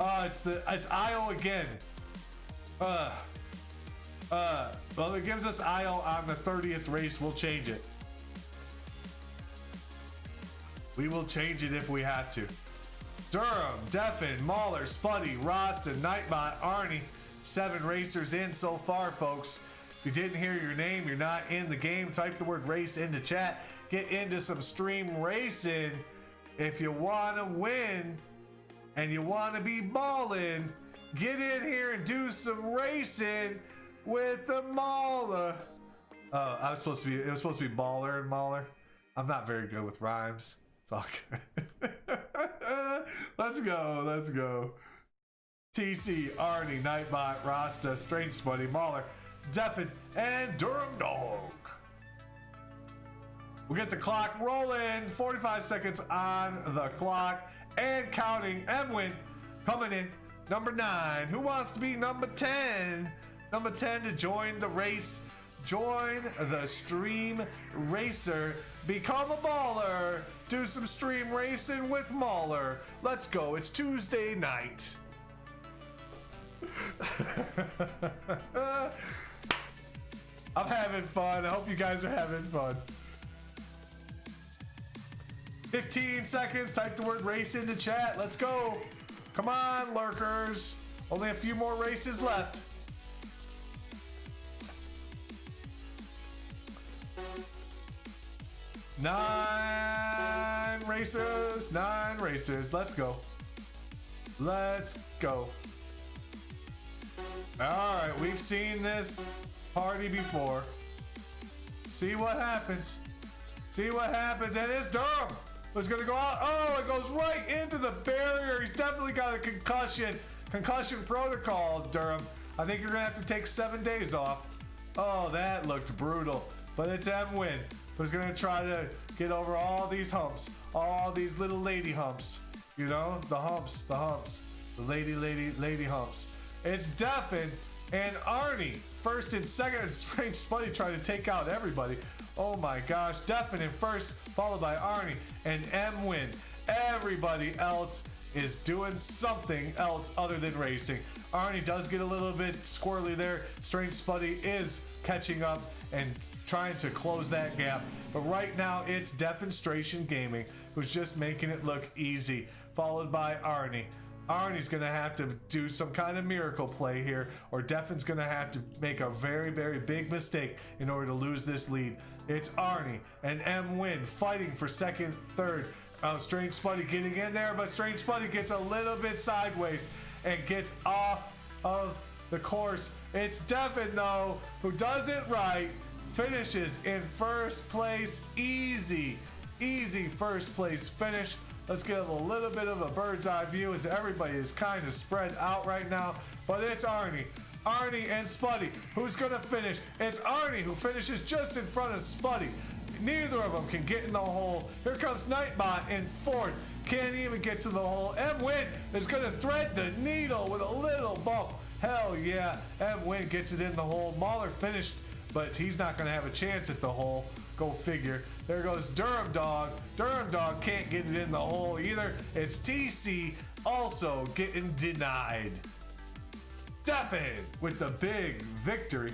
It's IO again. Well, it gives us IO on the 30th race. We'll change it. We will change it if we have to. Durham, Deafin, Mahler, Spuddy, Rasta, Nightbot, Arnie. 7 racers in so far, folks. If you didn't hear your name, you're not in the game. Type the word race into chat. Get into some stream racing. If you want to win and you want to be balling, get in here and do some racing with the Mahler. Oh, it was supposed to be baller and Mahler. I'm not very good with rhymes. It's all good. Let's go. TC, Arnie, Nightbot, Rasta, Strange Spuddy, Mahler, Deafin, and Durham Dog. We'll get the clock rolling. 45 seconds on the clock and counting. M-Win coming in. Number 9. Who wants to be number 10? Number 10 to join the race. Join the stream racer. Become a baller. Do some stream racing with Mahler. Let's go. It's Tuesday night. I'm having fun. I hope you guys are having fun. 15 seconds. Type the word race into chat. Let's go. Come on, lurkers. Only a few more races left. Nine racers. Let's go. All right, we've seen this party before. See what happens. And it's Durham who's gonna go out. Oh, it goes right into the barrier. He's definitely got a concussion. Concussion protocol, Durham. I think you're gonna have to take 7 days off. Oh, that looked brutal. But it's M-Win who's gonna try to get over all these humps, all these little lady humps. You know, the humps, the lady humps. It's Deafin and Arnie, first and second, and Strange Spuddy trying to take out everybody. Oh my gosh, Deafin in first, followed by Arnie and M-Win. Everybody else is doing something else other than racing. Arnie does get a little bit squirrely there. Strange Spuddy is catching up and trying to close that gap. But right now, it's Definstration Gaming, who's just making it look easy, followed by Arnie. Arnie's gonna have to do some kind of miracle play here, or Defin's gonna have to make a very, very big mistake in order to lose this lead. It's Arnie and M-Win fighting for second, third. Strange Spuddy getting in there, but Strange Spuddy gets a little bit sideways and gets off of the course. It's Deafin, though, who does it right, finishes in first place. Easy first place finish. Let's get a little bit of a bird's eye view as everybody is kind of spread out right now. But it's Arnie Arnie and Spuddy. Who's gonna finish? It's Arnie who finishes just in front of Spuddy. Neither of them can get in the hole. Here comes Nightbot in fourth. Can't even get to the hole. M-Win is gonna thread the needle with a little bump. Hell yeah, M-Win gets it in the hole. Mauler finished, but he's not gonna have a chance at the hole. Go figure. There goes Durham Dog. Durham Dog can't get it in the hole either. It's TC also getting denied. Stefan with the big victory.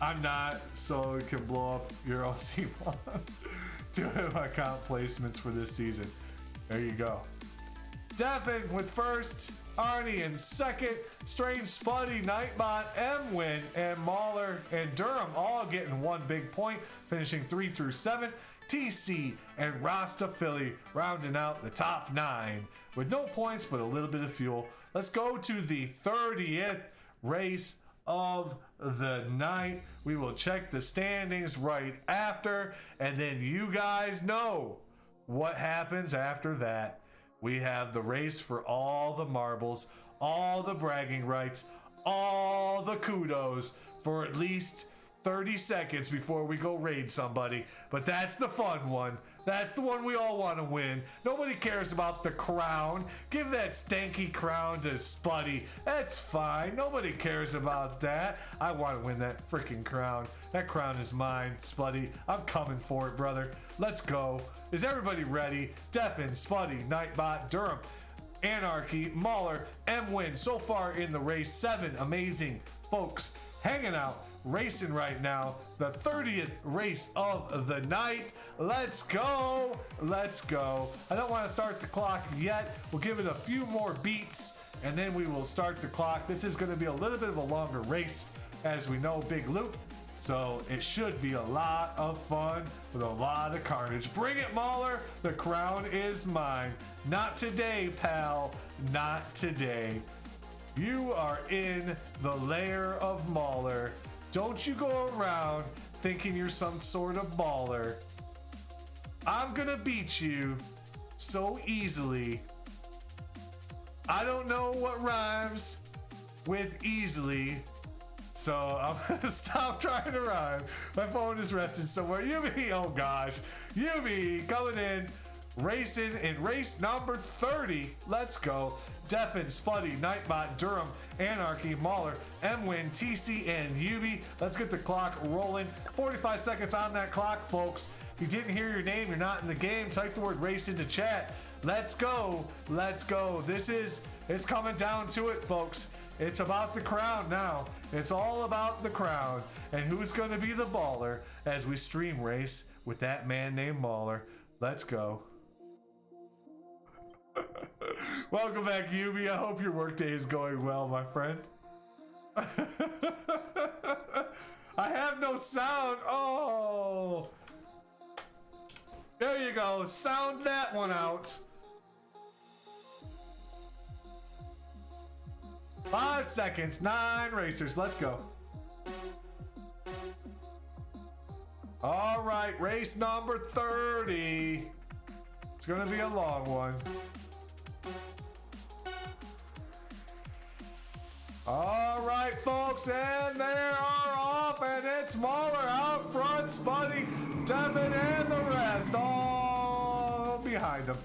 I'm not, so you can blow up your OC mod. Doing my comp placements for this season. There you go. Stefan with first, Arnie in second, Strange Spuddy, Nightbot, M-Win, and Mauler and Durham all getting one big point, finishing 3 through 7. TC and Rasta Philly rounding out the top 9 with no points but a little bit of fuel. Let's go to the 30th race of the night. We will check the standings right after, and then you guys know what happens after that. We have the race for all the marbles, all the bragging rights, all the kudos for at least 30 seconds before we go raid somebody. But that's the fun one. That's the one we all want to win. Nobody cares about the crown. Give that stanky crown to Spuddy. That's fine. Nobody cares about that. I want to win that freaking crown. That crown is mine, Spuddy. I'm coming for it, brother. Let's go. Is everybody ready? Defin, Spuddy, Nightbot, Durham, Anarchy, Mauler, M-Win. So far in the race, 7 amazing folks hanging out, racing right now. The 30th race of the night. Let's go. Let's go. I don't want to start the clock yet. We'll give it a few more beats and then we will start the clock. This is going to be a little bit of a longer race, as we know, big loop. So it should be a lot of fun with a lot of carnage. Bring it, Mauler. The crown is mine. Not today, pal. Not today. You are in the lair of Mauler. Don't you go around thinking you're some sort of baller. I'm gonna beat you so easily. I don't know what rhymes with easily, so I'm gonna stop trying to rhyme. My phone is resting somewhere. Yubi, oh gosh. Yubi coming in, racing in race number 30. Let's go. Defin, Spuddy, Nightbot, Durham, Anarchy, Mauler, M-Win, TC, and Yubi. Let's get the clock rolling. 45 seconds on that clock, folks. If you didn't hear your name, you're not in the game. Type the word race into chat. Let's go. Let's go. It's coming down to it, folks. It's about the crown now. It's all about the crown and who's going to be the baller as we stream race with that man named Mauler. Let's go. Welcome back, Yubi. I hope your workday is going well, my friend. I have no sound. Oh. There you go. Sound that one out. 5 seconds. 9 racers. Let's go. All right. Race number 30. It's going to be a long one. All right, folks, and they are off, and it's Mauler out front, Spuddy, Devin, and the rest all behind him.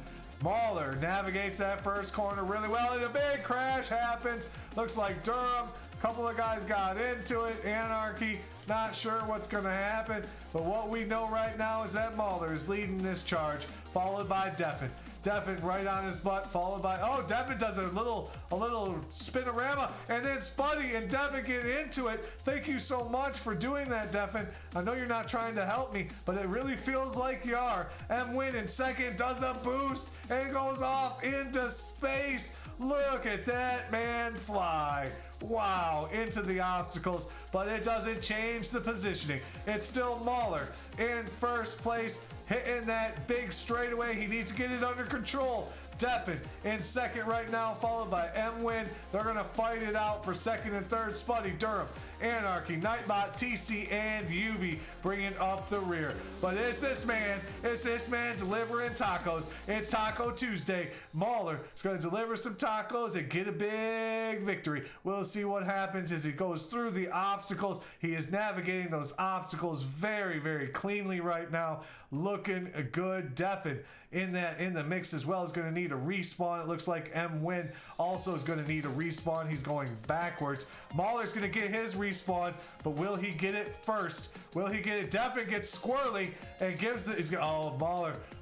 Mauler navigates that first corner really well, and a big crash happens. Looks like Durham, a couple of guys got into it. Anarchy, not sure what's going to happen, but what we know right now is that Mauler is leading this charge, followed by Defin. Defin right on his butt, followed by, oh, Defin does a little spinorama, and then Spuddy and Defin get into it. Thank you so much for doing that, Defin. I know you're not trying to help me, but it really feels like you are. M-Win in second does a boost and goes off into space. Look at that man fly. Wow, into the obstacles, but it doesn't change the positioning. It's still Mauler in first place, hitting that big straightaway. He needs to get it under control. Deffen in second right now, followed by M-Win. They're going to fight it out for second and third. Spuddy, Durham, Anarchy, Nightbot, TC, and Yubi bringing up the rear. But it's this man delivering tacos. It's Taco Tuesday. Mauler is going to deliver some tacos and get a big victory. We'll see what happens as he goes through the obstacles. He is navigating those obstacles very, very cleanly right now. Looking good. Deffen in the mix as well is going to need a respawn. It looks like M-Win also is going to need a respawn. He's going backwards. Mauler's going to get his respawn, but will he get it first? Will he get it? Deffen gets squirrely and gives the.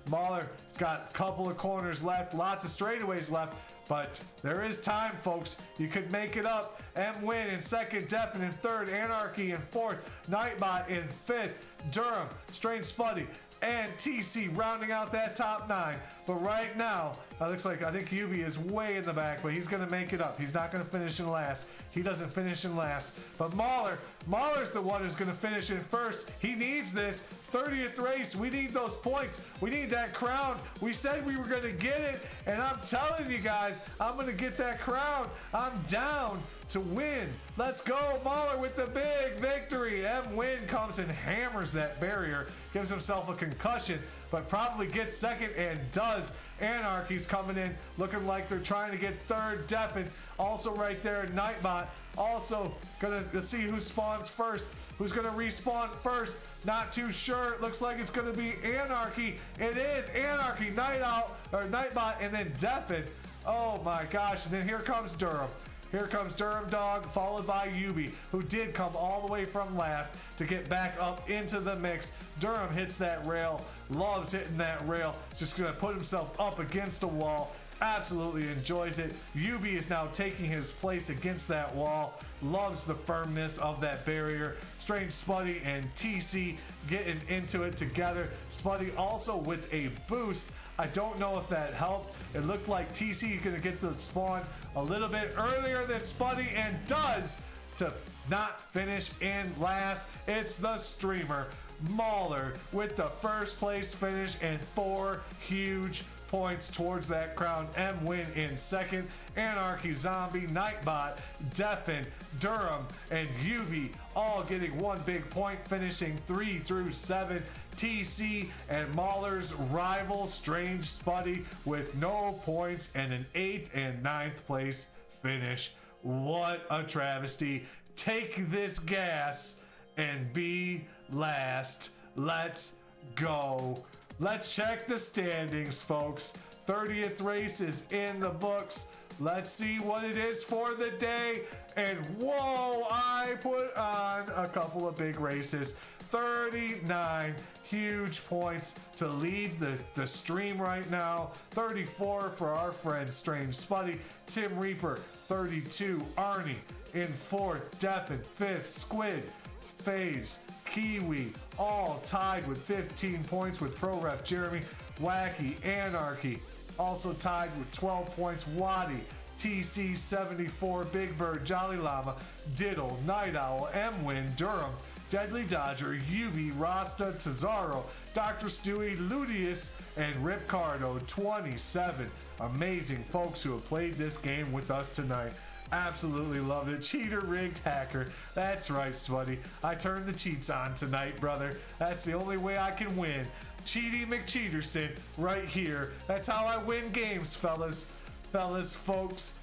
Mauler's got a couple of corners left, lots of straightaways left. But there is time, folks. You could make it up. M-Win in second, Deffen in third, Anarchy in fourth, Nightbot in fifth, Durham, Strange Spuddy, and TC rounding out that top 9. But right now, I think Yubi is way in the back, but he's going to make it up. He's not going to finish in last. He doesn't finish in last. But Mauler's the one who's going to finish in first. He needs this 30th race. We need those points. We need that crown. We said we were going to get it, and I'm telling you guys, I'm going to get that crown. I'm down to win. Let's go, Mauler with the big victory. M-Win comes and hammers that barrier, gives himself a concussion, but probably gets second and does. Anarchy's coming in, looking like they're trying to get third. Deffen also right there. Nightbot also gonna see who spawns first, who's gonna respawn first. Not too sure. It looks like it's gonna be Anarchy. It is Anarchy, Nightbot, and then Deffen. Oh my gosh! And then here comes Durham. Here comes Durham Dog, followed by Yubi, who did come all the way from last to get back up into the mix. Durham hits that rail, loves hitting that rail, just gonna put himself up against the wall, absolutely enjoys it. Yubi is now taking his place against that wall, loves the firmness of that barrier. Strange Spuddy and TC getting into it together. Spuddy also with a boost. I don't know if that helped. It looked like TC is going to get the spawn a little bit earlier than Spuddy, and does, to not finish in last. It's the streamer, Mauler, with the first place finish and 4 huge points towards that crown. M-Win in second, Anarchy, Zombie, Nightbot, Deffen, Durham, and Yubi all getting 1 big point, finishing 3 through 7. TC and Mauler's rival, Strange Spuddy, with no points and an 8th and 9th place finish. What a travesty. Take this gas and be last. Let's go. Let's check the standings, folks. 30th race is in the books. Let's see what it is for the day. And whoa, I put on a couple of big races. 39 huge points to lead the stream right now. 34 for our friend Strange Spuddy. Tim Reaper, 32. Arnie in 4th. Deffen, 5th. Squid, FaZe, Kiwi, all tied with 15 points with Pro Ref Jeremy. Wacky, Anarchy, also tied with 12 points. Waddy, TC, 74. Big Bird, Jolly Llama, Diddle, Night Owl, M-Win, Durham, Deadly Dodger, Yubi, Rasta, Tazaro, Dr. Stewie, Ludius, and Ripcardo, 27 amazing folks who have played this game with us tonight. Absolutely love it. Cheater, rigged, hacker. That's right, Spuddy. I turned the cheats on tonight, brother. That's the only way I can win. Cheaty McCheaterson right here. That's how I win games, fellas. Fellas, folks,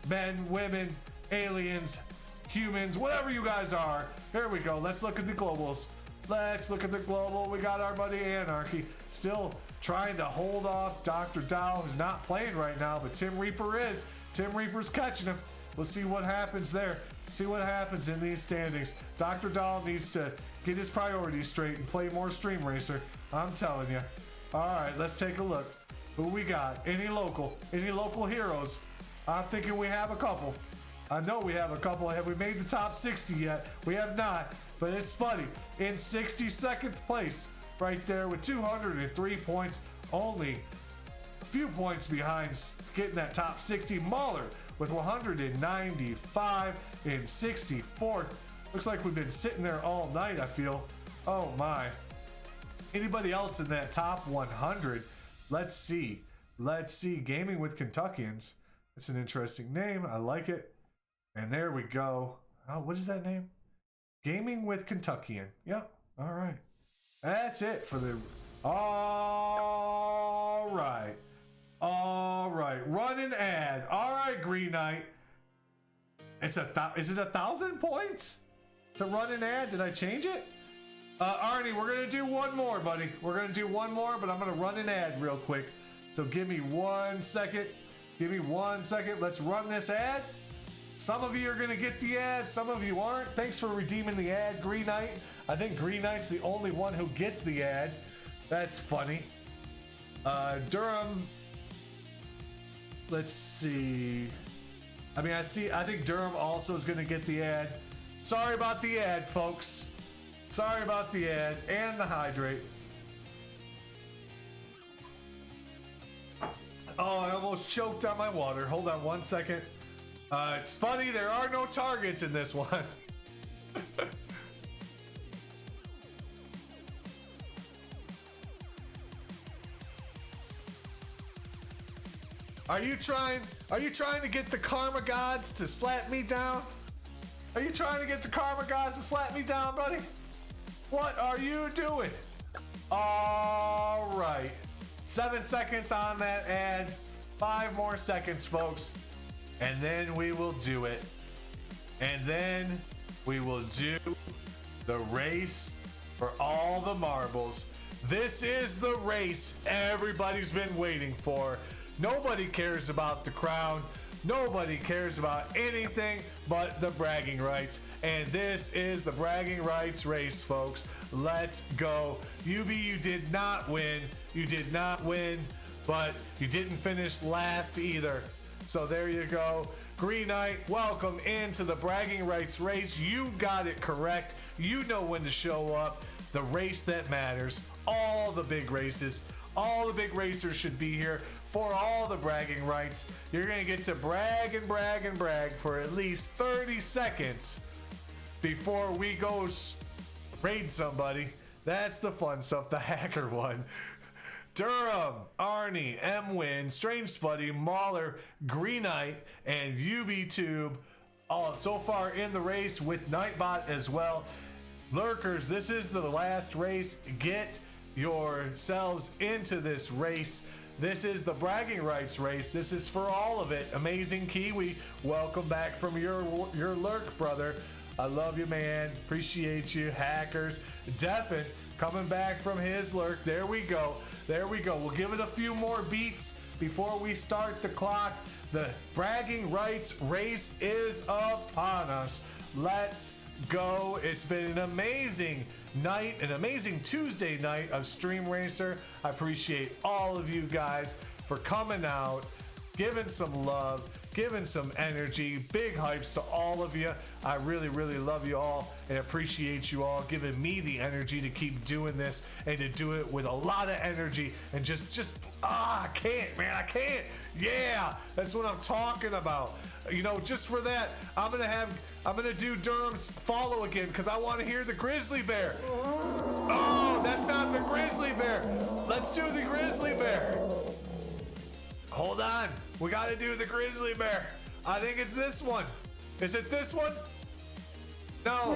men, women, aliens, humans, whatever you guys are. Here we go. Let's look at the globals. Let's look at the global. We got our buddy Anarchy still trying to hold off Dr. Dow, who's not playing right now, but Tim Reaper is. Tim Reaper's catching him. We'll see what happens there. See what happens in these standings. Dr. Doll needs to get his priorities straight and play more Stream Racer. I'm telling you. All right, let's take a look. Who we got? Any local heroes? I'm thinking we have a couple. I know we have a couple. Have we made the top 60 yet? We have not, but it's Spuddy in 62nd place right there with 203 points. Only a few points behind getting that top 60. Mauler with 195 in 64th. Looks like we've been sitting there all night, I feel. Oh my. Anybody else in that top 100? Let's see. Let's see. Gaming with Kentuckians. It's an interesting name. I like it. And there we go. Oh, what is that name? Gaming with Kentuckian. Yep. All right. That's it for the... All right. All right. Run an ad. All right, Green Knight. Is it 1,000 points to run an ad? Did I change it? Arnie, we're going to do one more, buddy. We're going to do one more, but I'm going to run an ad real quick. So give me 1 second. Give me 1 second. Let's run this ad. Some of you are going to get the ad. Some of you aren't. Thanks for redeeming the ad, Green Knight. I think Green Knight's the only one who gets the ad. That's funny. Durham. Let's see. I think Durham also is going to get the ad. Sorry about the ad, folks. Sorry about the ad and the hydrate. Oh, I almost choked on my water. Hold on 1 second. It's funny, there are no targets in this one. Are you trying to get the karma gods to slap me down? Are you trying to get the karma gods to slap me down, buddy? What are you doing? All right. 7 seconds on that ad. 5 more seconds, folks. And then we will do it. And then we will do the race for all the marbles. This is the race everybody's been waiting for. Nobody cares about the crown. Nobody cares about anything but the bragging rights. And this is the bragging rights race, folks. Let's go. UB, you did not win. You did not win, but you didn't finish last either. So there you go. Green Knight, welcome into the bragging rights race. You got it correct. You know when to show up. The race that matters. All the big races. All the big racers should be here for all the bragging rights. You're going to get to brag and brag and brag for at least 30 seconds before we go raid somebody. That's the fun stuff, the hacker one. Durham, Arnie, M-Win, Strange Spuddy, Mauler, Green Knight, and UBTube all so far in the race with Nightbot as well. Lurkers, this is the last race. Get yourselves into this race. This is the bragging rights race. This is for all of it. Amazing Kiwi, welcome back from your lurk, brother. I love you, man. Appreciate you. Hackers, Deafin coming back from his lurk. There we go. There we go. We'll give it a few more beats before we start the clock. The bragging rights race is upon us. Let's go. It's been an amazing night, an amazing Tuesday night of Stream Racer. I appreciate all of you guys for coming out, giving some love, giving some energy. Big hypes to all of you. I really, really love you all and appreciate you all giving me the energy to keep doing this and to do it with a lot of energy and I can't, man, I can't. Yeah, that's what I'm talking about. You know, just for that, I'm gonna do Durham's follow again because I want to hear the grizzly bear. Oh, that's not the grizzly bear. Let's do the grizzly bear. Hold on. We got to do the grizzly bear. I think it's this one. Is it this one? No.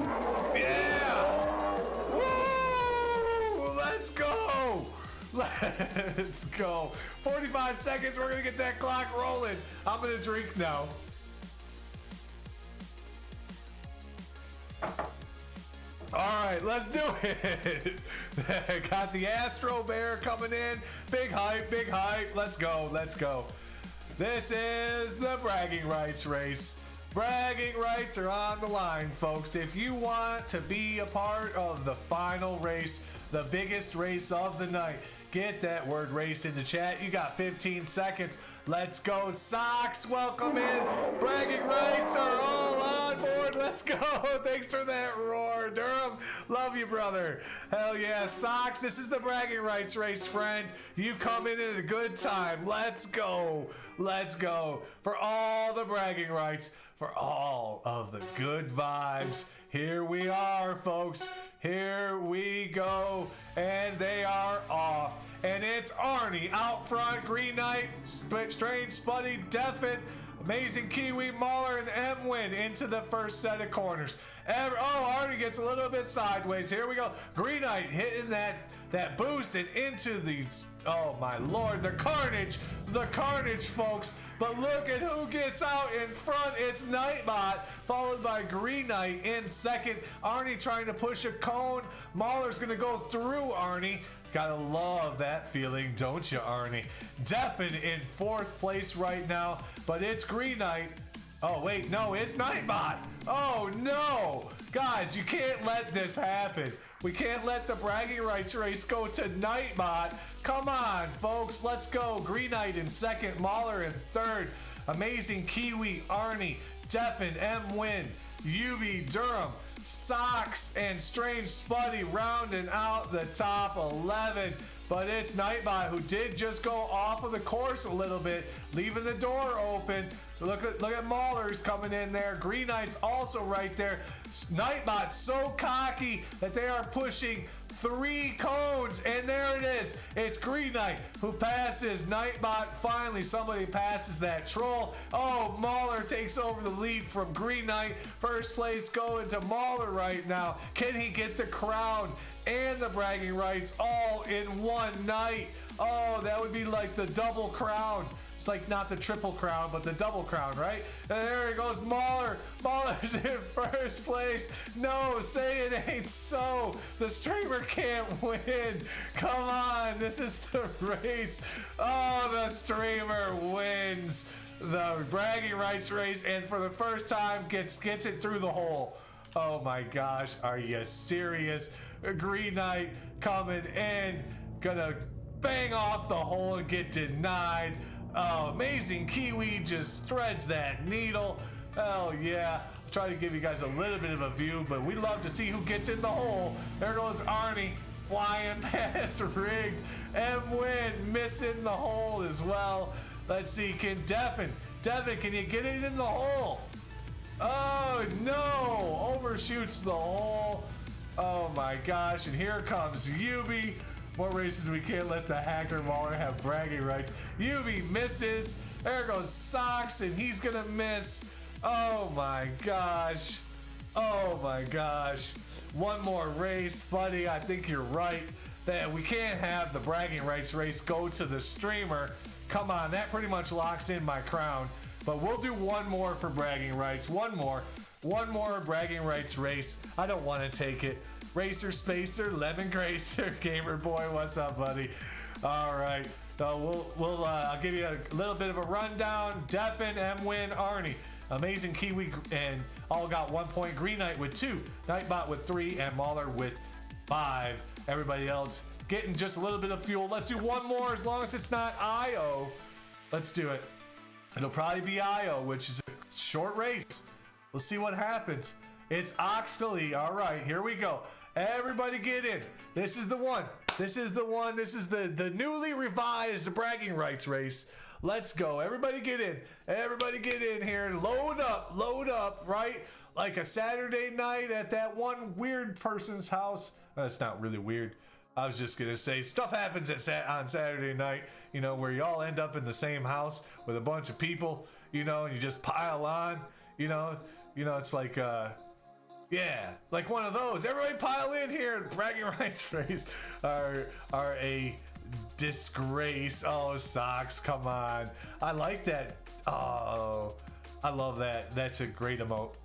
Yeah. Woo! Let's go. Let's go. 45 seconds. We're going to get that clock rolling. I'm going to drink now. All right, let's do it. Got the Astro Bear coming in. Big hype, big hype. Let's go, let's go. This is the bragging rights race. Bragging rights are on the line, folks. If you want to be a part of the final race, the biggest race of the night, get that word race in the chat. You got 15 seconds. Let's go, Socks. Welcome in. Bragging rights are all on board. Let's go. Thanks for that roar, Durham. Love you, brother. Hell yeah, Socks. This is the bragging rights race, friend. You come in at a good time. Let's go. Let's go. For all the bragging rights, for all of the good vibes. Here we are, folks. Here we go. And they are off. and it's Arnie out front. Green Knight, Strange Spuddy, Deafin, Amazing Kiwi, Mauler, and M-Win into the first set of corners. Arnie gets a little bit sideways. Here we go. Green Knight hitting that boost and into the, oh my lord, the carnage, folks. But look at who gets out in front. It's Nightbot, followed by Green Knight in second. Arnie trying to push a cone. Mauler's gonna go through Arnie. Gotta love that feeling, don't you, Arnie? Deafin in fourth place right now, but it's Green Knight. Oh, wait, no, it's Nightbot. Oh, no. Guys, you can't let this happen. We can't let the bragging rights race go to Nightbot. Come on, folks, let's go. Green Knight in second, Mauler in third. Amazing Kiwi, Arnie, Deafin, M-Win, UB, Durham, Socks, and Strange Spuddy rounding out the top 11. But it's Nightbot who did just go off of the course a little bit, leaving the door open. Look at Mauler's coming in there. Green Knight's also right there. Nightbot's so cocky that they are pushing 3 cones, and there it is. It's Green Knight who passes Nightbot. Finally, somebody passes that troll. Oh, Mauler takes over the lead from Green Knight. First place going to Mauler right now. Can he get the crown and the bragging rights all in one night? Oh, that would be like the double crown. It's like not the triple crown, but the double crown, right? And there he goes, Mauler. Mauler's in first place. No, say it ain't so. The streamer can't win. Come on, this is the race. Oh, the streamer wins the bragging rights race, and for the first time gets it through the hole. Oh my gosh, are you serious? Green Knight coming in, gonna bang off the hole and get denied. Oh, Amazing Kiwi just threads that needle. Hell yeah. I'll try to give you guys a little bit of a view, but we love to see who gets in the hole. There goes Arnie flying past Rigged. M-Win missing the hole as well. Let's see, can Devin, can you get it in the hole? Oh no, overshoots the hole. Oh my gosh, and here comes Yubi. More races, we can't let the hacker Mauler have bragging rights. Yubi misses. There goes Socks, and he's gonna miss. Oh my gosh. Oh my gosh. One more race, buddy. I think you're right that we can't have the bragging rights race go to the streamer. Come on, that pretty much locks in my crown. But we'll do one more for bragging rights. One more bragging rights race. I don't want to take it. Racer Spacer, Lemon Gracer, Gamer Boy, what's up, buddy? All right, I'll give you a little bit of a rundown. Deafin, M-Win, Arnie, Amazing Kiwi, and all got 1 point. Green Knight with 2, Nightbot with 3, and Mauler with 5. Everybody else getting just a little bit of fuel. Let's do one more, as long as it's not IO. Let's do it. It'll probably be IO, which is a short race. We'll see what happens. It's Oxley. All right, here we go. Everybody get in. This is the one. This is the one. This is the newly revised bragging rights race. Let's go. Everybody get in. Everybody get in here. Load up, right? Like a Saturday night at that one weird person's house. That's not really weird. I was just gonna say stuff happens on Saturday night, you know, where you all end up in the same house with a bunch of people, you know, and you just pile on, you know, it's like yeah, like one of those. Everybody pile in here. The bragging rights race are a disgrace. Oh, Socks, come on. I like that. Oh, I love that. That's a great emote.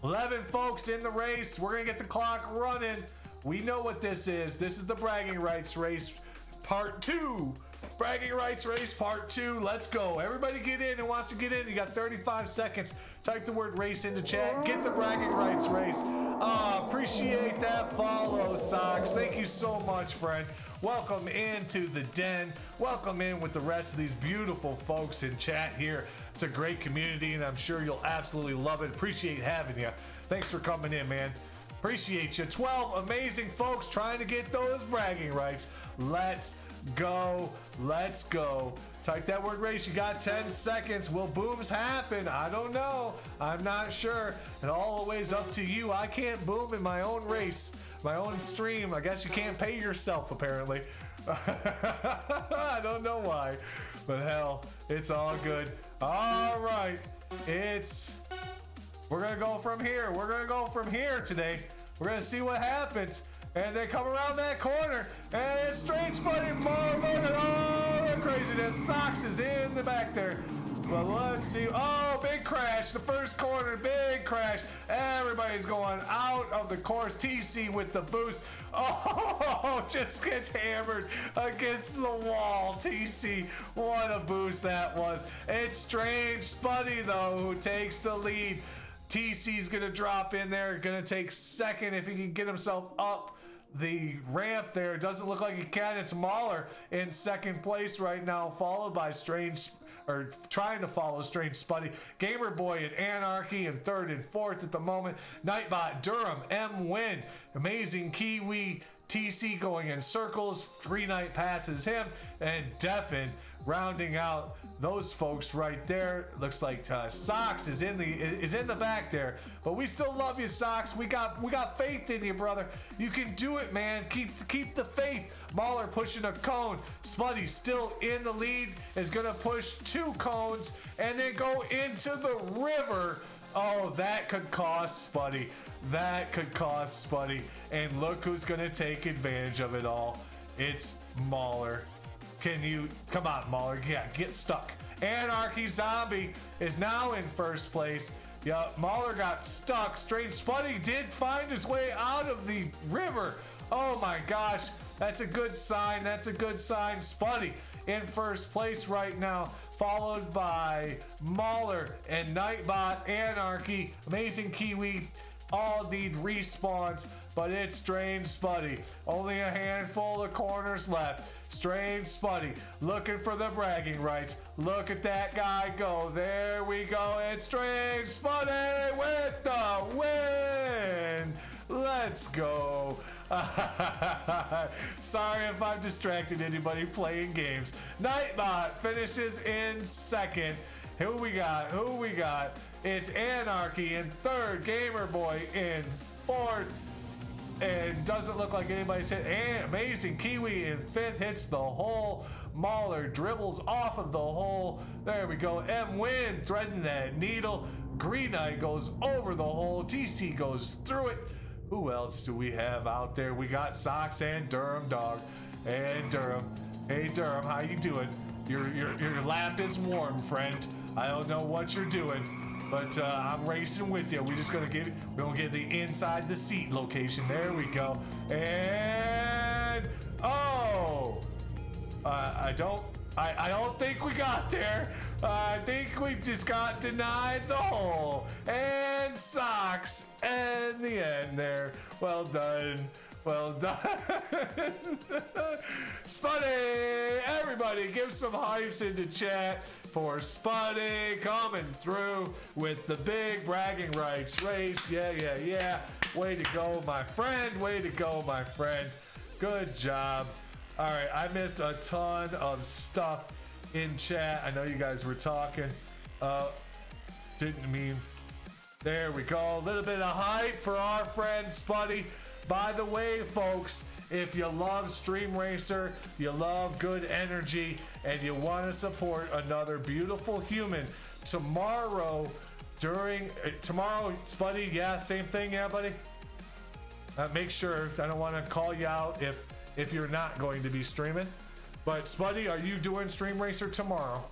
11 folks in the race. We're gonna get the clock running. We know what this is. This is the bragging rights race part 2. Bragging rights race part 2. Let's go. Everybody get in who wants to get in. You got 35 seconds. Type the word race into chat. Get the bragging rights race. Appreciate that follow, Socks. Thank you so much, friend. Welcome into the den. Welcome in with the rest of these beautiful folks in chat here. It's a great community, and I'm sure you'll absolutely love it. Appreciate having you. Thanks for coming in, man. Appreciate you. 12 amazing folks trying to get those bragging rights. Let's go. Let's go. Type that word race. You got 10 seconds. Will booms happen? I don't know. I'm not sure. And always up to you. I can't boom in my own race, my own stream. I guess you can't pay yourself, apparently. I don't know why, but hell, it's all good. All right, we're gonna go from here. We're gonna go from here today. We're gonna see what happens. And they come around that corner, and it's Strange Buddy. Look at all the craziness. Socks is in the back there. Well, let's see. Oh, big crash. The first corner, big crash. Everybody's going out of the course. TC with the boost. Oh, just gets hammered against the wall. TC, what a boost that was. It's Strange Buddy, though, who takes the lead. TC's going to drop in there. Going to take second if he can get himself up the ramp there. It doesn't look like he can. It's Mahler in second place right now, followed by trying to follow Strange Spuddy. Gamer Boy and Anarchy in third and fourth at the moment. Nightbot, Durham, M Win, Amazing Kiwi, TC going in circles. Green Knight passes him, and Deffin rounding out those folks right there. Looks like Socks is in the back there, but we still love you, Socks. We got faith in you, brother. You can do it, man. Keep the faith. Mahler pushing a cone. Spuddy still in the lead, is gonna push 2 cones and then go into the river. Oh, that could cost Spuddy. That could cost Spuddy. And look who's gonna take advantage of it all. It's Mahler. Come on, Mahler, yeah, get stuck. Anarchy Zombie is now in first place. Yeah, Mahler got stuck. Strange Spuddy did find his way out of the river. Oh my gosh, that's a good sign. That's a good sign. Spuddy in first place right now, followed by Mahler and Nightbot, Anarchy, Amazing Kiwi. All need respawns, but it's Strange Spuddy. Only a handful of corners left. Strange Spuddy looking for the bragging rights. Look at that guy go. There we go. It's Strange Spuddy with the win. Let's go. Sorry if I've distracted anybody playing games. Nightbot finishes in second. Who we got? It's Anarchy in third. Gamer Boy in fourth. And doesn't look like anybody's hit. And Amazing Kiwi in fifth hits the hole. Mahler dribbles off of the hole. There we go. M Win threading that needle. Green Knight goes over the hole. TC goes through it. Who else do we have out there? We got Socks and Durham Dog. And Durham. Hey Durham, how you doing? Your lap is warm, friend. I don't know what you're doing, but I'm racing with you. We're gonna get the inside the seat location. There we go. And oh, I don't think we got there. I think we just got denied the hole. And Socks in the end there. Well done. Well done. Spuddy! Everybody give some hypes into chat for Spuddy coming through with the big bragging rights race. Yeah. Way to go, my friend. Way to go, my friend. Good job. All right, I missed a ton of stuff in chat. I know you guys were talking. Didn't mean. There we go. A little bit of hype for our friend Spuddy. By the way, folks, if you love Stream Racer, you love good energy, and you want to support another beautiful human, tomorrow, Spuddy, yeah, same thing, yeah, buddy? Make sure, I don't want to call you out if you're not going to be streaming. But Spuddy, are you doing Stream Racer tomorrow?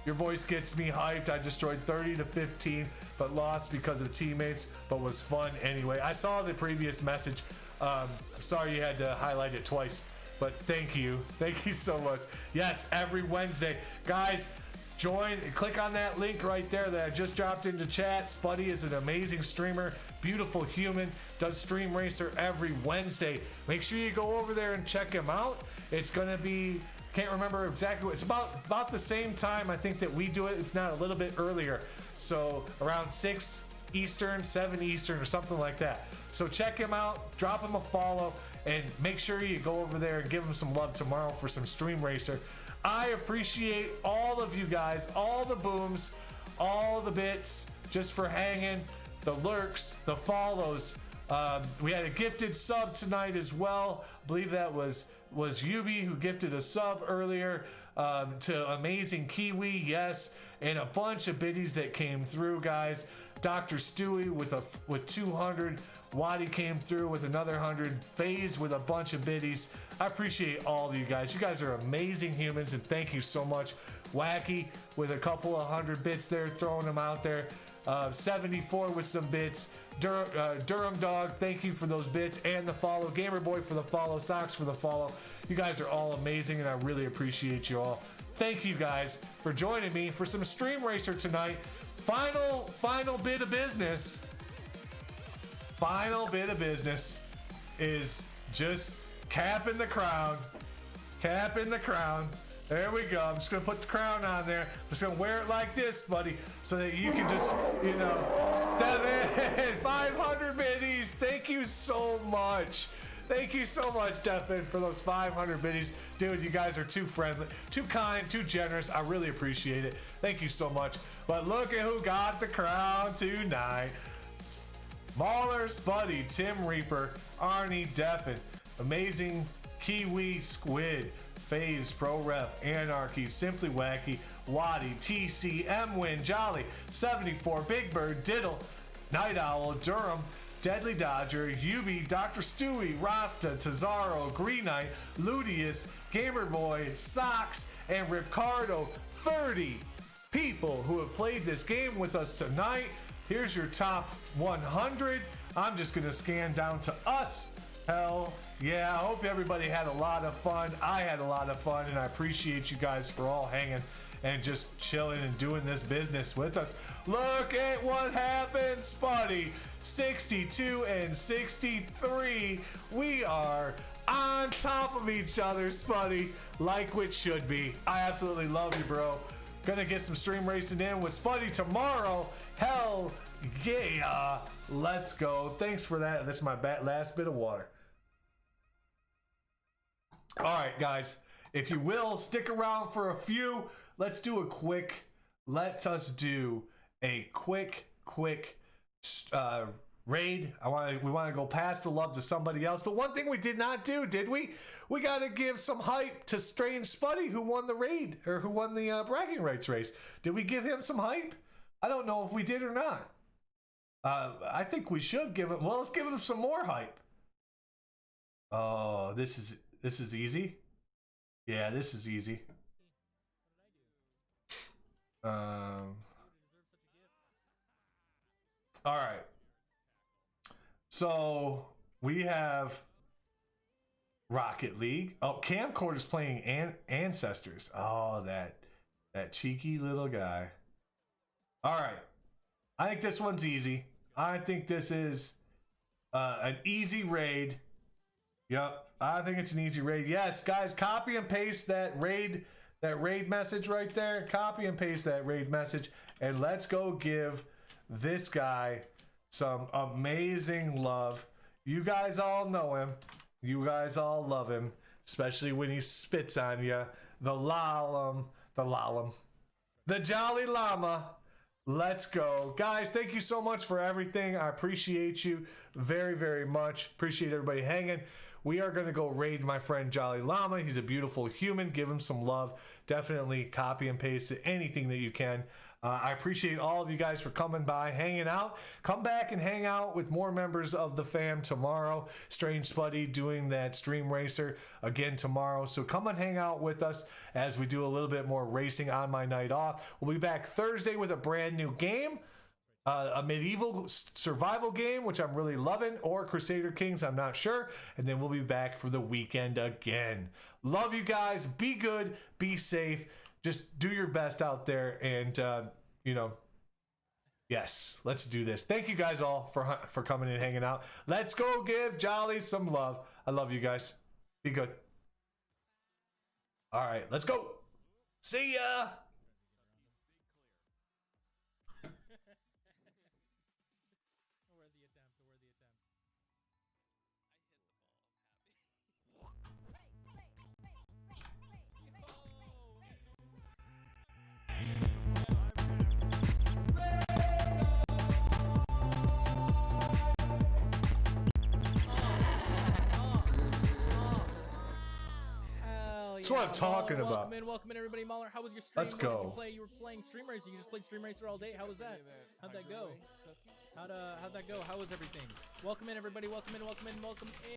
Your voice gets me hyped. I destroyed 30 to 15, but lost because of teammates, but was fun anyway. I saw the previous message. I'm sorry you had to highlight it twice, but thank you. Thank you so much. Yes, every Wednesday. Guys, join, click on that link right there that I just dropped into chat. Spuddy is an amazing streamer, beautiful human, does Stream Racer every Wednesday. Make sure you go over there and check him out. It's gonna be, can't remember exactly, it's about the same time I think that we do it, if not a little bit earlier. So around 6 Eastern, 7 Eastern, or something like that. So check him out, drop him a follow, and make sure you go over there and give him some love tomorrow for some Stream Racer. I appreciate all of you guys, all the booms, all the bits, just for hanging, the lurks, the follows. We had a gifted sub tonight as well. I believe that was was Yubi, who gifted a sub earlier. To Amazing Kiwi, yes, and a bunch of biddies that came through, guys. Dr. Stewie with 200. Waddy came through with another 100. FaZe with a bunch of biddies. I appreciate all of you guys. You guys are amazing humans, and thank you so much. Wacky with a couple of 100 bits there, throwing them out there. 74 with some bits. Durham Dog, thank you for those bits and the follow. Gamer Boy for the follow. Socks for the follow. You guys are all amazing, and I really appreciate you all. Thank you guys for joining me for some Stream Racer tonight. Final bit of business. Final bit of business is just capping the crown. Capping the crown. There we go. I'm just going to put the crown on there. I'm just going to wear it like this, buddy, so that you can just, you know, 500 biddies. Thank you so much. Thank you so much, Devin, for those 500 biddies. Dude, you guys are too friendly, too kind, too generous. I really appreciate it. Thank you so much. But look at who got the crown tonight. Mauler, Spuddy, Tim Reaper, Arnie, Devin, Amazing Kiwi, Squid, FaZe, Pro Ref, Anarchy, Simply Wacky, Waddy, TC, M-Win, Jolly, 74, Big Bird, Diddle, Night Owl, Durham, Deadly Dodger, Yubi, Dr. Stewie, Rasta, Tazaro, Green Knight, Ludius, Gamer Boy, Socks, and Ricardo. 30 people who have played this game with us tonight. Here's your top 100. I'm just gonna scan down to us. Hell yeah, I hope everybody had a lot of fun. I had a lot of fun, and I appreciate you guys for all hanging and just chilling and doing this business with us. Look at what happened, Spuddy. 62 and 63. We are on top of each other, Spuddy, like which should be. I absolutely love you, bro. Gonna get some stream racing in with Spuddy tomorrow. Hell yeah. Let's go. Thanks for that. That's my last bit of water. All right, guys. If you will, stick around for a few. Let's do a quick. Let us do a quick raid. We want to go pass the love to somebody else. But one thing we did not do, did we? We got to give some hype to Strange Spuddy, who won the raid, or who won the bragging rights race. Did we give him some hype? I don't know if we did or not. I think we should give him. Well, let's give him some more hype. Oh, this is easy. Yeah, this is easy. All right. So we have Rocket League. Oh, Camcorder's playing Ancestors. Oh, that cheeky little guy. All right. I think this one's easy. I think this is an easy raid. Yep. I think it's an easy raid. Yes, guys, copy and paste that raid message right there. Copy and paste that raid message, and let's go give this guy some amazing love. You guys all know him. You guys all love him, especially when he spits on you. The Jolly Llama. Let's go. Guys, thank you so much for everything. I appreciate you very, very much. Appreciate everybody hanging. We are going to go raid my friend Jolly Llama. He's a beautiful human. Give him some love. Definitely copy and paste anything that you can. I appreciate all of you guys for coming by, hanging out. Come back and hang out with more members of the fam tomorrow. Strange Spuddy doing that stream racer again tomorrow. So come and hang out with us as we do a little bit more racing on my night off. We'll be back Thursday with a brand new game. A medieval survival game, which I'm really loving, or Crusader Kings, I'm not sure. And then we'll be back for the weekend again. Love you guys. Be good. Be safe. Just do your best out there, and yes, let's do this. Thank you guys all for coming and hanging out. Let's go give Jolly some love. I love you guys. Be good. All right, let's go. See ya. That's what I'm talking about. Welcome in, everybody. Mahler, how was your stream? Let's What did go. you play? You were playing Stream Racer. You just played Stream Racer all day. How was that? How'd that go? How'd that go? How was everything? Welcome in, everybody. Welcome in.